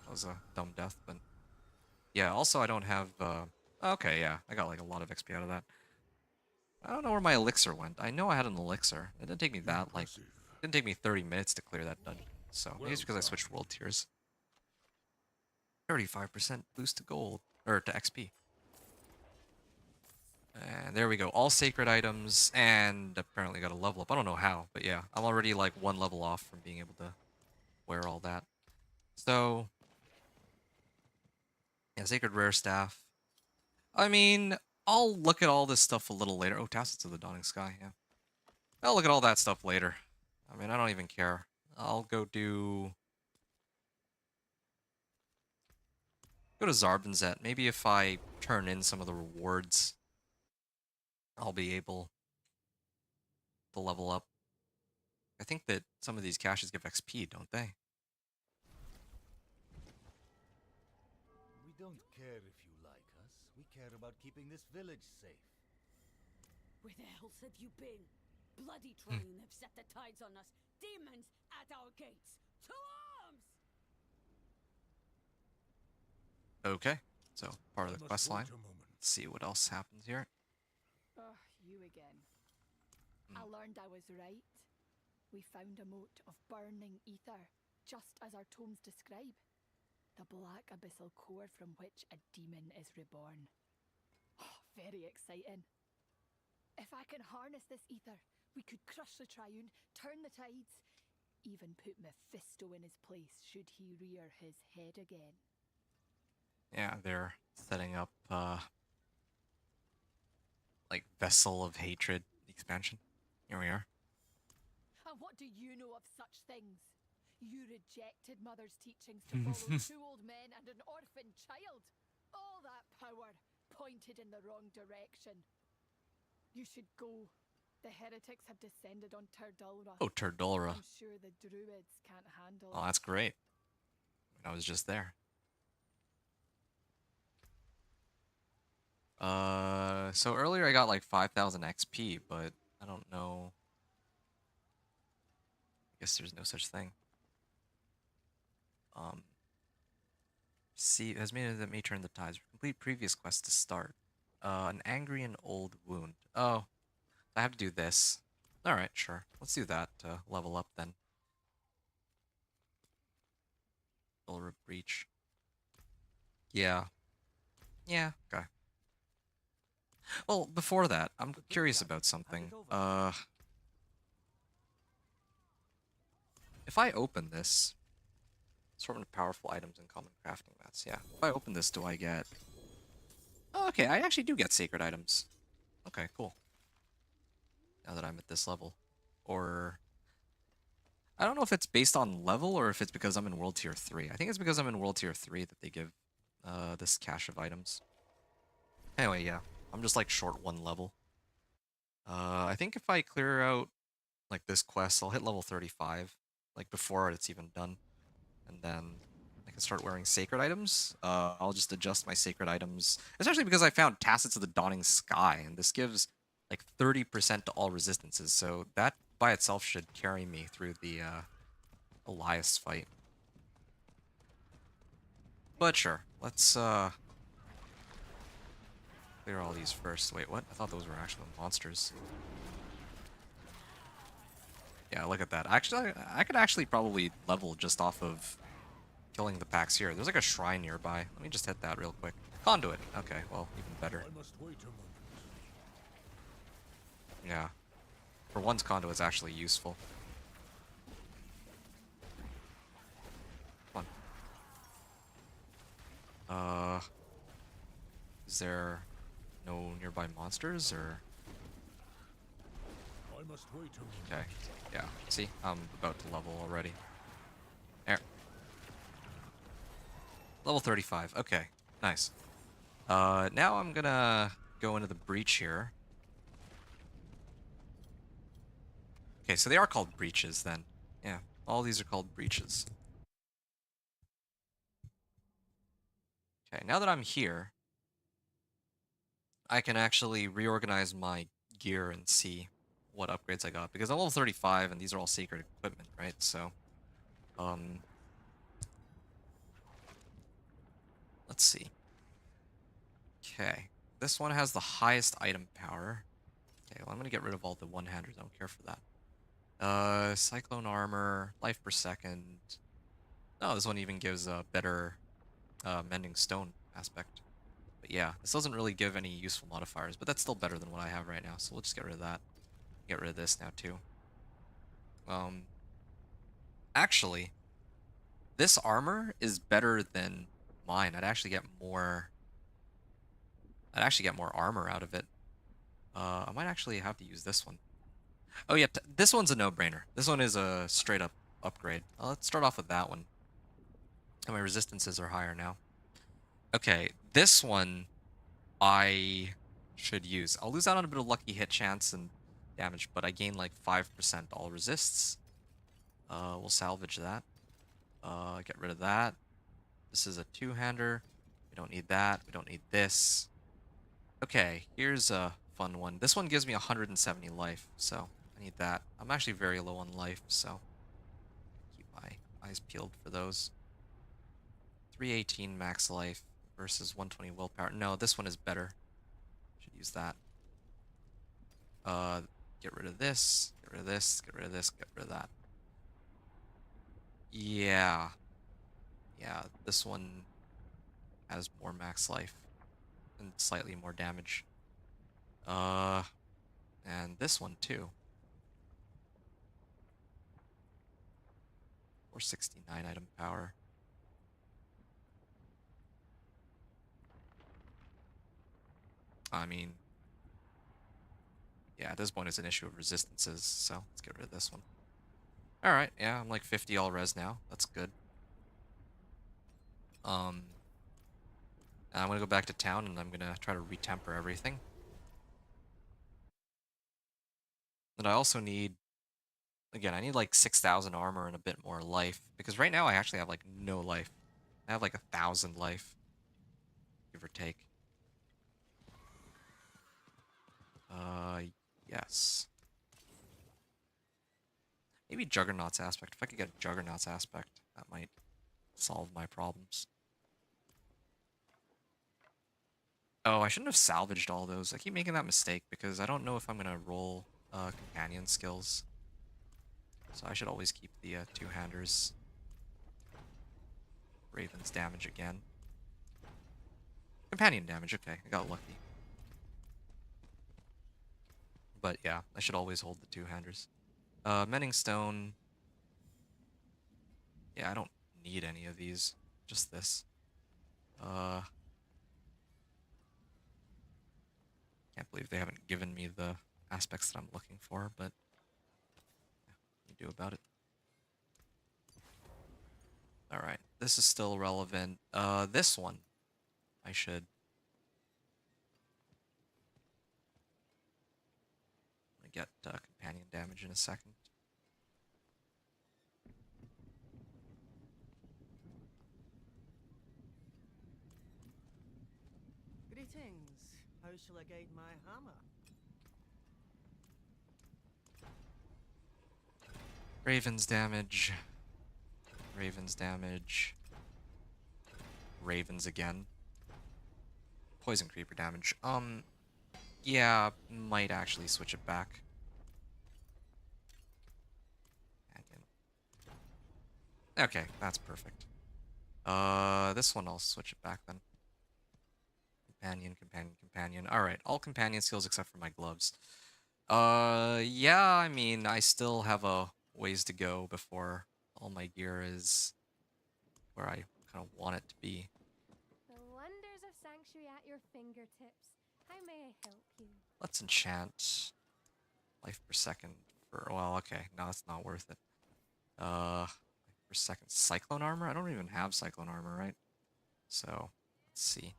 That was a dumb death, but... Yeah, also I don't have, Okay, yeah, I got, like, a lot of XP out of that. I don't know where my elixir went. I know I had an elixir. It didn't take me that, like... Impressive. It didn't take me 30 minutes to clear that dungeon. So, maybe it's Well because I done. switched world tiers. 35% boost to gold. Or to XP. And there we go. All sacred items, and apparently got a level up. I don't know how, but yeah. I'm already, like, 1 level off from being able to wear all that. So... Yeah, Sacred Rare Staff. I mean, I'll look at all this stuff a little later. Oh, Tassets of the Dawning Sky, yeah. I'll look at all that stuff later. I mean, I don't even care. I'll go do... Go to Zarbinzet. Maybe if I turn in some of the rewards, I'll be able to level up. I think that some of these caches give XP, don't they? We don't care if you like us. We care about keeping this village safe. Where the hell have you been? Bloody Triune have set the tides on us. Demons at our gates. To arms! Okay, so part of I the must quest wait line. a moment. Let's see what else happens here. Ugh, you again. I learned I was right. We found a moat of burning ether, just as our tomes describe. The black abyssal core from which a demon is reborn. Oh, very exciting. If I can harness this ether, we could crush the Triune, turn the tides, even put Mephisto in his place should he rear his head again. Yeah, they're setting up, like, Vessel of Hatred expansion. Here we are. And what do you know of such things? You rejected Mother's teachings to follow 2 old men and an orphan child. All that power pointed in the wrong direction. You should go. The heretics have descended on Turdulra. Oh, Turdulra. I'm sure the druids can't handle Oh, it. that's great. I was just there. So earlier I got like 5,000 XP, but I don't know. I guess there's no such thing. See, has made it that may turn the tides. Complete previous quest to start. An angry and old wound. Oh, I have to do this. Alright, sure. Let's do that to level up then. Ulra Breach. Yeah. Yeah, okay. Well, before that, I'm curious about something. If I open this... Assortment of powerful items and common crafting mats. Yeah. If I open this, do I get... Oh, okay, I actually do get sacred items. Okay, cool. Now that I'm at this level. Or... I don't know if it's based on level or if it's because I'm in World Tier 3. I think it's because I'm in World Tier 3 that they give this cache of items. Anyway, yeah. I'm just like short 1 level. I think if I clear out like this quest, I'll hit level 35. Like before it's even done. and then I can start wearing sacred items. I'll just adjust my sacred items, especially because I found Tassets of the Dawning Sky, and this gives like 30% to all resistances, so that by itself should carry me through the Elias fight. But sure, let's clear all these first. Wait, what? I thought those were actual monsters. Yeah, look at that. Actually, I could actually probably level just off of killing the packs here. There's like a shrine nearby. Let me just hit that real quick. Conduit. Okay, well, even better. I must wait a moment. Yeah. For once, Conduit's actually useful. Come on. Is there no nearby monsters, or...? I must wait a moment. Okay. Yeah. See? I'm about to level already. There. Level 35. Okay. Nice. Now I'm gonna go into the breach here. Okay, so they are called breaches then. Yeah, all these are called breaches. Okay, now that I'm here, I can actually reorganize my gear and see what upgrades I got, because I'm level 35 and these are all sacred equipment, right? So, let's see. Okay, this one has the highest item power. Okay, well, I'm gonna get rid of all the one-handers. I don't care for that. Cyclone armor, life per second. Oh, this one even gives a better mending stone aspect. But yeah, this doesn't really give any useful modifiers, but that's still better than what I have right now, so we'll just get rid of that. Get rid of this now too. Actually, this armor is better than mine. I'd actually get more armor out of it. I might actually have to use this one. Oh yeah, this one's a no-brainer. This one is a straight up upgrade. Let's start off with that one. And my resistances are higher now. Okay, this one I should use. I'll lose out on a bit of lucky hit chance and damage, but I gain like 5% all resists. We'll salvage that. Get rid of that. This is a two-hander. We don't need that. We don't need this. Okay, here's a fun one. This one gives me 170 life, so I need that. I'm actually very low on life, so keep my eyes peeled for those. 318 max life versus 120 willpower. No, this one is better. Should use that. Get rid of this. Get rid of this. Get rid of this. Get rid of that. Yeah. Yeah, this one has more max life and slightly more damage. And this one too. 469 item power. I mean, yeah, at this point it's an issue of resistances, so let's get rid of this one. Alright, yeah, I'm like 50 all res now. That's good. I'm gonna go back to town and I'm gonna try to retemper everything. And I also need, again, I need like 6,000 armor and a bit more life, because right now I actually have like no life. I have like 1,000 life, give or take. Yes. Maybe Juggernaut's aspect. If I could get Juggernaut's aspect, that might solve my problems. Oh, I shouldn't have salvaged all those. I keep making that mistake because I don't know if I'm gonna roll companion skills. So I should always keep the two-handers. Raven's damage again. Companion damage, okay, I got lucky. But yeah, I should always hold the two-handers. Mending Stone. Yeah, I don't need any of these. Just this. Can't believe they haven't given me the aspects that I'm looking for, but yeah, what can you do about it? Alright, this is still relevant. This one, I should. I'm gonna get companion damage in a second. till I get my hammer. Ravens damage. Ravens damage. Ravens again. Poison creeper damage. Yeah, might actually switch it back. Okay, that's perfect. This one I'll switch it back then. Companion, companion, companion. Alright, all companion skills except for my gloves. Yeah, I mean, I still have a ways to go before all my gear is where I kind of want it to be. The wonders of Sanctuary at your fingertips. How may I help you? Let's enchant life per second for, well, okay, no, that's not worth it. Life per second. Cyclone armor? I don't even have cyclone armor, right? So, let's see.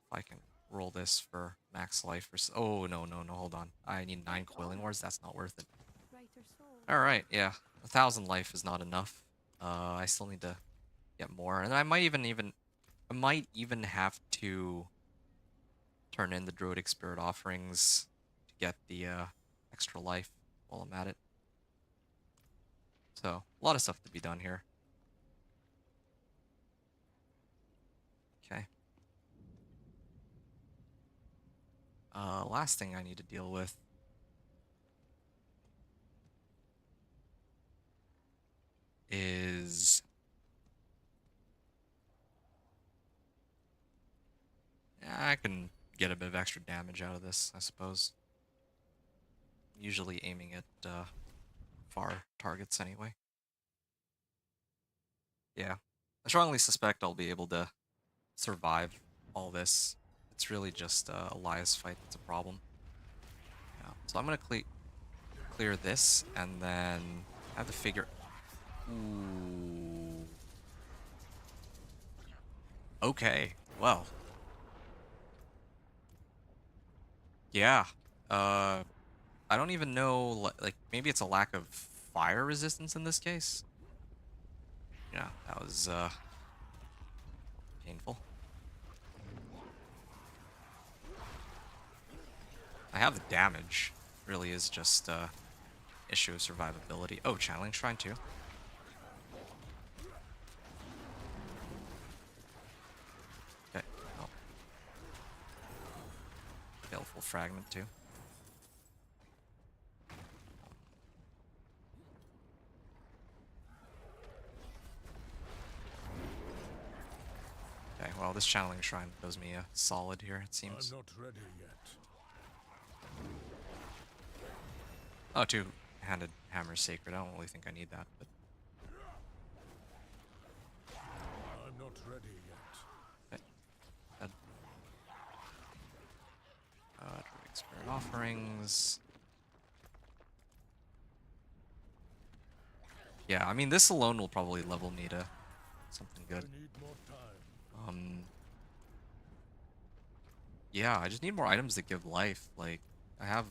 If I can roll this for max life or oh, no, no, no, hold on. I need 9 coiling wars, that's not worth it. Alright, yeah. 1,000 life is not enough. I still need to get more. And I might even have to turn in the Druidic Spirit offerings to get the extra life while I'm at it. So, a lot of stuff to be done here. Okay. Last thing I need to deal with is... I can get a bit of extra damage out of this, I suppose. Usually aiming at far targets anyway. Yeah. I strongly suspect I'll be able to survive all this. It's really just Elias fight that's a problem. Yeah. So I'm gonna clear this, and then I have to figure... Ooh. Okay, well. Yeah. I don't even know, like, maybe it's a lack of fire resistance in this case? Yeah, that was, painful. I have the damage. Really is just, issue of survivability. Oh, channeling shrine too. Okay, oh. Baleful fragment too. Okay, well, this channeling shrine does me a solid here, it seems. I'm not ready yet. Oh, two-handed hammer is sacred. I don't really think I need that, but... I'm not ready yet. Okay. Dead. Druidic Spirit offerings. Yeah, I mean, this alone will probably level me to something good. I need more time. Yeah, I just need more items that give life. Like, I have a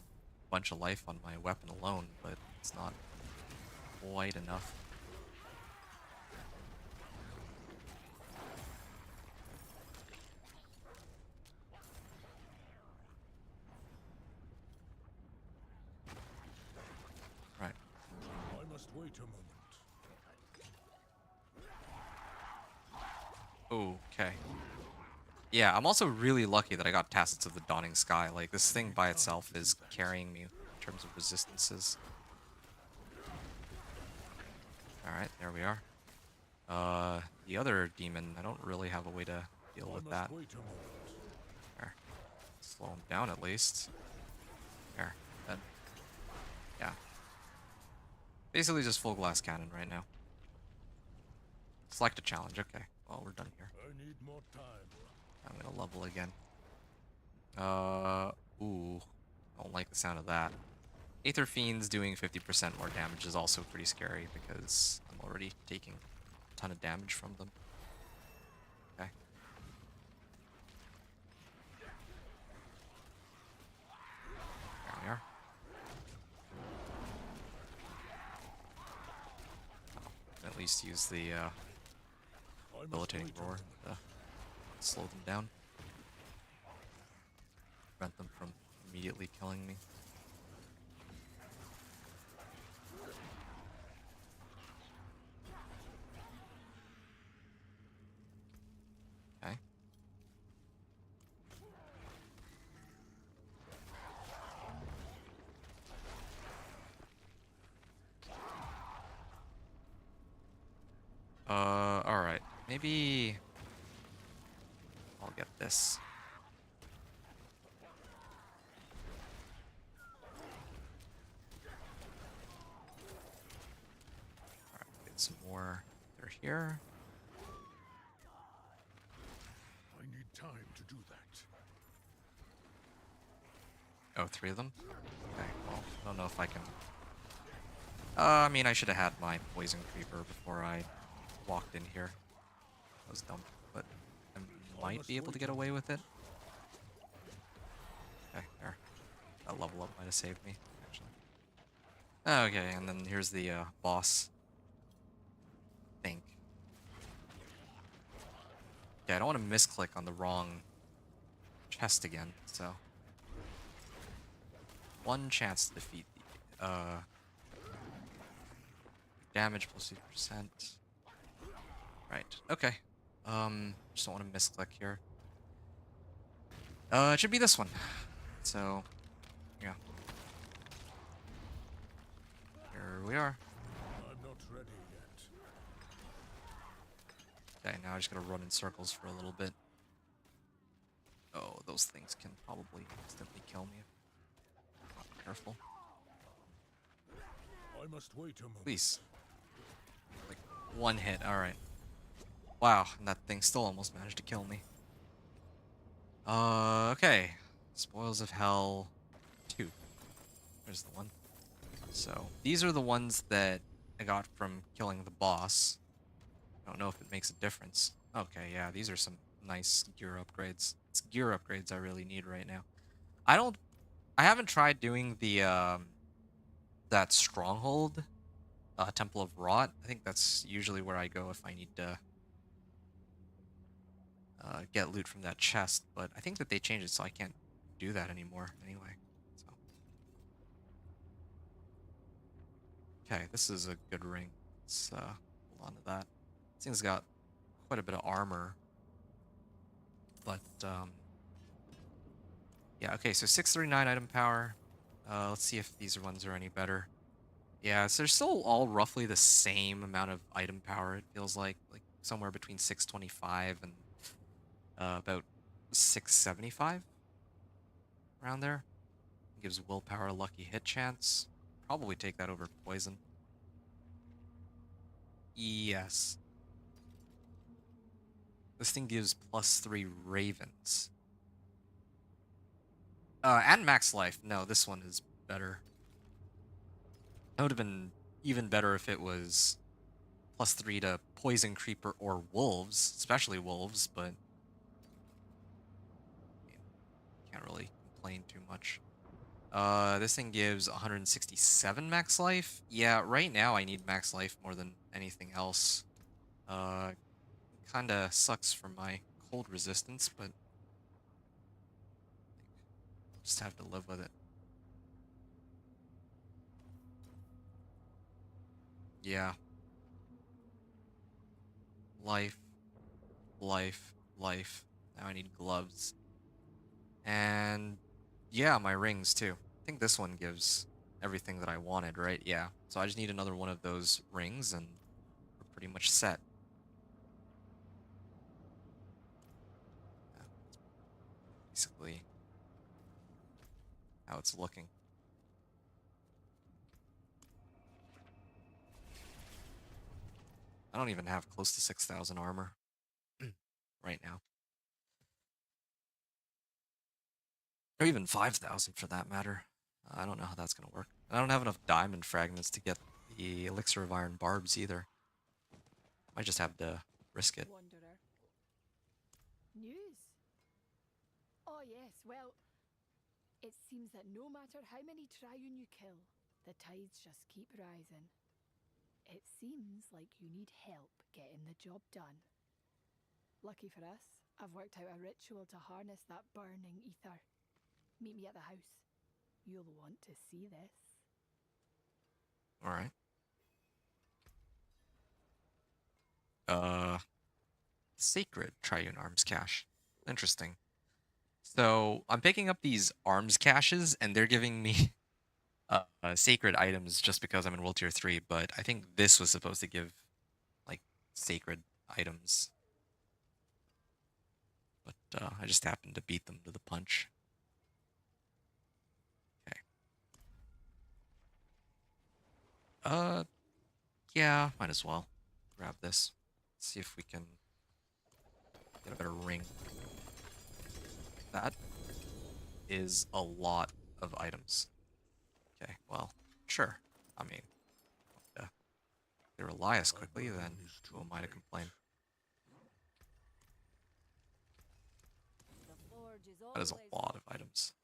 bunch of life on my weapon alone, but it's not quite enough. Right. I must wait a moment. Okay. Yeah, I'm also really lucky that I got Tacits of the Dawning Sky. Like, this thing by itself is carrying me in terms of resistances. Alright, there we are. The other demon, I don't really have a way to deal with that. There. Slow him down at least. There. Dead. Yeah. Basically just full glass cannon right now. Select a challenge. Okay. Well, we're done here. I need more time. I'm gonna level again. Ooh. I don't like the sound of that. Aether Fiends doing 50% more damage is also pretty scary because I'm already taking a ton of damage from them. Okay. There we are. I'll at least use the debilitating roar to slow them down. prevent them from immediately killing me. Okay. Alright. Maybe I'll get this. Alright, get some more. They're here. I need time to do that. Oh, 3 of them? Okay, well, I don't know if I can... I mean, I should have had my poison creeper before I walked in here. That was dumb, but I might be able to get away with it. Okay, there. That level up might have saved me, actually. Okay, and then here's the boss. I think. Yeah, I don't want to misclick on the wrong chest again, so... One chance to defeat the, damage plus 50%. Right, okay. Just don't want to misclick here. It should be this one. So, yeah. Here we are. I'm not ready yet. Okay, now I just gotta run in circles for a little bit. Oh, those things can probably instantly kill me if I'm not careful. I must wait a moment. Please. Like, one hit, alright. Wow, and that thing still almost managed to kill me. Okay. Spoils of Hell 2. There's the one. So, these are the ones that I got from killing the boss. I don't know if it makes a difference. Okay, yeah, these are some nice gear upgrades. It's gear upgrades I really need right now. I haven't tried doing the, that Stronghold, Temple of Rot. I think that's usually where I go if I need to get loot from that chest, but I think that they changed it so I can't do that anymore anyway. So. Okay, this is a good ring. Let's hold on to that. This thing's got quite a bit of armor. But, yeah, okay, so 639 item power. Let's see if these ones are any better. Yeah, so they're still all roughly the same amount of item power, it feels like somewhere between 625 and about 675 around there. Gives willpower, lucky hit chance. Probably take that over poison. Yes. This thing gives +3 ravens. And max life. No, this one is better. That would have been even better if it was +3 to poison creeper or wolves, especially wolves, but can't really complain too much. This thing gives 167 max life. Yeah, right now I need max life more than anything else. Kinda sucks for my cold resistance, but just have to live with it. Yeah. Life, life, life. Now I need gloves. And yeah, my rings too. I think this one gives everything that I wanted, right? Yeah. So I just need another one of those rings and we're pretty much set. Yeah, that's basically how it's looking. I don't even have close to 6,000 armor right now. Or even 5,000 for that matter. I don't know how that's going to work. I don't have enough diamond fragments to get the Elixir of Iron Barbs either. Might just have to risk it. Wanderer. News? Oh yes, well, it seems that no matter how many Triune you kill, the tides just keep rising. It seems like you need help getting the job done. Lucky for us, I've worked out a ritual to harness that burning ether. Meet me at the house. You'll want to see this. All right. Sacred Triune Arms Cache. Interesting. So I'm picking up these arms caches, and they're giving me sacred items just because I'm in World Tier 3, but I think this was supposed to give, like, sacred items. But I just happened to beat them to the punch. Okay. Yeah, might as well grab this. See if we can get a better ring. That is a lot of items. Okay, well, sure. I mean, they Elias quickly, then who am I to complain? That is a lot of items.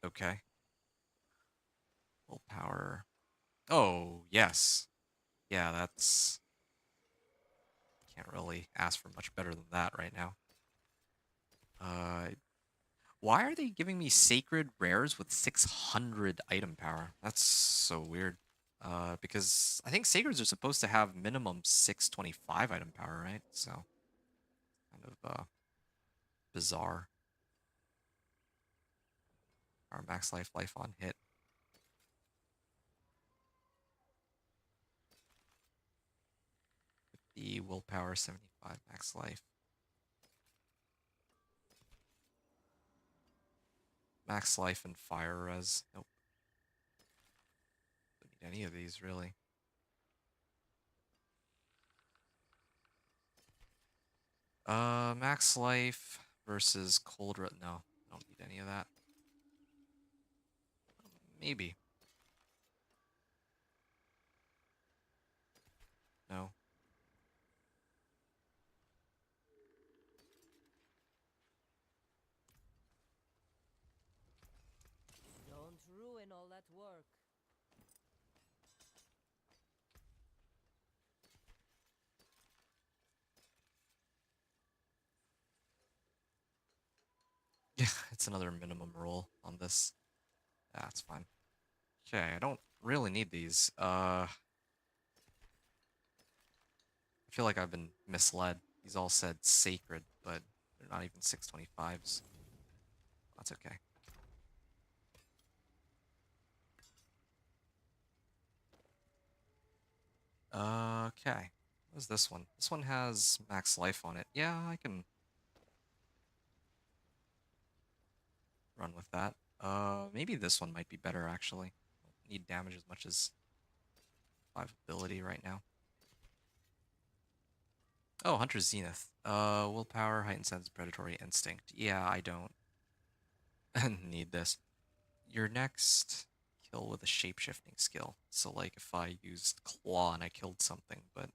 Okay. Willpower. Oh, yes. Yeah, that's... Can't really ask for much better than that right now. Why are they giving me sacred rares with 600 item power? That's so weird. Because I think sacreds are supposed to have minimum 625 item power, right? So, kind of bizarre. Our max life on hit. The willpower 75 max life. Max life and fire res. Nope. Don't need any of these really. Max life versus cold res. No, I don't need any of that. Maybe. No. Don't ruin all that work. Yeah, it's another minimum roll on this. That's fine. Okay, I don't really need these. I feel like I've been misled. These all said sacred, but they're not even 625s. That's okay. Okay. What's this one? This one has max life on it. Yeah, I can run with that. Maybe this one might be better, actually. Don't need damage as much as 5 ability right now. Oh, Hunter's Zenith. Willpower, heightened sense, predatory instinct. Yeah, I don't need this. Your next kill with a shape-shifting skill. So, like, if I used Claw and I killed something, but...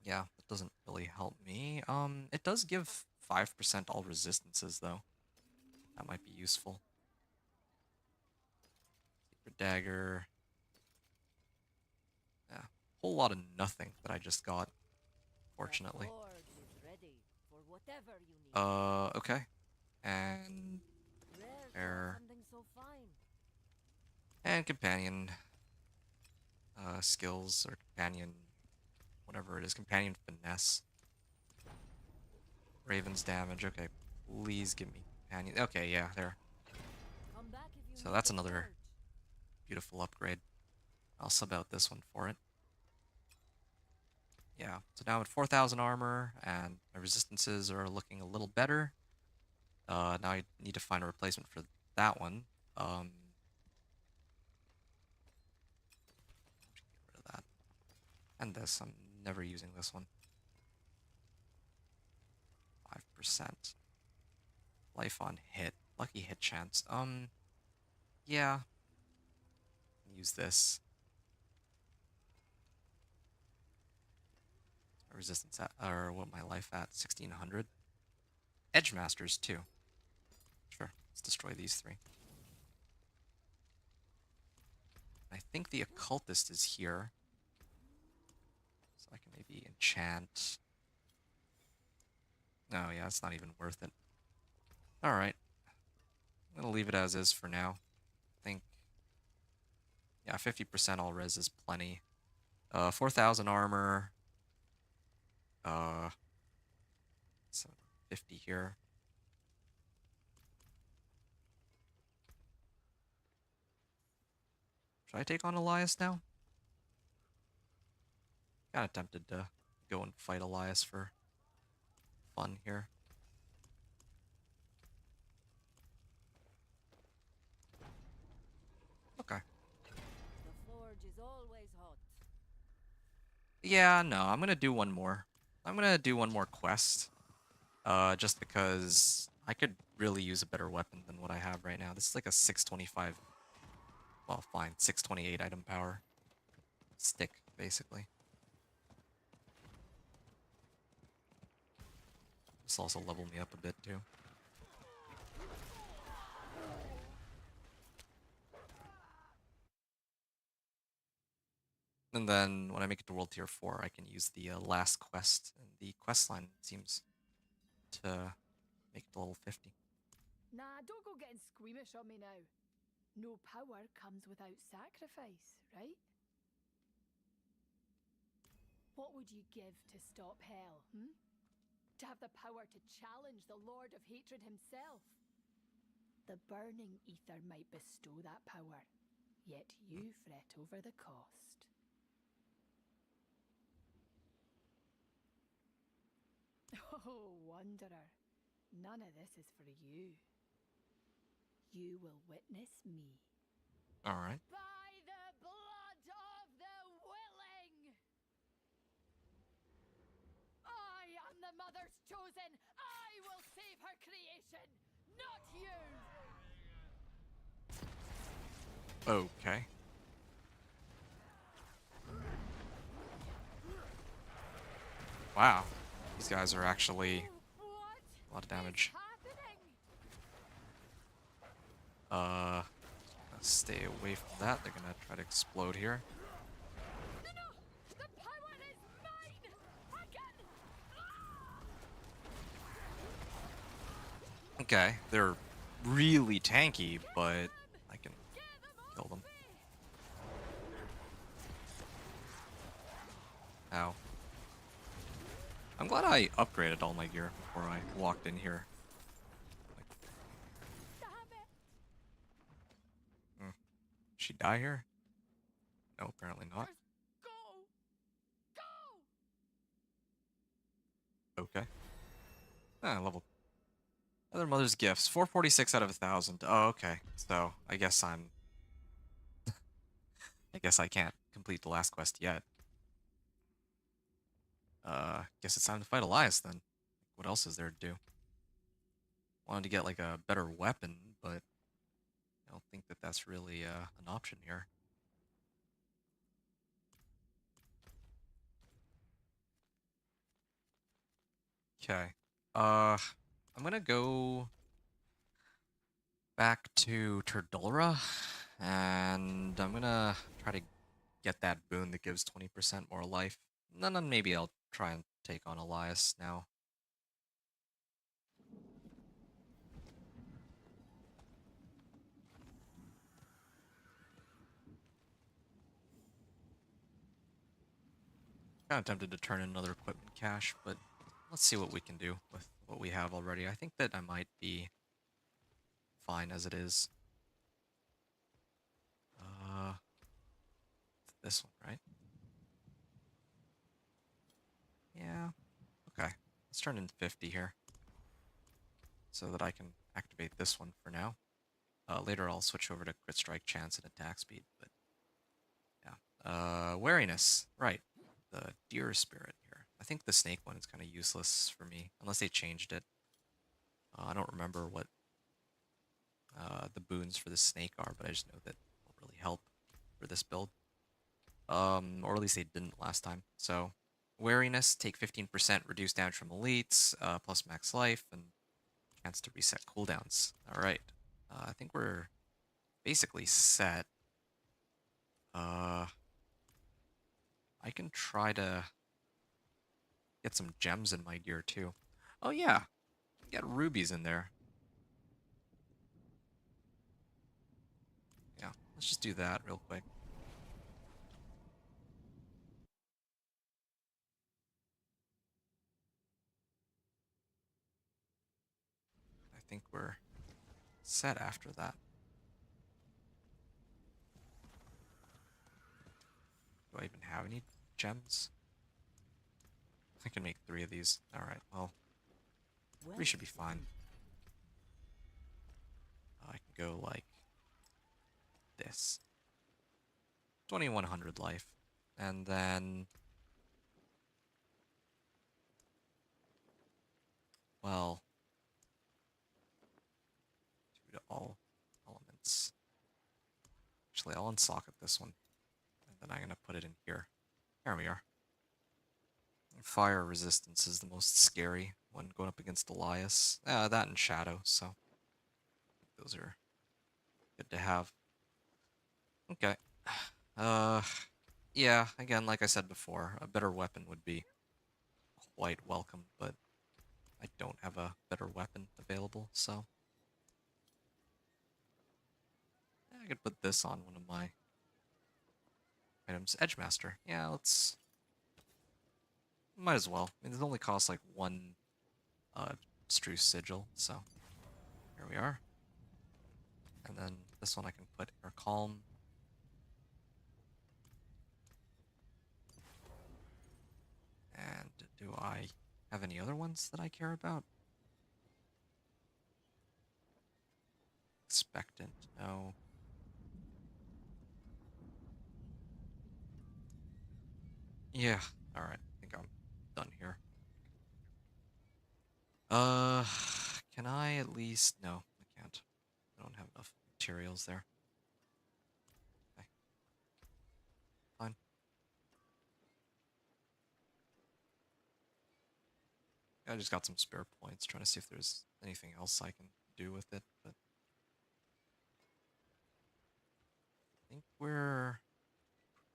Yeah, that doesn't really help me. It does give 5% all resistances, though. That might be useful. Secret Dagger. Yeah, whole lot of nothing that I just got, fortunately. Okay. And... Air. And Companion skills, or Companion... Whatever it is. Companion Finesse. Raven's damage. Okay, please give me Companion. Okay, yeah, there. So that's another beautiful upgrade. I'll sub out this one for it. Yeah, so now I'm at 4,000 armor, and my resistances are looking a little better. Now I need to find a replacement for that one. Get rid of that. And this, I'm never using this one. 5%. Life on hit. Lucky hit chance. Yeah. Use this. My resistance at, or what my life at? 1,600. Edge Masters, too. Sure, let's destroy these 3. I think the Occultist is here. So I can maybe enchant Oh yeah, it's not even worth it. Alright. I'm gonna leave it as is for now. I think, yeah, 50% all res is plenty. 4,000 armor. 750 here. Should I take on Elias now? Kinda tempted to go and fight Elias for fun here. Okay. The forge is always hot. Yeah, no, I'm gonna do one more. I'm gonna do one more quest. Just because I could really use a better weapon than what I have right now. This is like a 625, well, fine, 628 item power stick, basically. This will also level me up a bit, too. And then when I make it to World Tier 4, I can use the last quest. And the quest line seems to make it to level 50. Nah, don't go getting squeamish on me now. No power comes without sacrifice, right? What would you give to stop hell, hmm? To have the power to challenge the Lord of Hatred himself? The burning ether might bestow that power, yet you fret over the cost. Oh, Wanderer, none of this is for you. You will witness me. Alright. By the blood of the willing! I am the Mother's chosen! I will save her creation, not you! Okay. Wow. These guys are actually a lot of damage. Stay away from that. They're gonna try to explode here. No! The power is mine! Again! Okay, they're really tanky, but I can kill them. Ow. I'm glad I upgraded all my gear before I walked in here. She die here? No, apparently not. Go! Go! Okay. Level. Other Mother's Gifts. 446 out of 1,000. Oh, okay. So, I guess I'm... I guess I can't complete the last quest yet. Guess it's time to fight Elias then. What else is there to do? Wanted to get, like, a better weapon, but I don't think that that's really, an option here. Okay. I'm gonna go back to Turdulra, and I'm gonna try to get that boon that gives 20% more life. And then maybe I'll try and take on Elias now. Kind of tempted to turn in another equipment cache, but let's see what we can do with what we have already. I think that I might be fine as it is. This one, right? Yeah. Okay. Let's turn in 50 here so that I can activate this one for now. Later I'll switch over to crit strike chance and attack speed, but yeah. Wariness, right. The deer spirit here. I think the snake one is kind of useless for me, unless they changed it. I don't remember what the boons for the snake are, but I just know that it won't really help for this build. Or at least they didn't last time. So, wariness, take 15% reduced damage from elites, plus max life, and chance to reset cooldowns. Alright. I think we're basically set. I can try to get some gems in my gear too. Oh yeah, get rubies in there. Yeah, let's just do that real quick. I think we're set after that. Do I even have any gems? I can make 3 of these. Alright, well, 3 should be fine. I can go like this. 2100 life. And then, well, 2 to all elements. Actually, I'll unsocket this one. And then I'm going to put it in here. There we are. Fire resistance is the most scary when going up against Elias. That and Shadow, so those are good to have. Okay. Yeah, again, like I said before, a better weapon would be quite welcome, but I don't have a better weapon available, so I could put this on one of my items. Edgemaster. Yeah, let's... Might as well. I mean, it only costs like 1 Struce Sigil, so here we are. And then this one I can put Air Calm. And do I have any other ones that I care about? Expectant, no. Yeah, alright, I think I'm done here. Can I at least... No, I can't. I don't have enough materials there. Okay. Fine. I just got some spare points, trying to see if there's anything else I can do with it, but... I think we're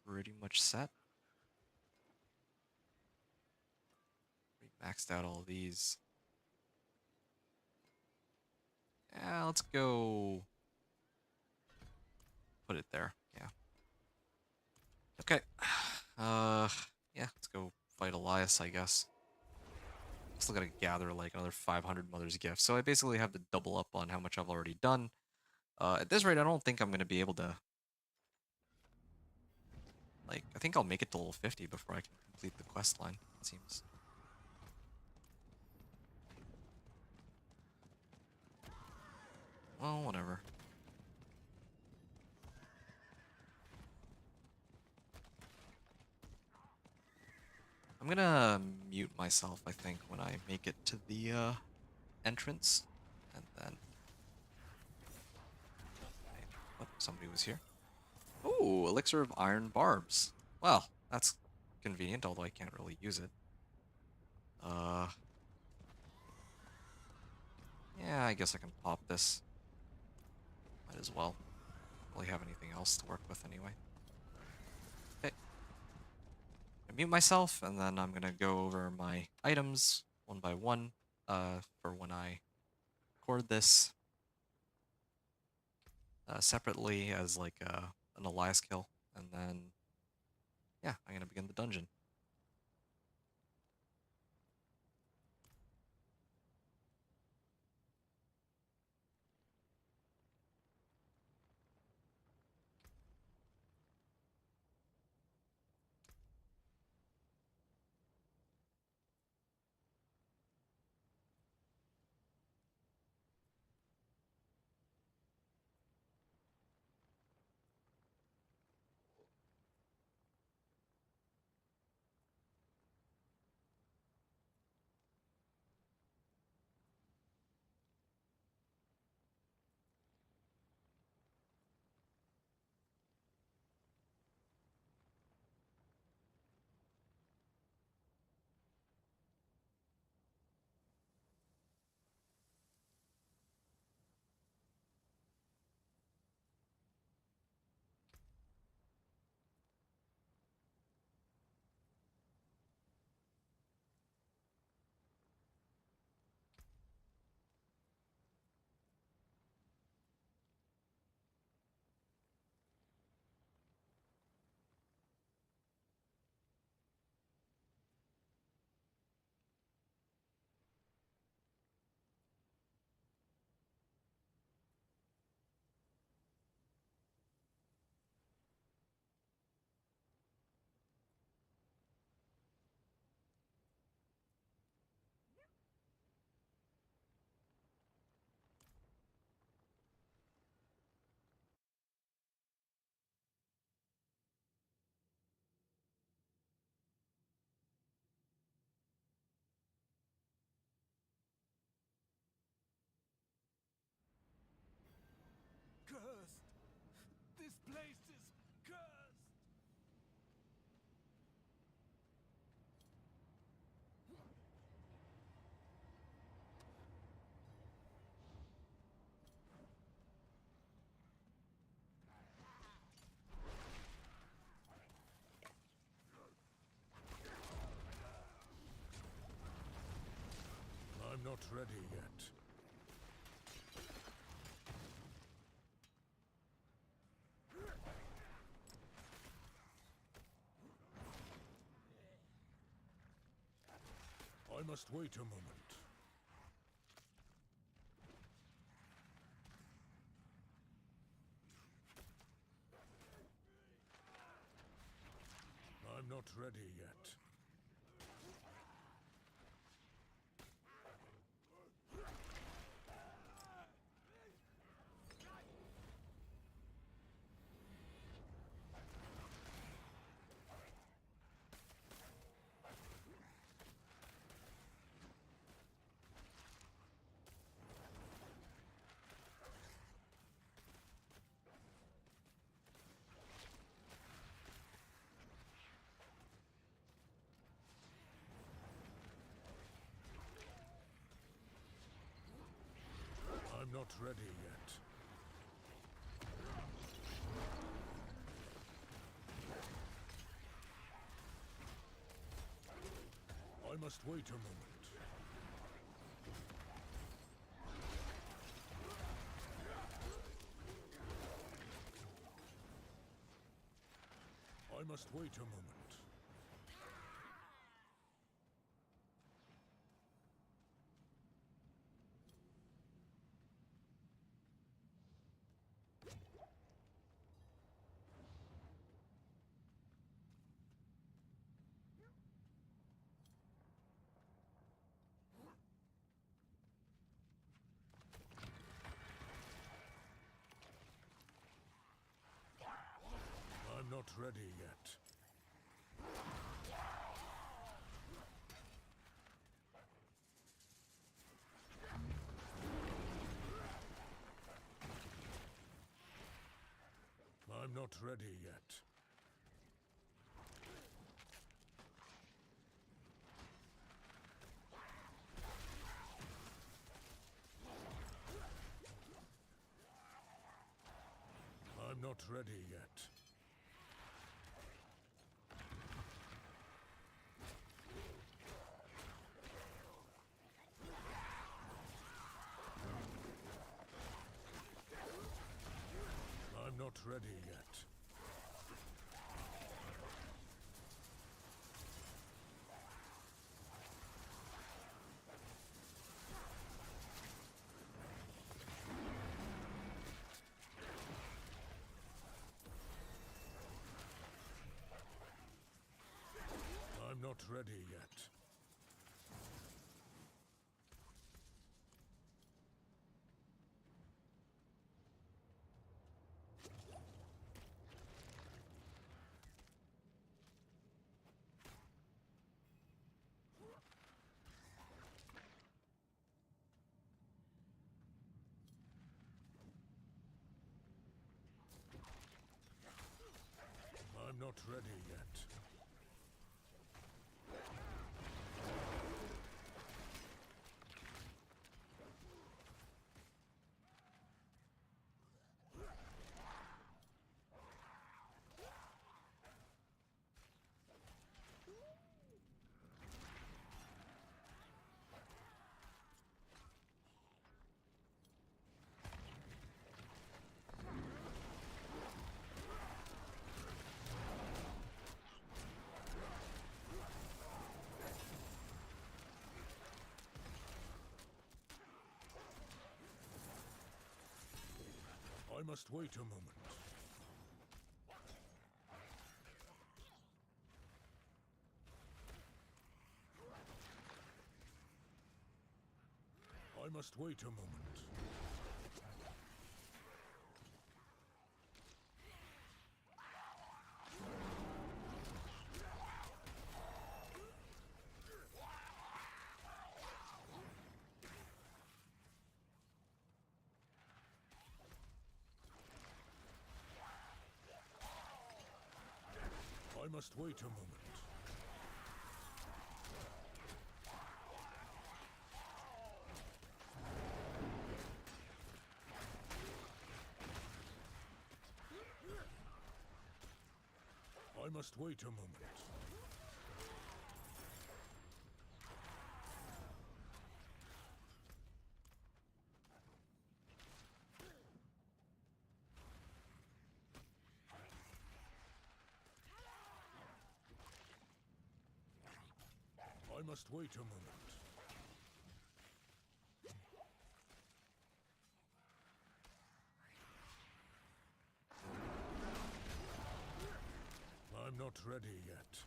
pretty much set. We maxed out all these. Yeah, let's go... Put it there, yeah. Okay. Yeah, let's go fight Elias, I guess. Still gotta gather like another 500 Mother's Gifts, so I basically have to double up on how much I've already done. At this rate, I don't think I'm gonna be able to... Like, I think I'll make it to level 50 before I can complete the quest line, it seems. Well, whatever. I'm gonna mute myself, I think, when I make it to the entrance. And then... Oh, somebody was here. Ooh, Elixir of Iron Barbs. Well, that's convenient, although I can't really use it. Yeah, I guess I can pop this. Might as well. Don't really have anything else to work with anyway. Okay. I mute myself, and then I'm gonna go over my items one by one for when I record this separately as like an Elias kill, and then yeah, I'm gonna begin the dungeon. not ready yet. I must wait a moment. I'm not ready yet. I'm not ready yet. I must wait a moment. I must wait a moment. I'm not ready yet. I'm not ready yet. I'm not ready yet. I'm not ready yet. I'm not ready yet. I'm not ready yet. I must wait a moment. I must wait a moment. I must wait a moment. I must wait a moment. I must wait a moment. I'm not ready yet.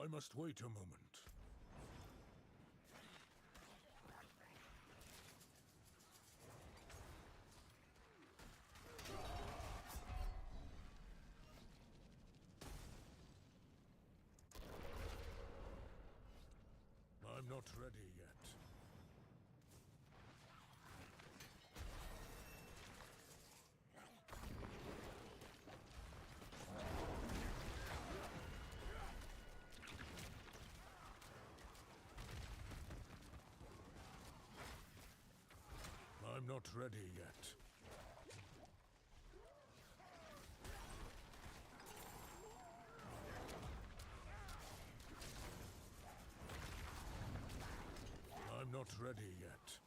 I must wait a moment. I'm not ready yet. I'm not ready yet. I'm not ready yet.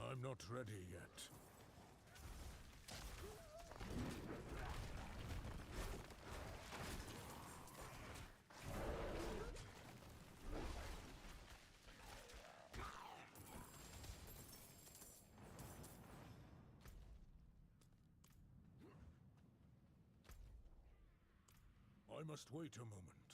I'm not ready yet. I must wait a moment.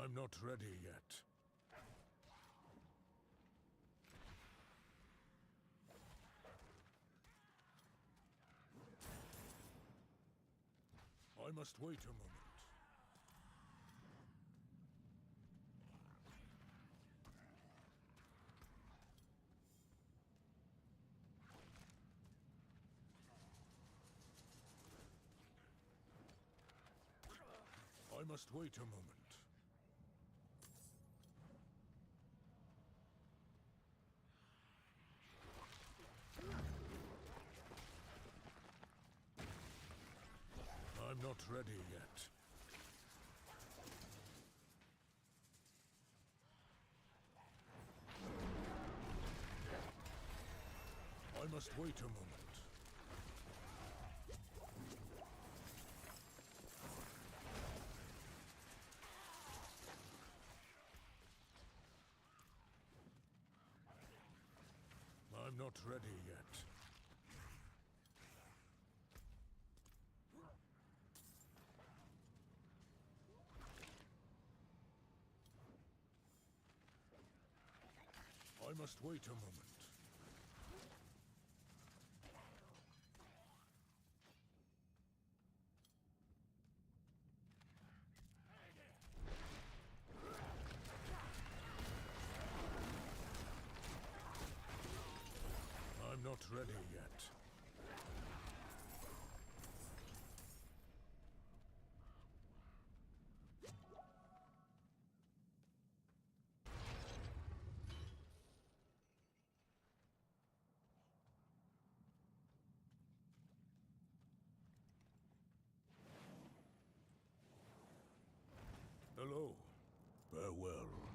I'm not ready yet. I must wait a moment. I must wait a moment. I'm not ready yet. I must wait a moment. I'm not ready yet. I must wait a moment. I'm not ready yet. Hello. Farewell.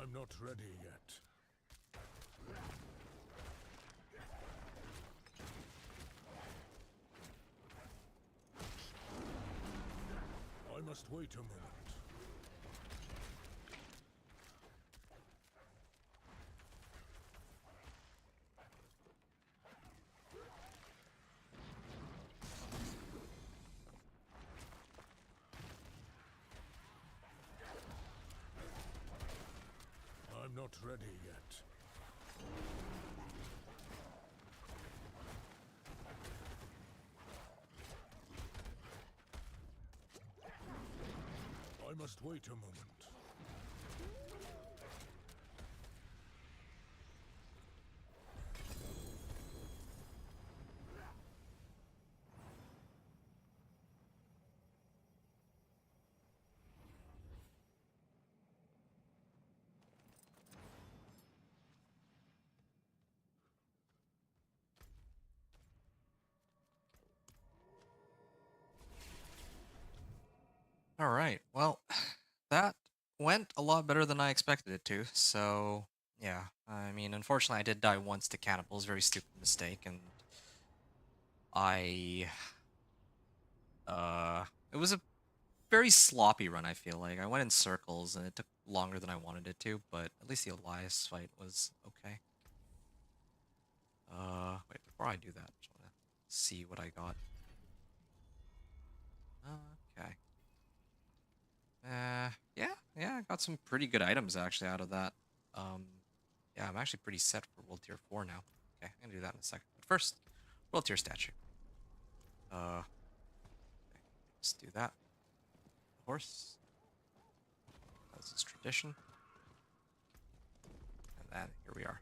I'm not ready yet. I must wait a moment. I'm not ready yet. Just wait a moment. All right. Well, that went a lot better than I expected it to. So, yeah. I mean, unfortunately, I did die once to cannibals. Very stupid mistake. And I. It was a very sloppy run, I feel like. I went in circles and it took longer than I wanted it to, but at least the Elias fight was okay. Wait, before I do that, I just want to see what I got. Okay. Yeah, I got some pretty good items actually out of that. Um, yeah, I'm actually pretty set for World Tier 4 now. Okay, I'm gonna do that in a second. But first, World Tier statue. Okay, let's do that. Horse, as is tradition. And then here we are.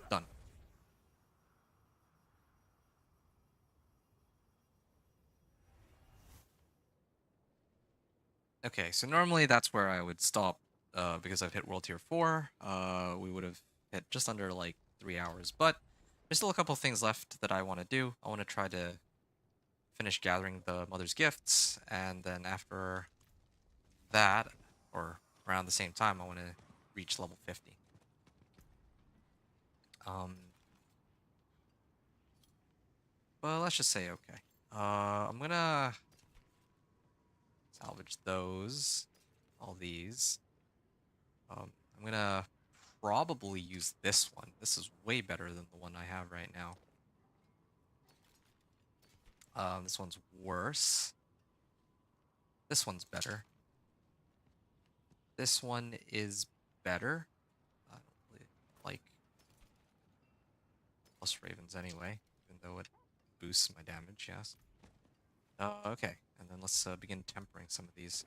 Done. Okay, so normally that's where I would stop because I've hit World Tier 4. We would have hit just under like 3 hours, but there's still a couple things left that I want to do. I want to try to finish gathering the Mother's Gifts, and then after that, or around the same time, I want to reach level 50. Well, let's just say okay. I'm gonna salvage those, all these. I'm gonna probably use this one. This is way better than the one I have right now. This one's worse. This one's better. This one is better. I don't really like plus ravens anyway, even though it boosts my damage, yes. Okay, and then let's begin tempering some of these.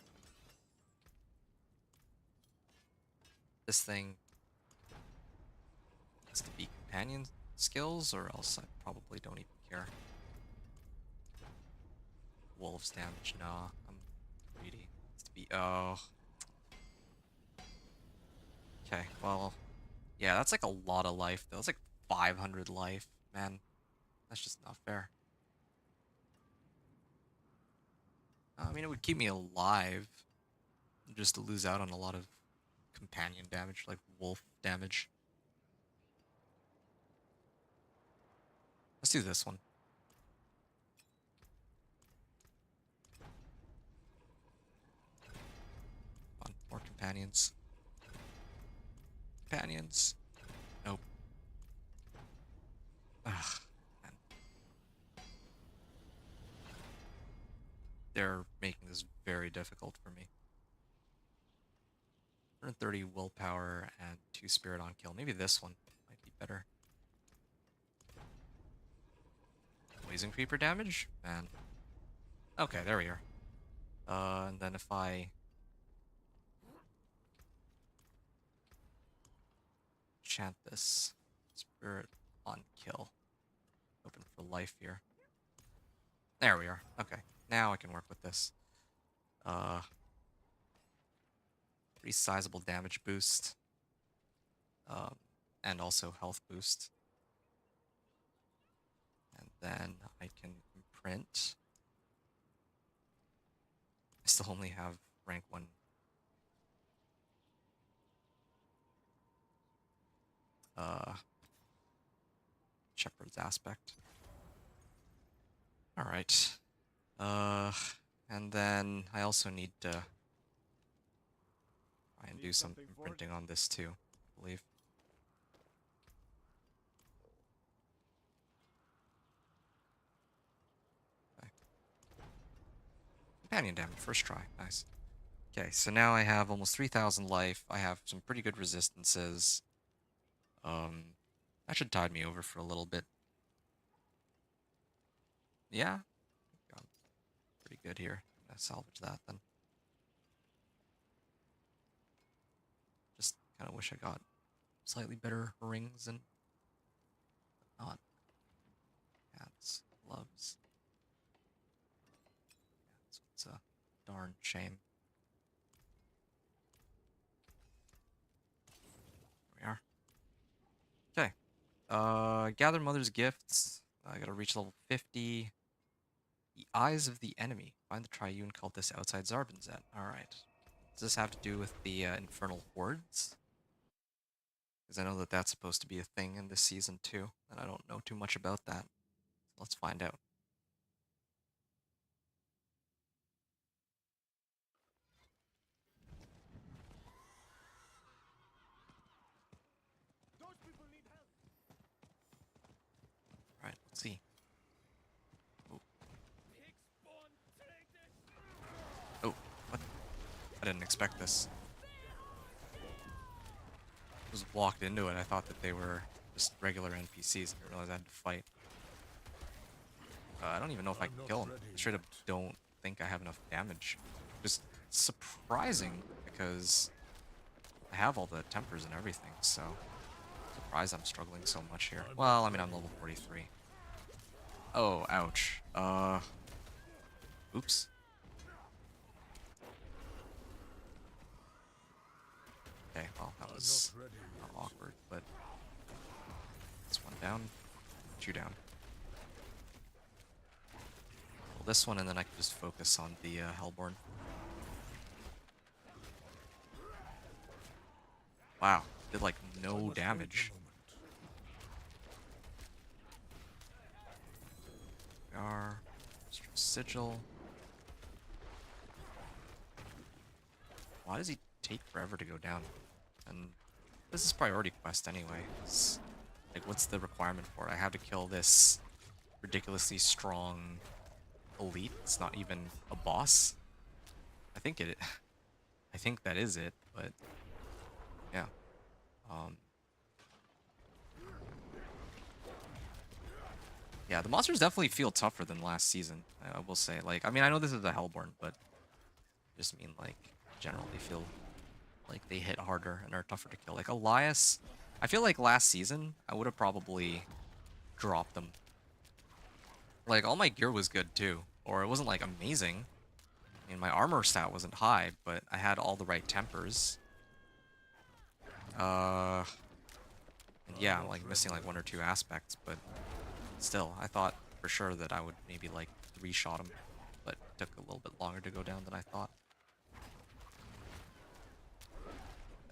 This thing needs to be companion skills, or else I probably don't even care. Wolves damage, nah, I'm greedy. Needs to be, oh. Okay, well, yeah, that's like a lot of life, though. That's like 500 life, man. That's just not fair. I mean, it would keep me alive just to lose out on a lot of companion damage, like wolf damage. Let's do this one. Come on, more companions. Companions. Nope. Ugh, man. They're making this very difficult for me. 130 willpower and 2 spirit on kill. Maybe this one might be better. Poison creeper damage? Man. Okay, there we are. And then if I chant this spirit on kill. Open for life here. There we are. Okay. Now I can work with this. Pretty sizable damage boost. And also health boost. And then I can imprint. I still only have rank 1. Shepherd's aspect. Alright. And then I also need to try and do some imprinting on this too, I believe. Okay. Companion damage, first try, nice. Okay, so now I have almost 3,000 life. I have some pretty good resistances. That should tide me over for a little bit. Yeah, I'm pretty good here. I'm gonna salvage that then. Just kind of wish I got slightly better rings and not hats, gloves. Yeah, so it's a darn shame. There we are. Okay. Gather Mother's Gifts. I gotta reach level 50. The Eyes of the Enemy. Find the Triune Cultist outside Zarbinzet. Alright. Does this have to do with the Infernal Hordes? Because I know that that's supposed to be a thing in this season too, and I don't know too much about that. Let's find out. Those people need help. Alright, let's see. Oh, what? I didn't expect this. Just walked into it. I thought that they were just regular NPCs. I didn't realize I had to fight. I don't even know if I can kill him. I straight up don't think I have enough damage. Just surprising because I have all the tempers and everything, so surprised I'm struggling so much here. Well, I mean, I'm level 43. Oh, ouch. Oops. Okay, well, that was not awkward, but this one down, 2 down. Well, this one, and then I can just focus on the Hellborn. Wow, did like no damage. Are Sigil. Why does he take forever to go down? And this is priority quest anyway. Like, what's the requirement for it? I have to kill this ridiculously strong elite. It's not even a boss. I think it. I think that is it, but yeah. Yeah, the monsters definitely feel tougher than last season. I will say. Like, I mean, I know this is a Hellborn, but just mean like generally feel like they hit harder and are tougher to kill. Like Elias, I feel like last season I would have probably dropped them. Like all my gear was good too, or it wasn't like amazing. I mean, my armor stat wasn't high, but I had all the right tempers. And yeah, I'm like missing like 1 or 2 aspects, but still, I thought for sure that I would maybe like 3-shot him, but it took a little bit longer to go down than I thought.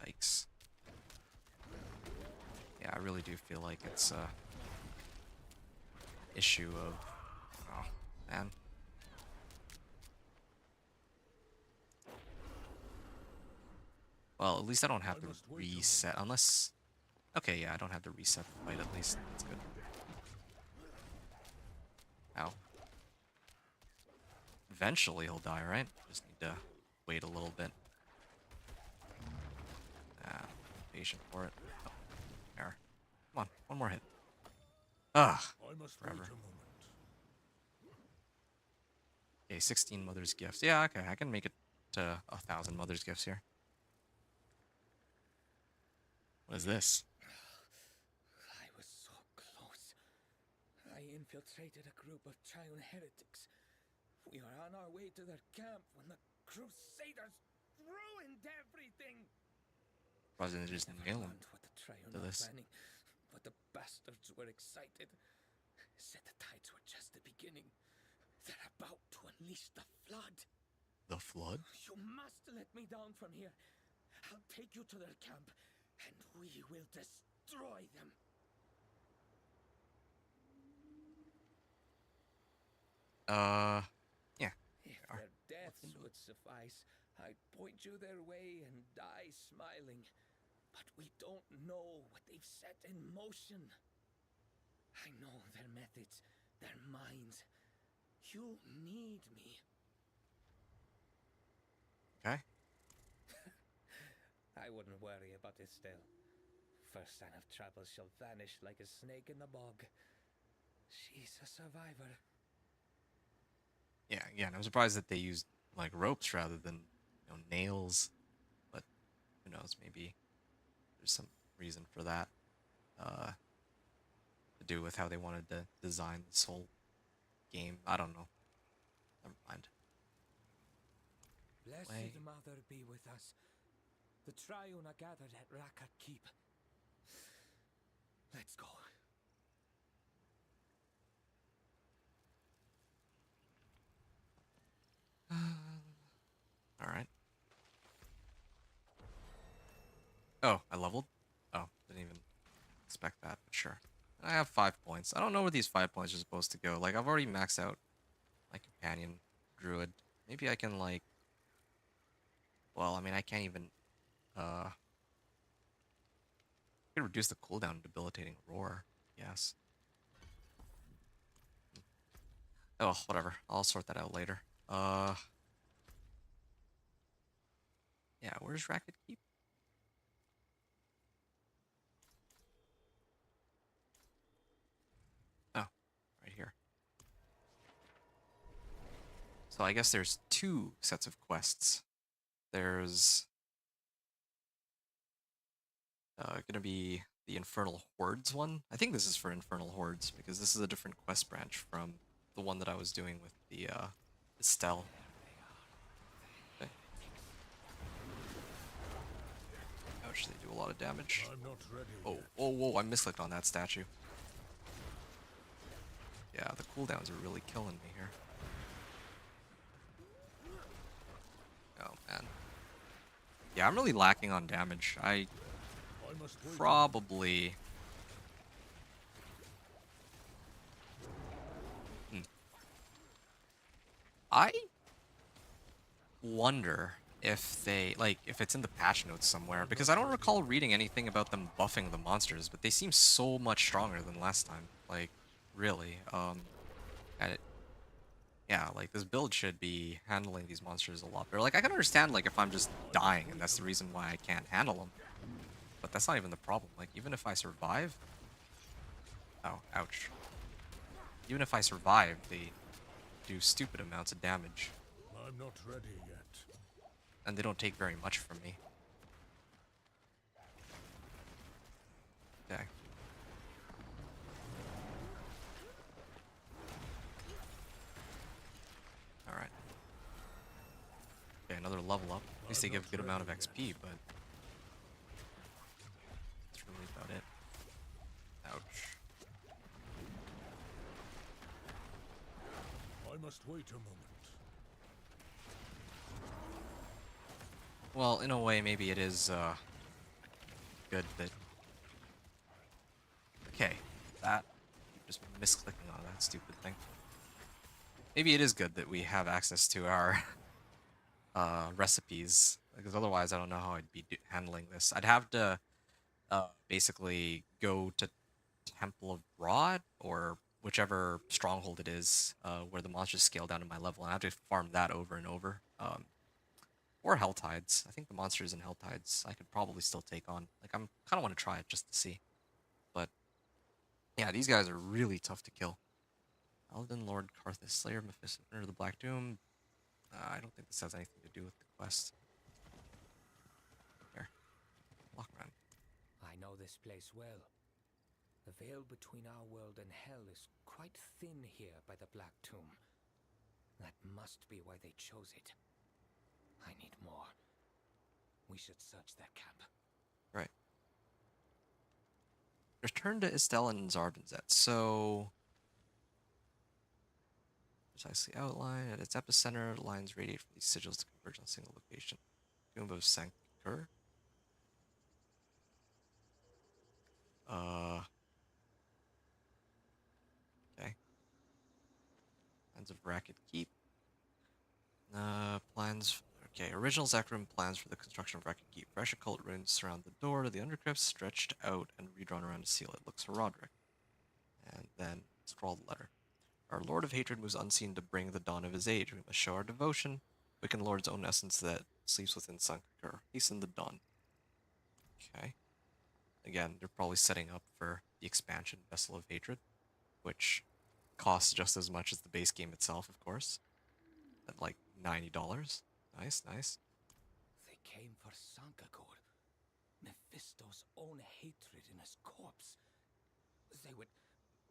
Yikes. Yeah, I really do feel like it's a issue of, oh man. Well, at least I don't have to reset, unless... Okay, yeah, I don't have to reset the fight at least. That's good. Ow. Eventually he'll die, right? Just need to wait a little bit. Ah, patient for it. Oh, there. Come on, one more hit. Ugh, forever. Okay, 16 Mother's Gifts. Yeah, okay, I can make it to 1,000 Mother's Gifts here. What is this? I was so close. I infiltrated a group of Triune heretics. We were on our way to their camp when the Crusaders ruined everything. Wasn't it just nail him What the Triune to were this? planning, but the bastards were excited. Said the tides were just the beginning. They're about to unleash the flood. The flood? You must let me down from here. I'll take you to their camp, and we will destroy them. Yeah. If their deaths would suffice, I'd point you their way and die smiling. But we don't know what they've set in motion. I know their methods, their minds. You need me. Okay. I wouldn't worry about Estelle. First sign of trouble, she'll vanish like a snake in the bog. She's a survivor. Yeah, again, I'm surprised that they used like ropes rather than nails, but who knows? Maybe there's some reason for that. To do with how they wanted to design this whole game. I don't know. Never mind. Blessed Way. Mother be with us. The Triune are gathered at Rakat Keep. Let's go. All right. Oh, I leveled. Oh, didn't even expect that, but sure. I have 5 points. I don't know where these 5 points are supposed to go. Like, I've already maxed out my companion druid. Maybe I can like. Well, I mean, I can't even. I can reduce the cooldown debilitating roar. Yes. Oh, whatever. I'll sort that out later. Yeah. Where's Racket Keep? Oh, right here. So I guess there's two sets of quests. There's gonna be the Infernal Hordes one. I think this is for Infernal Hordes because this is a different quest branch from the one that I was doing with the Estelle. Okay. Ouch, they do a lot of damage. I'm not ready Oh, yet. whoa, whoa, I misclicked on that statue. Yeah, the cooldowns are really killing me here. Oh, man. Yeah, I'm really lacking on damage. I I must wait. probably... Hmm. I wonder if they, like, if it's in the patch notes somewhere, because I don't recall reading anything about them buffing the monsters, but they seem so much stronger than last time. Like, really. And it, yeah, like, this build should be handling these monsters a lot better. Like, I can understand, like, if I'm just dying, and that's the reason why I can't handle them. But that's not even the problem. Like, even if I survive... Oh, ouch. Even if I survive, they do stupid amounts of damage. I'm not ready yet. And they don't take very much from me. Okay. Alright. Okay, another level up. At least they give a good amount of XP, but... that's really about it. Ouch. I must wait a moment. Well, in a way, maybe it is, good that... Okay, that... just misclicking on that stupid thing. Maybe it is good that we have access to our recipes, because otherwise I don't know how I'd be handling this. I'd have to basically go to Temple of Rod, or whichever stronghold it is, where the monsters scale down to my level, and I have to farm that over and over. Or Hell Tides. I think the monsters in Hell Tides I could probably still take on. Like, I'm kind of want to try it just to see. But yeah, these guys are really tough to kill. Paladin, Lord Karthus, Slayer, Mephisto, Enter the Black Doom. I don't think this has anything to do with the quest. Here, Lockman. I know this place well. The veil between our world and hell is quite thin here by the Black Tomb. That must be why they chose it. I need more. We should search that camp. Right. Return to Estelle and Zarbanzet. So, precisely outlined at its epicenter, lines radiate from these sigils to converge on a single location. Tomb of Sankur. Okay. Plans of Racket Keep. Plans. Okay, original Zacharian plans for the construction of Racket Keep. Fresh occult runes surround the door to the undercrypt, stretched out and redrawn around to seal it. Looks Roderick. And then scrawled letter. Our Lord of Hatred moves unseen to bring the dawn of his age. We must show our devotion. Wicked Lord's own essence that sleeps within Sankur. Hasten the dawn. Okay. Again, they're probably setting up for the expansion Vessel of Hatred, which costs just as much as the base game itself, of course. $90. Nice, nice. They came for Sankakor, Mephisto's own hatred in his corpse. They would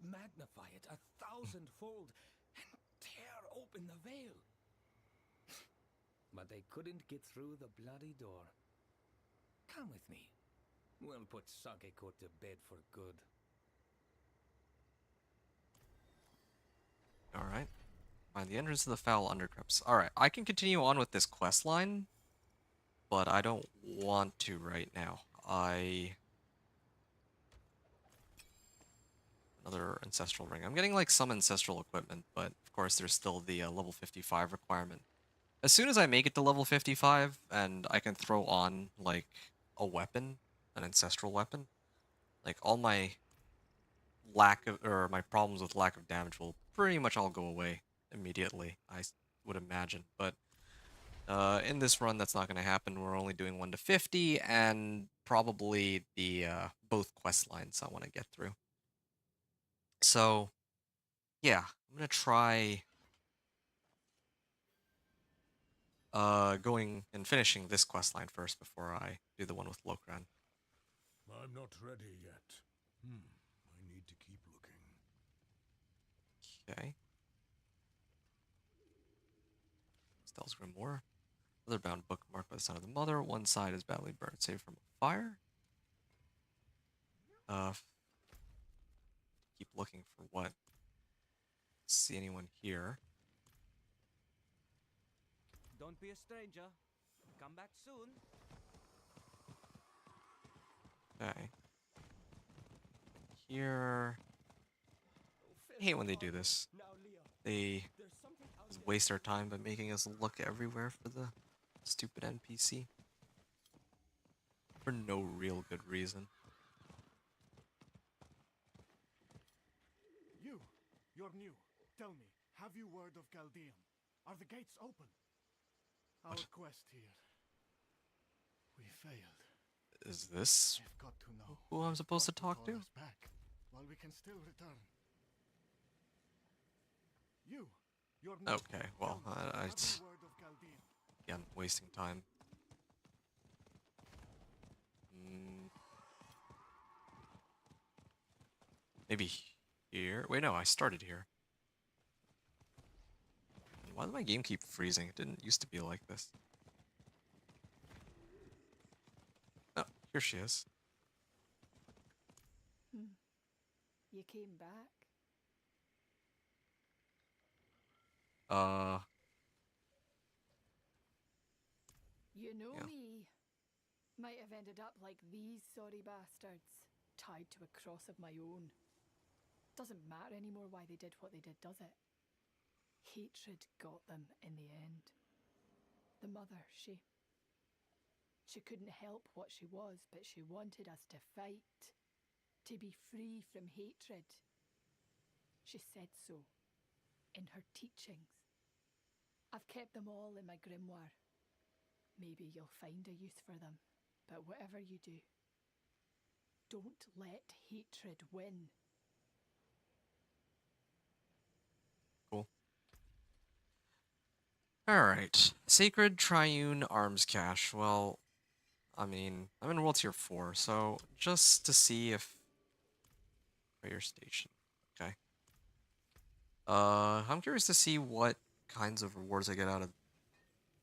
magnify it 1,000-fold and tear open the veil. But they couldn't get through the bloody door. Come with me. We'll put Sankakor to bed for good. Alright. Find the entrance to the foul undercrypts. Alright, I can continue on with this quest line, but I don't want to right now. Another ancestral ring. I'm getting like some ancestral equipment, but of course there's still the level 55 requirement. As soon as I make it to level 55 and I can throw on like a weapon, an ancestral weapon, like all my my problems with lack of damage will pretty much all go away immediately, I would imagine. But in this run, that's not going to happen. We're only doing 1 to 50, and probably the both quest lines I want to get through. So, yeah, I'm going to try going and finishing this quest line first before I do the one with Lokran. I'm not ready yet. I need to keep looking. Okay. Stell's Grimoire. Other bound book marked by the sign of the mother. One side is badly burned, saved from a fire. Keep looking for what? See anyone here? Don't be a stranger. Come back soon. Okay. Here. I hate when they do this. They just waste our time by making us look everywhere for the stupid NPC. For no real good reason. You're new. Tell me, have you word of Chaldean? Are the gates open? Our quest here. We failed. Is this We've got to know who I'm supposed to talk to? us back while we can still return. You're new. Okay, well, Tell me, I have you word of Chaldean? again, wasting time. Maybe here? Wait, no, I started here. Why does my game keep freezing? It didn't used to be like this. Oh, here she is. You came back? You know Yeah. me. Might have ended up like these sorry bastards, tied to a cross of my own. Doesn't matter anymore why they did what they did, does it? Hatred got them in the end. The mother, she couldn't help what she was, but she wanted us to fight, to be free from hatred. She said so in her teachings. I've kept them all in my grimoire. Maybe you'll find a use for them, but whatever you do, don't let hatred win. Cool. Alright. Sacred Triune Arms Cache. Well, I mean, I'm in World Tier 4, so just to see if... Prayer Station. Okay. I'm curious to see what kinds of rewards I get out of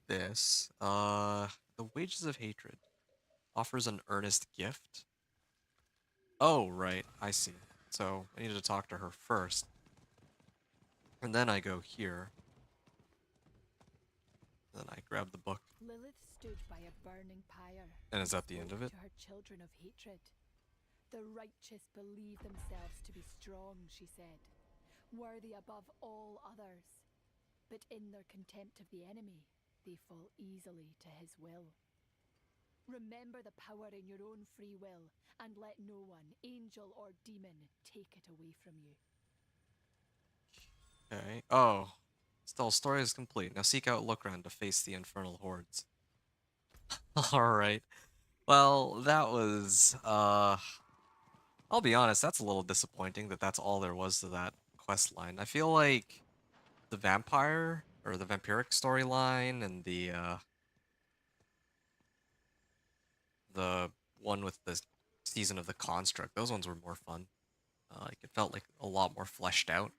this. The Wages of Hatred offers an earnest gift. Oh, right, I see. So I needed to talk to her first. And then I go here. Then I grab the book. Lilith stood by a burning pyre. And is that the end of it? To her children of hatred. The righteous believe themselves to be strong, she said, worthy above all others. But in their contempt of the enemy, they fall easily to his will. Remember the power in your own free will, and let no one, angel or demon, take it away from you. Okay. Oh. Still, story is complete. Now seek out Lokran to face the infernal hordes. Alright. Well, that was, I'll be honest, that's a little disappointing that that's all there was to that quest line. I feel like the vampire or the vampiric storyline and the one with the season of the construct. Those ones were more fun. Like it felt like a lot more fleshed out.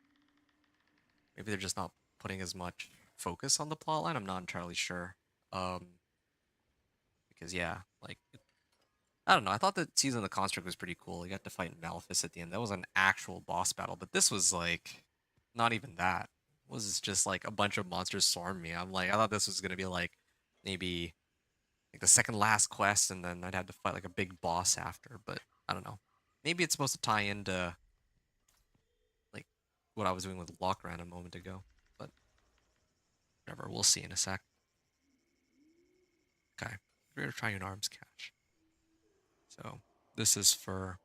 Maybe they're just not putting as much focus on the plotline. I'm not entirely sure. Because yeah, like I don't know. I thought the season of the construct was pretty cool. You got to fight Maleficent at the end. That was an actual boss battle, but this was like not even that. It was just like a bunch of monsters swarm me. I'm like, I thought this was gonna be like maybe like the second last quest, and then I'd have to fight like a big boss after. But I don't know. Maybe it's supposed to tie into like what I was doing with Lockran a moment ago. But whatever, we'll see in a sec. Okay, we're gonna try an arms cache. So this is for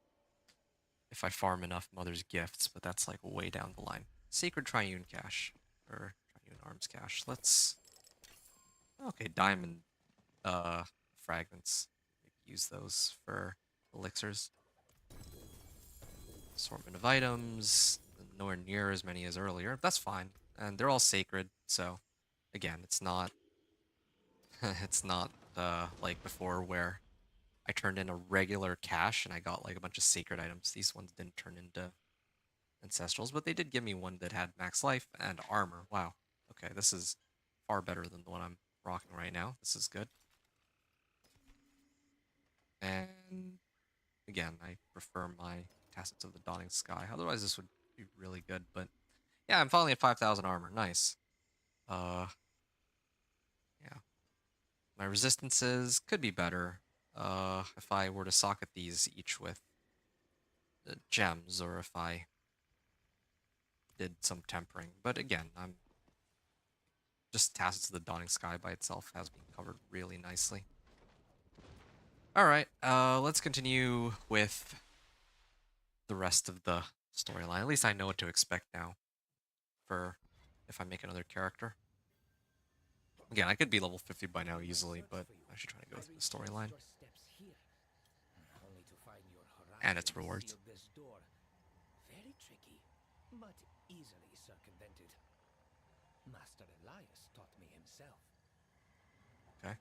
if I farm enough Mother's Gifts, but that's like way down the line. Sacred Triune Cache, or Triune Arms Cache. Let's, okay, Diamond fragments. Maybe use those for elixirs. Assortment of items, nowhere near as many as earlier. That's fine, and they're all sacred. So, again, it's not, it's not like before where I turned in a regular cache and I got like a bunch of sacred items. These ones didn't turn into ancestrals, but they did give me one that had max life and armor. Wow. Okay, this is far better than the one I'm rocking right now. This is good. And again, I prefer my Tassets of the Dawning Sky. Otherwise, this would be really good. But yeah, I'm finally at 5,000 armor. Nice. Yeah. My resistances could be better. If I were to socket these each with gems, or if I did some tempering. But again, I'm just Tassets of the Dawning Sky by itself has been covered really nicely. Alright, let's continue with the rest of the storyline. At least I know what to expect now for if I make another character. Again, I could be level 50 by now easily, but I should try to go through the storyline. And its rewards. Very tricky, but easily circumvented. Master Elias taught me himself. Okay.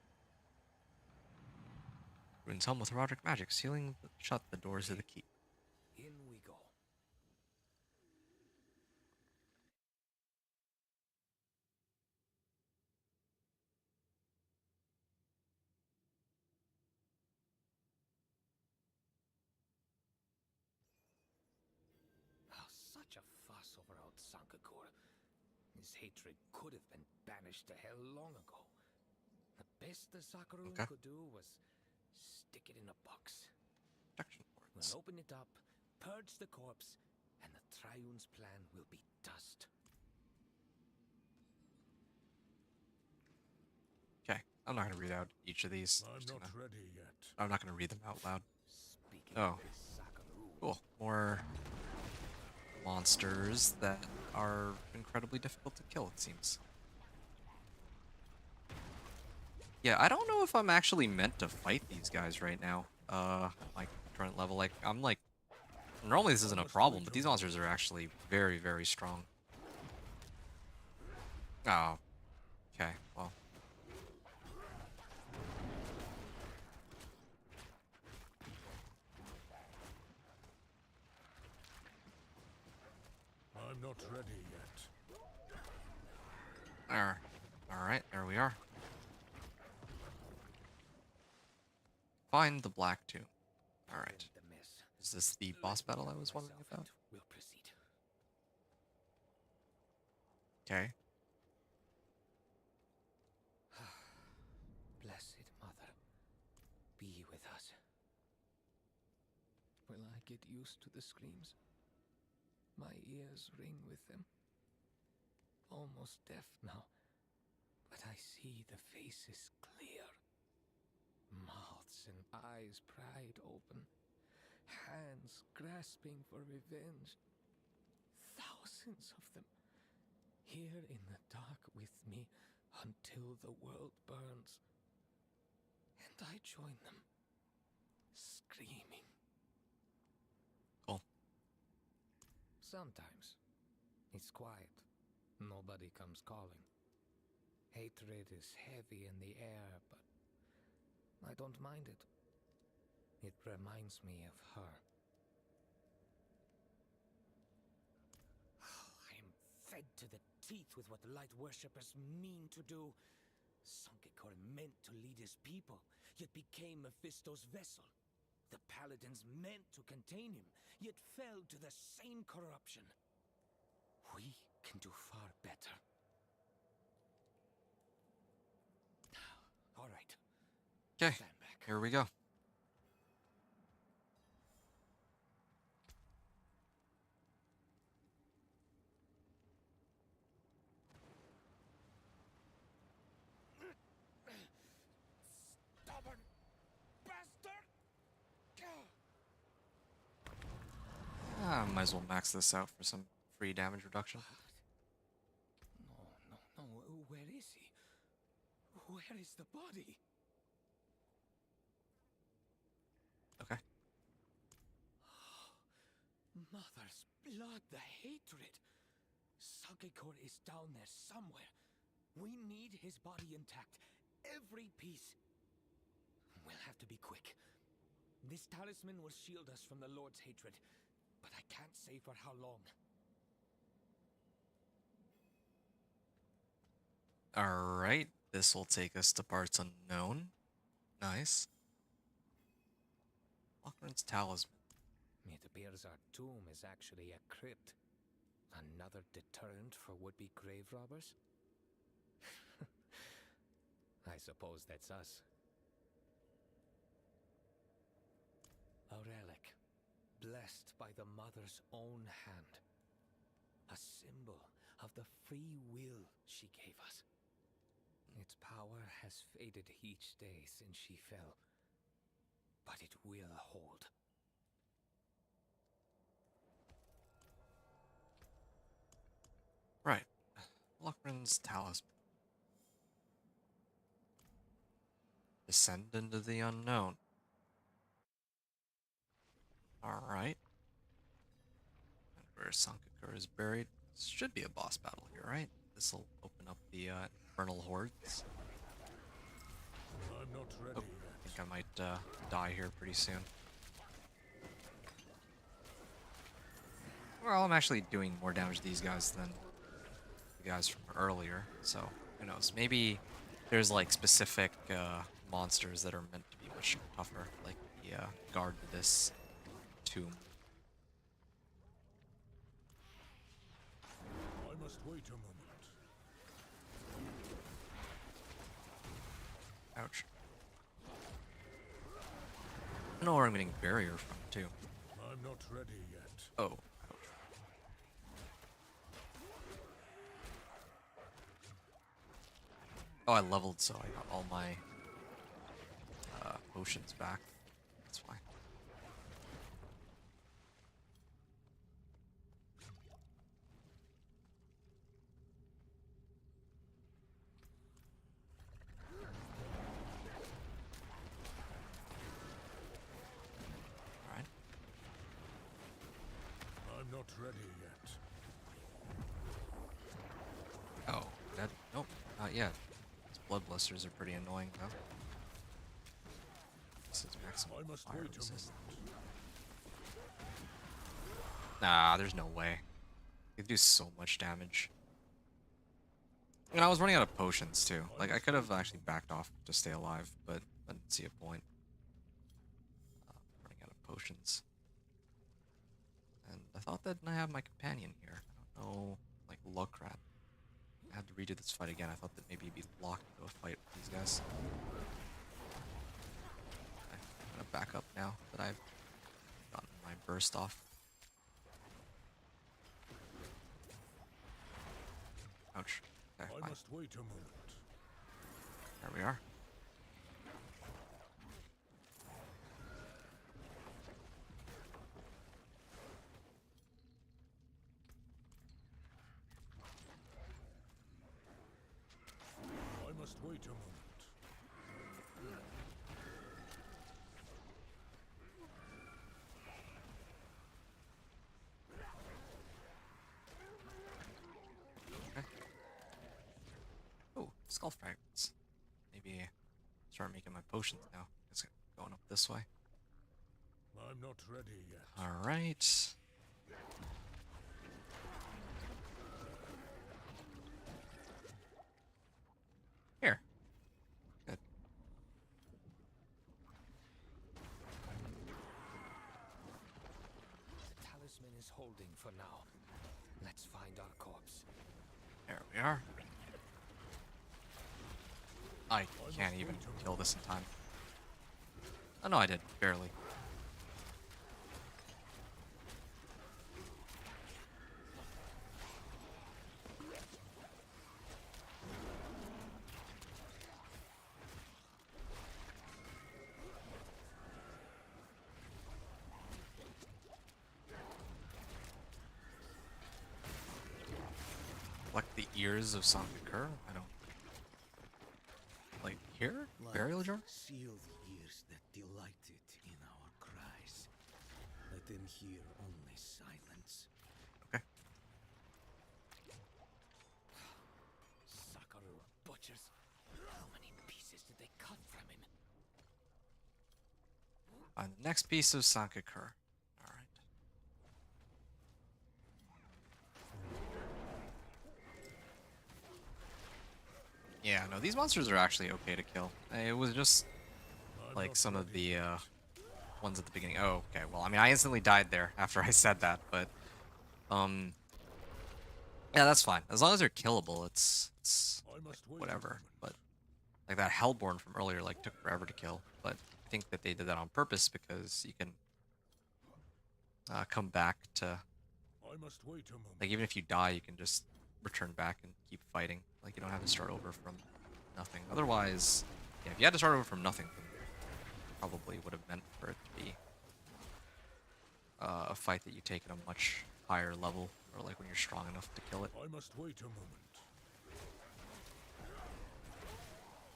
Ruins helm with erotic magic, sealing shut the doors to the keep. In we go. Such a fuss over old Sankakur. His hatred could have been banished to hell long ago. The best the Sakaroon could do was stick it in a box. We'll open it up, purge the corpse, and the Triune's plan will be dust. Okay, I'm not gonna read out each of these. I'm not ready yet. I'm not gonna read them out loud. Oh, cool. More monsters that are incredibly difficult to kill, it seems. Yeah, I don't know if I'm actually meant to fight these guys right now. My current level, like, I'm like, normally this isn't a problem, but these monsters are actually very, very strong. Oh, okay, well. I'm not ready yet. There. Alright, there we are. Find the Black Tomb. Alright. Is this the boss battle I was wondering about? We'll proceed. Okay. Blessed Mother, be with us. Will I get used to the screams? My ears ring with them. Almost deaf now, but I see the faces clear. Mouths and eyes pried open. Hands grasping for revenge. Thousands of them. Here in the dark with me until the world burns. And I join them, screaming. Cool. Sometimes it's quiet. Nobody comes calling. Hatred is heavy in the air, but I don't mind it. It reminds me of her. I am fed to the teeth with what the light worshippers mean to do. Sankekor meant to lead his people, yet became Mephisto's vessel. The paladins meant to contain him, yet fell to the same corruption. We can do far better. All right. Okay, Stand back. here we go. Stubborn bastard! Might as well max this out for some free damage reduction. No. Where is he? Where is the body? Okay. Mother's blood, the hatred. Sankekor is down there somewhere. We need his body intact. Every piece. We'll have to be quick. This talisman will shield us from the Lord's hatred, but I can't say for how long. Alright, this will take us to parts unknown. Nice. Lochran's talisman. It appears our tomb is actually a crypt. Another deterrent for would-be grave robbers? I suppose that's us. A relic, blessed by the Mother's own hand. A symbol of the free will she gave us. Its power has faded each day since she fell, but it will hold. Right. Lochran's talisman. Descend into the unknown. Alright. And where Sankekor is buried. This should be a boss battle here, right? This will open up the infernal hordes. I'm not ready Oh, I think I might die here pretty soon. Well, I'm actually doing more damage to these guys than the guys from earlier, so who knows? Maybe there's like specific monsters that are meant to be much tougher, like the guard to this tomb. I must wait a moment. Ouch. I don't know where I'm getting barrier from, too. I'm not ready yet. Oh, ouch. Oh, I leveled, so I got all my potions back. That's fine. Alright. I'm not ready yet. Oh, that. Nope, not yet. These blood blisters are pretty annoying, though. This is maximum I must fire wait a resist. moment. Nah, there's no way. They do so much damage. And I was running out of potions too. Like, I could have actually backed off to stay alive, but I didn't see a point. Running out of potions. And I thought that I have my companion here. I don't know, like Lucrat. I had to redo this fight again. I thought that maybe he'd be locked into a fight with these guys. Okay, I'm gonna back up now that I've gotten my burst off. Ouch. Okay, I fine. must wait a moment. There we are. I must wait a moment. skull fragments. Maybe start making my potions now. It's going up this way. I'm not ready yet. All right. Here. Good. The talisman is holding for now. Let's find our corpse. There we are. I can't even kill this in time. Oh no, I did. Barely. Like the ears of Sankakur? I don't... Like here? Burial jar? Seal the ears that delighted in our cries. Let them hear only silence. Okay. Sakaru butchers. How many pieces did they cut from him? Find the next piece of Sankakur. Alright. Yeah, no, these monsters are actually okay to kill. It was just like some of the ones at the beginning. Oh, okay. Well, I mean, I instantly died there after I said that, but yeah, that's fine. As long as they're killable, it's like, whatever. But like that Hellborn from earlier, like took forever to kill. But I think that they did that on purpose because you can come back to, like, even if you die, you can just return back and keep fighting. Like, you don't have to start over from nothing. Otherwise, yeah, if you had to start over from nothing, then probably would have meant for it to be a fight that you take at a much higher level, or like when you're strong enough to kill it. I must wait a moment.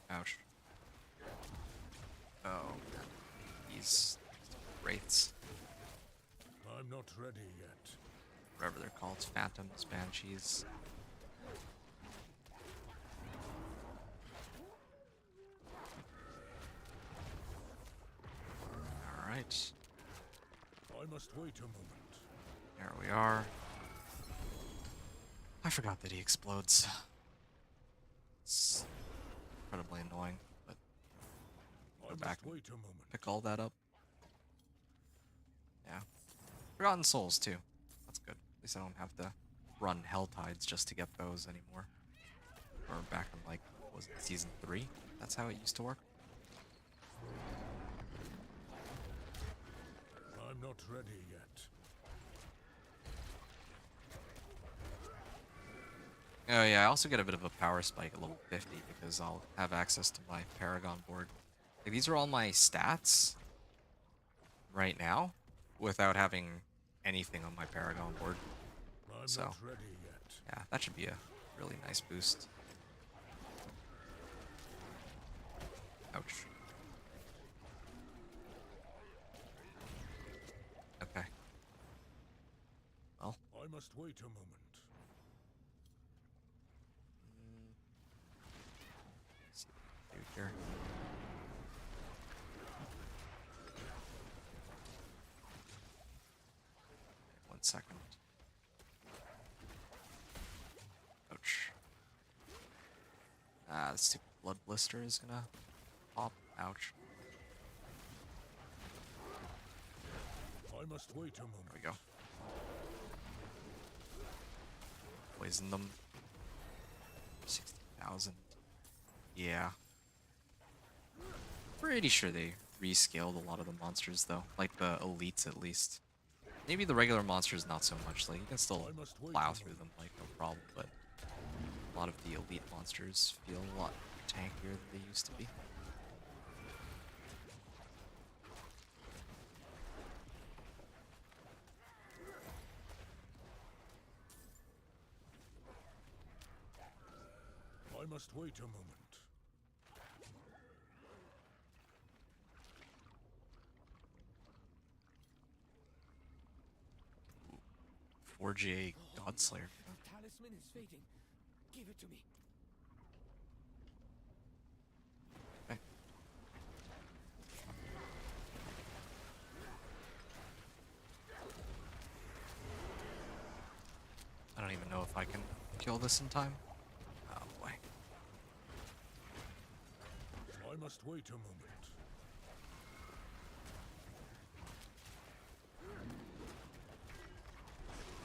Ouch. Oh, man. These wraiths, I'm not ready yet. whatever they're called, phantoms, banshees. Alright, I must wait a moment. there we are. I forgot that he explodes. It's incredibly annoying, but go back and Wait a moment. pick all that up. Yeah. Forgotten Souls, too. That's good. At least I don't have to run Hell Tides just to get those anymore. Or back in, like, what was it, Season 3? That's how it used to work. I'm not ready yet. Oh yeah, I also get a bit of a power spike at level 50 because I'll have access to my Paragon board. Like, these are all my stats right now without having anything on my Paragon board. I'm So, not ready yet. yeah, that should be a really nice boost. Ouch. Okay. Well, I must wait a moment. let's see what we can do here. One second. Ouch. Ah, the stupid blood blister is gonna pop. Ouch. I must wait a moment. There we go. Poison them. 60,000. Yeah. Pretty sure they rescaled a lot of the monsters though. Like the elites at least. Maybe the regular monsters not so much. Like you can still plow through them like no problem, but a lot of the elite monsters feel a lot tankier than they used to be. I must wait a moment. 4G Godslayer. The talisman is fading. Give it to me. kill this in time. Oh boy. I must wait a moment.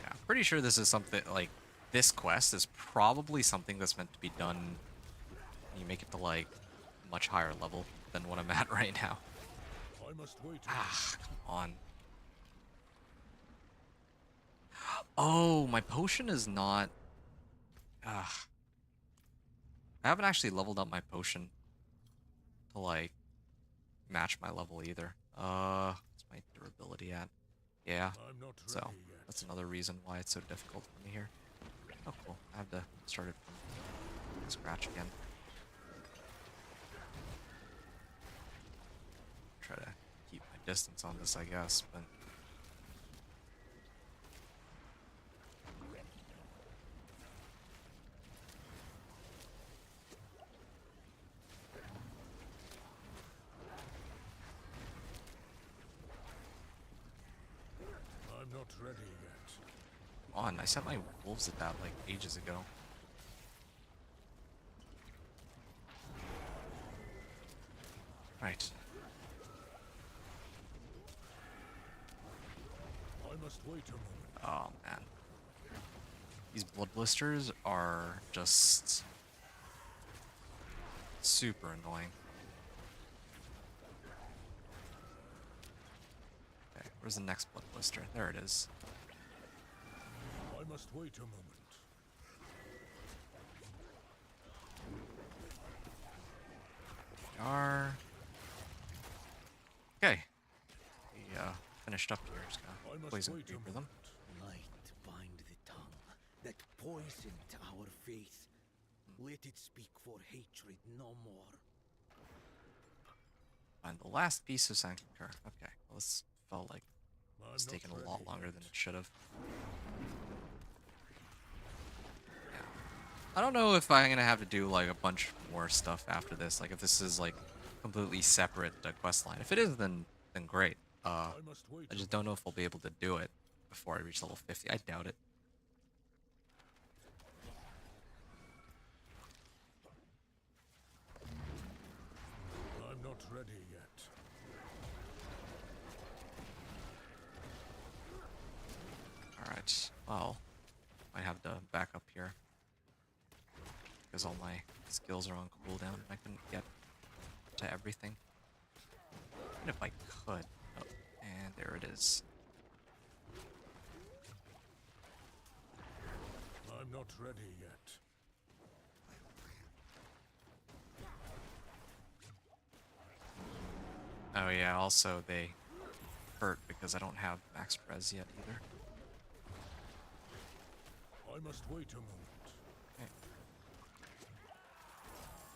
Yeah, I'm pretty sure this is something like this quest is probably something that's meant to be done. You make it to like much higher level than what I'm at right now. I must wait a Ah, come on. Oh, my potion is not. Ah, I haven't actually leveled up my potion to like match my level either. What's my durability at? Yeah. I'm not So ready yet. that's another reason why it's so difficult for me here. Oh, cool. I have to start it from scratch again. Try to keep my distance on this, I guess, but. I'm not ready yet. Come on, I sent my wolves at that like ages ago. Right. I must wait a moment. Oh man. These blood blisters are just super annoying. Okay, where's the next blood blister? There it is. I must wait a moment. Are okay. We finished up here. Just I gonna must poison wait a vapor them. Light bind the tongue that poisoned our faith. Let it speak for hatred no more. Find the last piece of Sanctuary. Okay, well, this felt like it's I'm taken not a lot ready longer yet. than it should have. Yeah. I don't know if I'm gonna have to do like a bunch more stuff after this. Like if this is like completely separate quest line. If it is, then great. I must wait I a just don't know if I'll be able to do it before I reach level 50. I doubt it. I'm not ready yet. Alright, well, I have to back up here. Because all my skills are on cooldown and I couldn't get to everything. Even if I could. Oh, and there it is. I'm not ready yet. Oh yeah, also they hurt because I don't have max res yet either. I must wait a moment. Okay.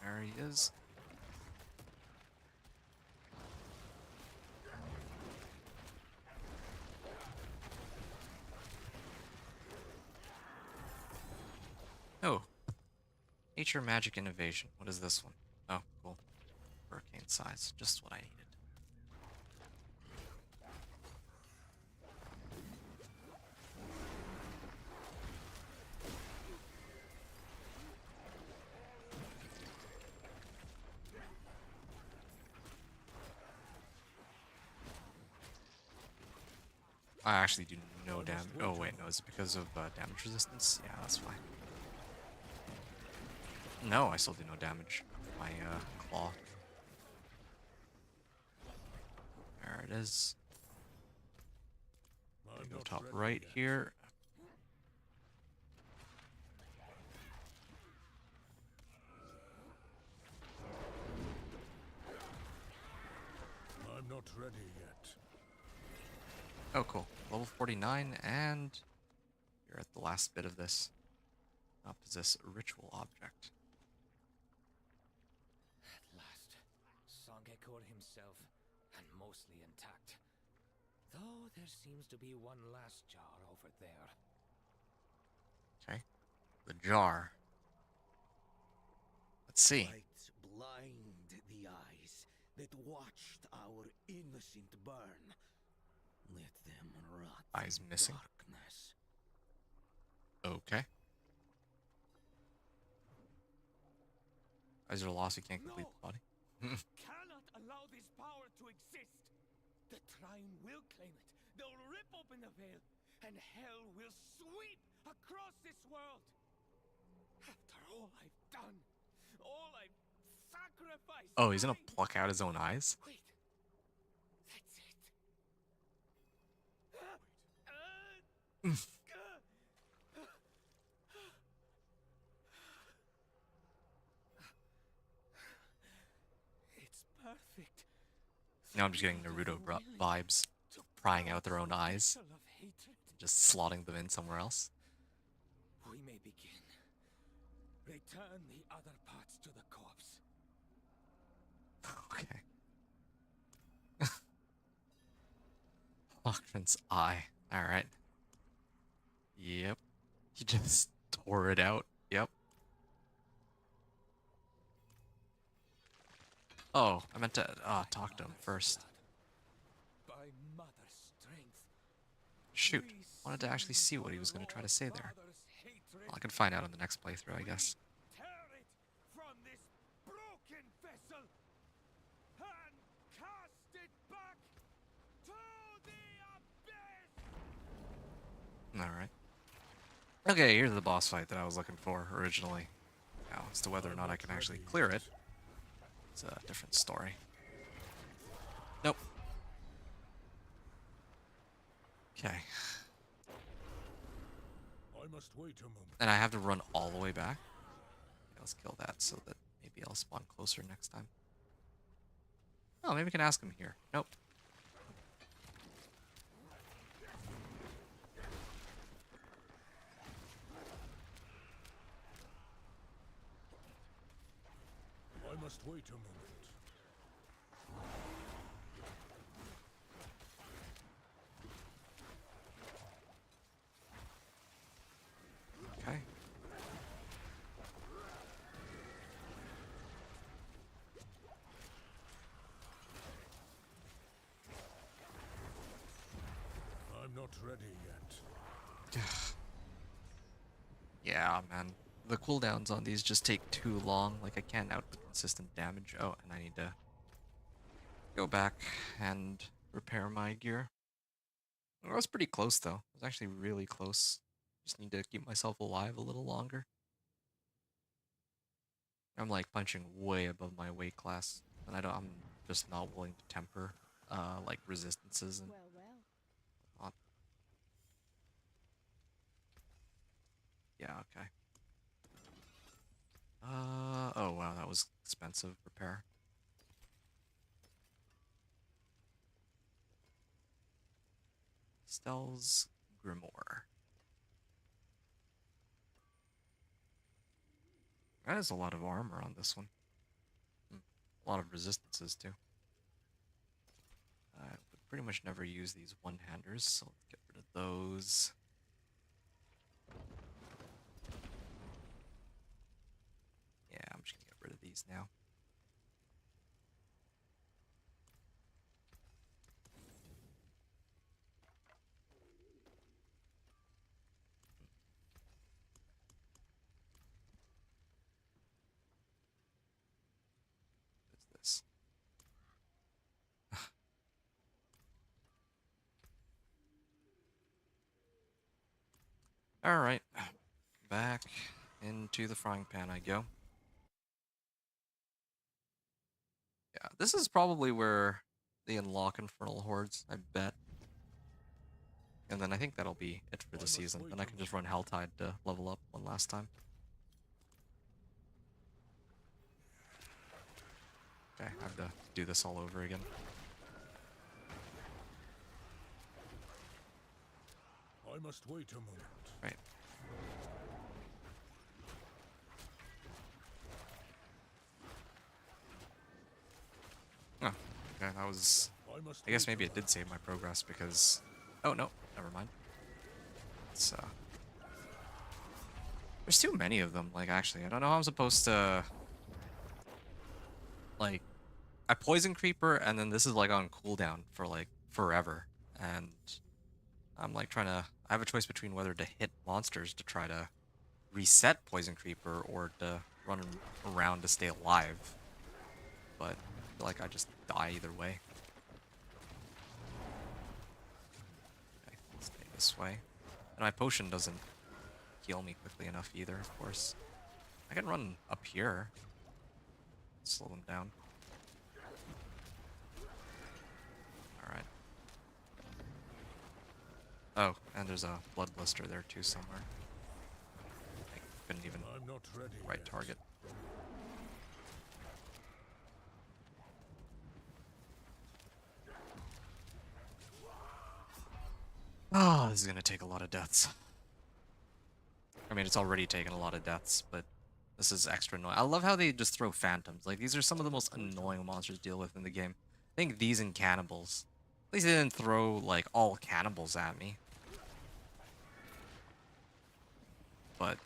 There he is. Oh. Nature Magic Innovation. What is this one? Oh, cool. Hurricane size. Just what I needed. I actually do no damage. Oh wait, no, is it because of damage resistance? Yeah, that's fine. No, I still do no damage. My claw. There it is. I'm Go not top ready right yet. here. I'm not ready yet. Oh, cool. Level 49, and you're at the last bit of this. Now possess a ritual object. At last, Songekor himself, and mostly intact. Though there seems to be one last jar over there. Okay. The jar. Let's see. Lights blind the eyes that watched our innocent burn. Let them rot Eyes in missing. darkness. Okay. Is there a loss you can't complete No. the body? Cannot allow this power to exist. The Triune will claim it. They'll rip open the veil, and hell will sweep across this world. After all I've done, all I've sacrificed. Oh, he's gonna pluck out his own eyes? Wait. That's it. It's perfect. Now I'm just getting Naruto vibes. Prying out their own eyes. Of hatred. Just slotting them in somewhere else. We may begin. Return the other parts to the corpse. Okay. Lachran's eye. Alright. Yep. He just tore it out. Yep. Oh, I meant to talk to him first. By mother's strength. Shoot. Wanted to actually see what he was going to try to say there. Well, I can find out in the next playthrough, I guess. Tear it from this broken vessel and cast it back to the abyss. Alright. Okay, here's the boss fight that I was looking for originally. Now, as to whether or not I can actually clear it, it's a different story. Nope. Okay. I must wait a moment. And I have to run all the way back? Okay, let's kill that so that maybe I'll spawn closer next time. Oh, maybe I can ask him here. Nope. I must wait a moment. Okay. I'm not ready yet. Yeah, man. The cooldowns on these just take too long. Like, I can't output consistent damage. Oh, and I need to go back and repair my gear. I was pretty close, though. I was actually really close. Just need to keep myself alive a little longer. I'm like punching way above my weight class, and I'm just not willing to temper like resistances and Well, well. whatnot. Yeah, okay. Oh wow, that was expensive repair. Stell's Grimoire. That is a lot of armor on this one. A lot of resistances too. I would pretty much never use these one-handers, so let's get rid of those. Yeah, I'm just gonna get rid of these now. What is this? Alright, back into the frying pan I go. Yeah, this is probably where they unlock Infernal Hordes, I bet. And then I think that'll be it for the season. Then I can just run Helltide to level up one last time. Okay, I have to do this all over again. I must wait a moment. Right. Oh, okay, that was... I guess maybe it did save my progress because... Oh, no, never mind. It's, there's too many of them, like, actually. I don't know how I'm supposed to... Like, I Poison Creeper, and then this is, like, on cooldown for, like, forever. And I'm, like, trying to... I have a choice between whether to hit monsters to try to reset Poison Creeper or to run around to stay alive. But I feel like I just die either way. Okay, stay this way. And my potion doesn't heal me quickly enough either, of course. I can run up here. Slow them down. Alright. Oh, and there's a blood blister there too somewhere. I couldn't even I'm not ready right yet. target. Oh, this is gonna take a lot of deaths. I mean, it's already taken a lot of deaths, but this is extra annoying. I love how they just throw phantoms. Like, these are some of the most annoying monsters to deal with in the game. I think these and cannibals. At least they didn't throw, like, all cannibals at me. But,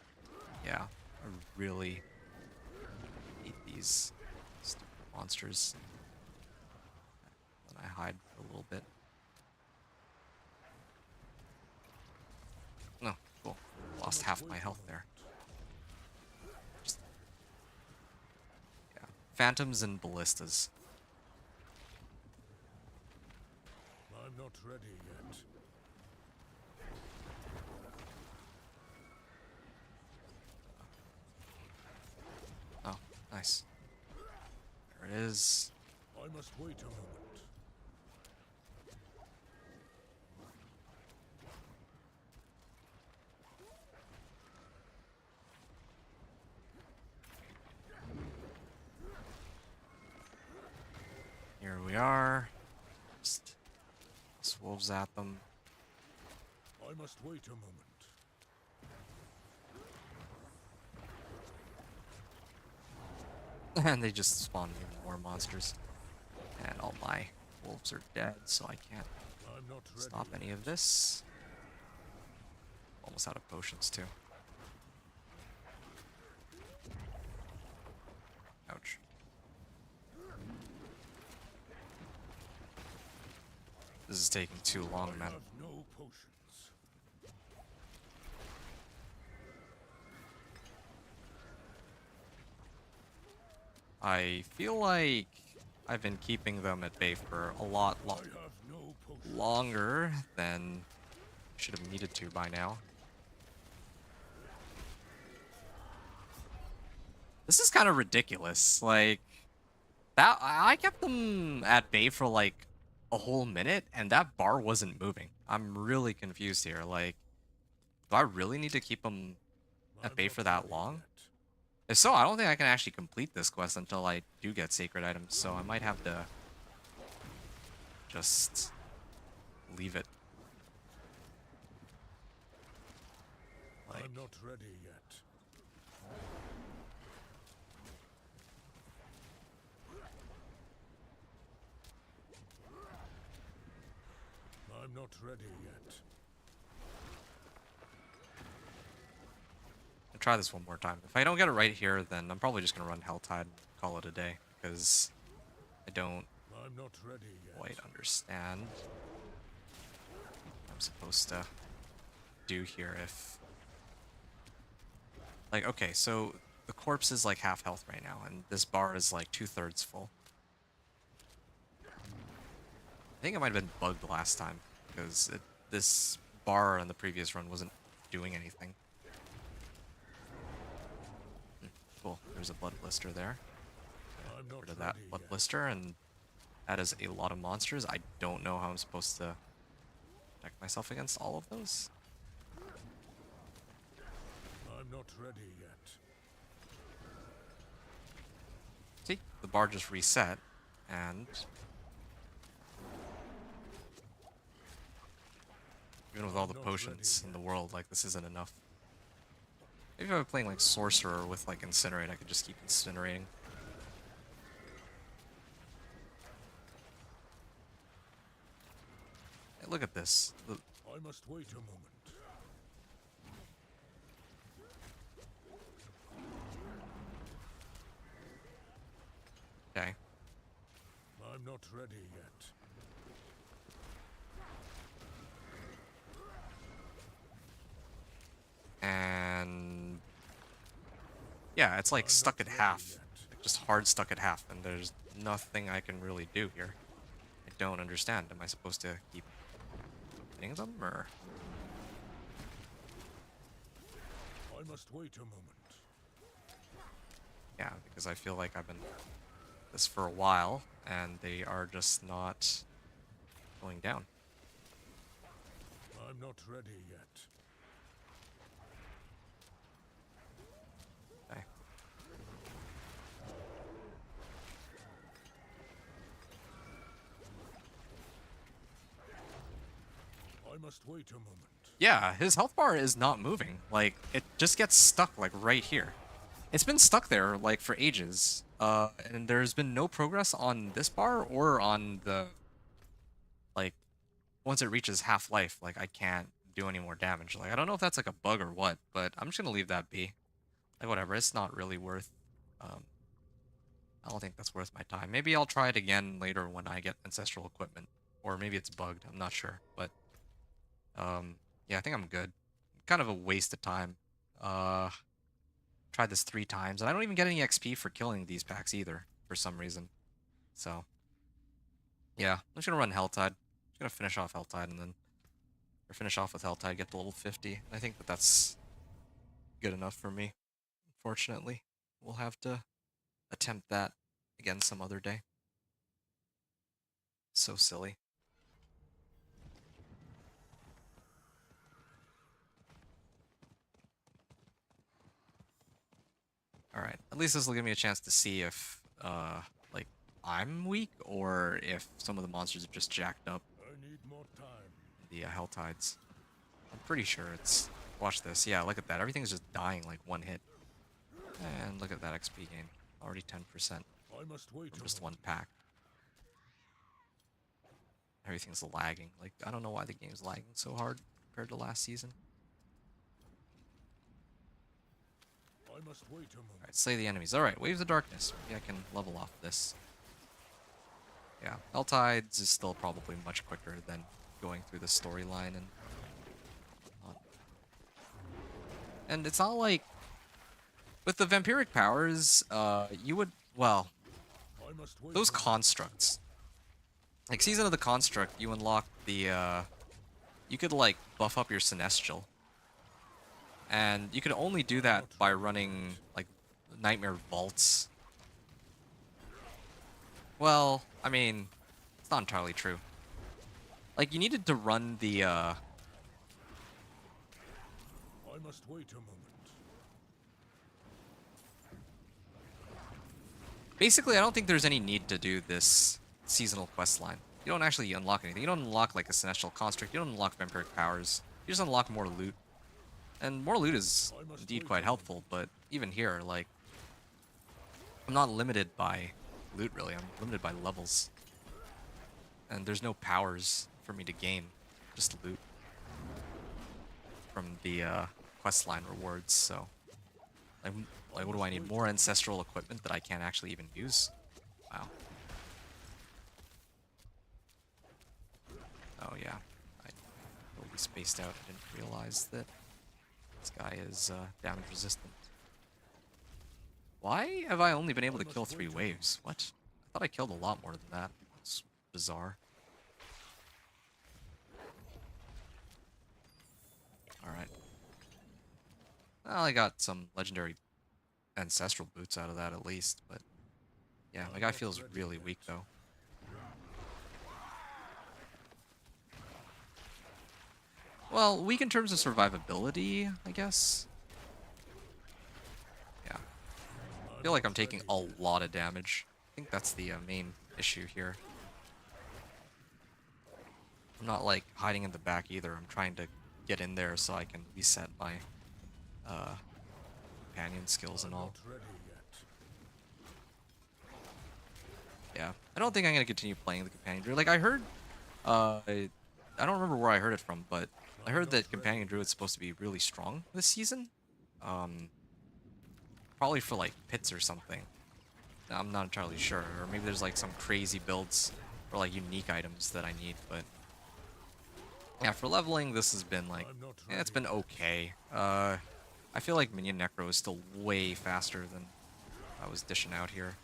yeah. I really hate these stupid monsters. And I hide for a little bit. No, cool. Lost half my health there. Just, yeah. Phantoms and ballistas. I'm not ready yet. Oh, nice. There it is. I must wait a moment. Here we are. Just wolves at them. I must wait a moment. And they just spawn even more monsters. And all my wolves are dead, so I can't I'm not ready stop yet. any of this. Almost out of potions, too. Ouch. This is taking too long, I man. have no potions. I feel like I've been keeping them at bay for a lot I have no potions. longer than should have needed to by now. This is kind of ridiculous. Like, that I kept them at bay for like a whole minute and that bar wasn't moving. I'm really confused here. Like, do I really need to keep them at I'm bay not for that ready long? yet. If so, I don't think I can actually complete this quest until I do get sacred items, so I might have to just leave it. Like, I'm not ready yet. I'm not ready yet. I'll try this one more time. If I don't get it right here, then I'm probably just gonna run Helltide and call it a day, because I don't I'm not ready yet. quite understand what I'm supposed to do here if... Like, okay, so the corpse is like half health right now, and this bar is like 2/3 full. I think it might have been bugged last time, because this bar on the previous run wasn't doing anything. Cool, there's a blood blister there. I'm Get not rid of that ready blood yet. blister, and that is a lot of monsters. I don't know how I'm supposed to protect myself against all of those. I'm not ready yet. See, the bar just reset, and even with all the I'm not potions ready in the world, like, this isn't enough. Maybe if I were playing like Sorcerer with like Incinerate, I could just keep incinerating. Hey, look at this. I must wait a moment. Okay. I'm not ready yet. And Yeah, it's like I'm stuck not at ready half. yet. Like, just hard stuck at half, and there's nothing I can really do here. I don't understand. Am I supposed to keep hitting them, or...? I must wait a moment. Yeah, because I feel like I've been this for a while, and they are just not going down. I'm not ready yet. Okay. I must wait a moment. Yeah, his health bar is not moving. Like, it just gets stuck, like, right here. It's been stuck there, like, for ages. And there's been no progress on this bar or on the... Like, once it reaches half-life, like, I can't do any more damage. Like, I don't know if that's, like, a bug or what, but I'm just gonna leave that be. Like, whatever, it's not really worth... I don't think that's worth my time. Maybe I'll try it again later when I get ancestral equipment. Or maybe it's bugged, I'm not sure. But, yeah, I think I'm good. Kind of a waste of time. Tried this 3 times, and I don't even get any XP for killing these packs either, for some reason. So, yeah, I'm just gonna run Helltide. Just gonna finish off Helltide, and then... Or finish off with Helltide, get to level 50. I think that that's good enough for me, unfortunately. We'll have to attempt that again some other day. So silly. Alright, at least this will give me a chance to see if, like, I'm weak, or if some of the monsters are just jacked up. I need more time. The Helltides. I'm pretty sure it's... Watch this. Yeah, look at that. Everything's just dying like one hit. And look at that XP gain. Already 10% I must wait from a just one moment. pack. Everything's lagging. Like, I don't know why the game's lagging so hard compared to last season. I must wait a moment. Alright, slay the enemies. Alright, Waves of Darkness. Maybe I can level off this. Yeah, Helltides is still probably much quicker than going through the storyline and whatnot. And it's not like... With the vampiric powers, you would... Well, I must wait those a moment. constructs. Like, Season of the Construct, you unlock the, you could, like, buff up your Celestial. And you could only do that by running, like, Nightmare Vaults. Well, I mean, it's not entirely true. Like, you needed to run the, I must wait a moment. Basically, I don't think there's any need to do this seasonal quest line. You don't actually unlock anything. You don't unlock, like, a Celestial Construct. You don't unlock vampiric powers. You just unlock more loot. And more loot is indeed quite helpful, but even here, like, I'm not limited by loot, really. I'm limited by levels. And there's no powers for me to gain, just loot from the questline rewards, so... Like, what do I need? More ancestral equipment that I can't actually even use? Wow. Oh, yeah. I totally spaced out. I didn't realize that this guy is damage resistant. Why have I only been able to kill 3 waves? What? I thought I killed a lot more than that. It's bizarre. Alright. Well, I got some legendary ancestral boots out of that at least, but yeah, my guy feels really weak though. Well, weak in terms of survivability, I guess. Yeah. I feel like I'm taking a lot of damage. I think that's the main issue here. I'm not like hiding in the back either. I'm trying to get in there so I can reset my companion skills and all. Not ready yet. Yeah, I don't think I'm gonna continue playing the Companion Druid. Like, I heard, I don't remember where I heard it from, but I heard that Companion Druid's supposed to be really strong this season. Probably for, like, pits or something. I'm not entirely sure. Or maybe there's, like, some crazy builds or, like, unique items that I need, but... Yeah, for leveling, this has been, like, yeah, it's been okay. I feel like minion necro is still way faster than I was dishing out here.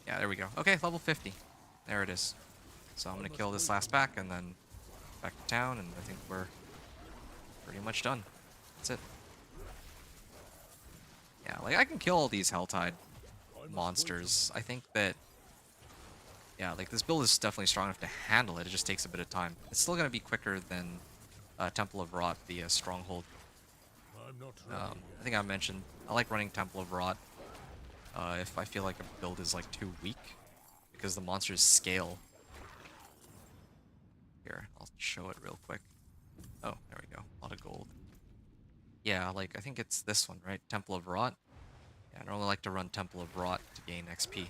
Yeah, there we go. Okay, level 50. There it is. So I'm gonna kill this last pack and then back to town, and I think we're pretty much done. That's it. Yeah, like I can kill all these Helltide monsters. I think that, yeah, like this build is definitely strong enough to handle it. It just takes a bit of time. It's still gonna be quicker than Temple of Rot, the Stronghold. I think I mentioned I like running Temple of Rot if I feel like a build is like too weak, because the monsters scale. Here, I'll show it real quick. Oh, there we go. A lot of gold. Yeah, like I think it's this one, right? Temple of Rot. Yeah, I normally like to run Temple of Rot to gain XP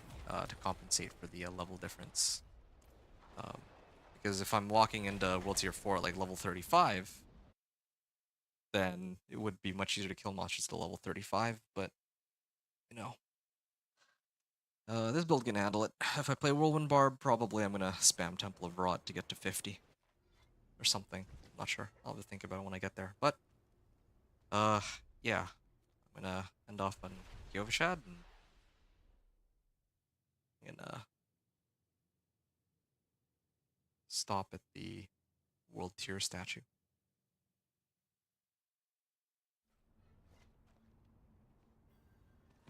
to compensate for the level difference. Because if I'm walking into World Tier 4 at like level 35, then it would be much easier to kill monsters to level 35, but, you know. This build can handle it. If I play Whirlwind Barb, probably I'm gonna spam Temple of Rot to get to 50. Or something. Not sure. I'll have to think about it when I get there. But, yeah. I'm gonna end off on Kyovashad, and I'm gonna stop at the World Tier statue.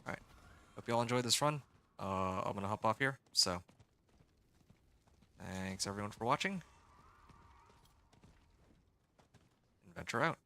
Alright. Hope you all enjoyed this run. I'm gonna hop off here, so thanks everyone for watching. Adventure out.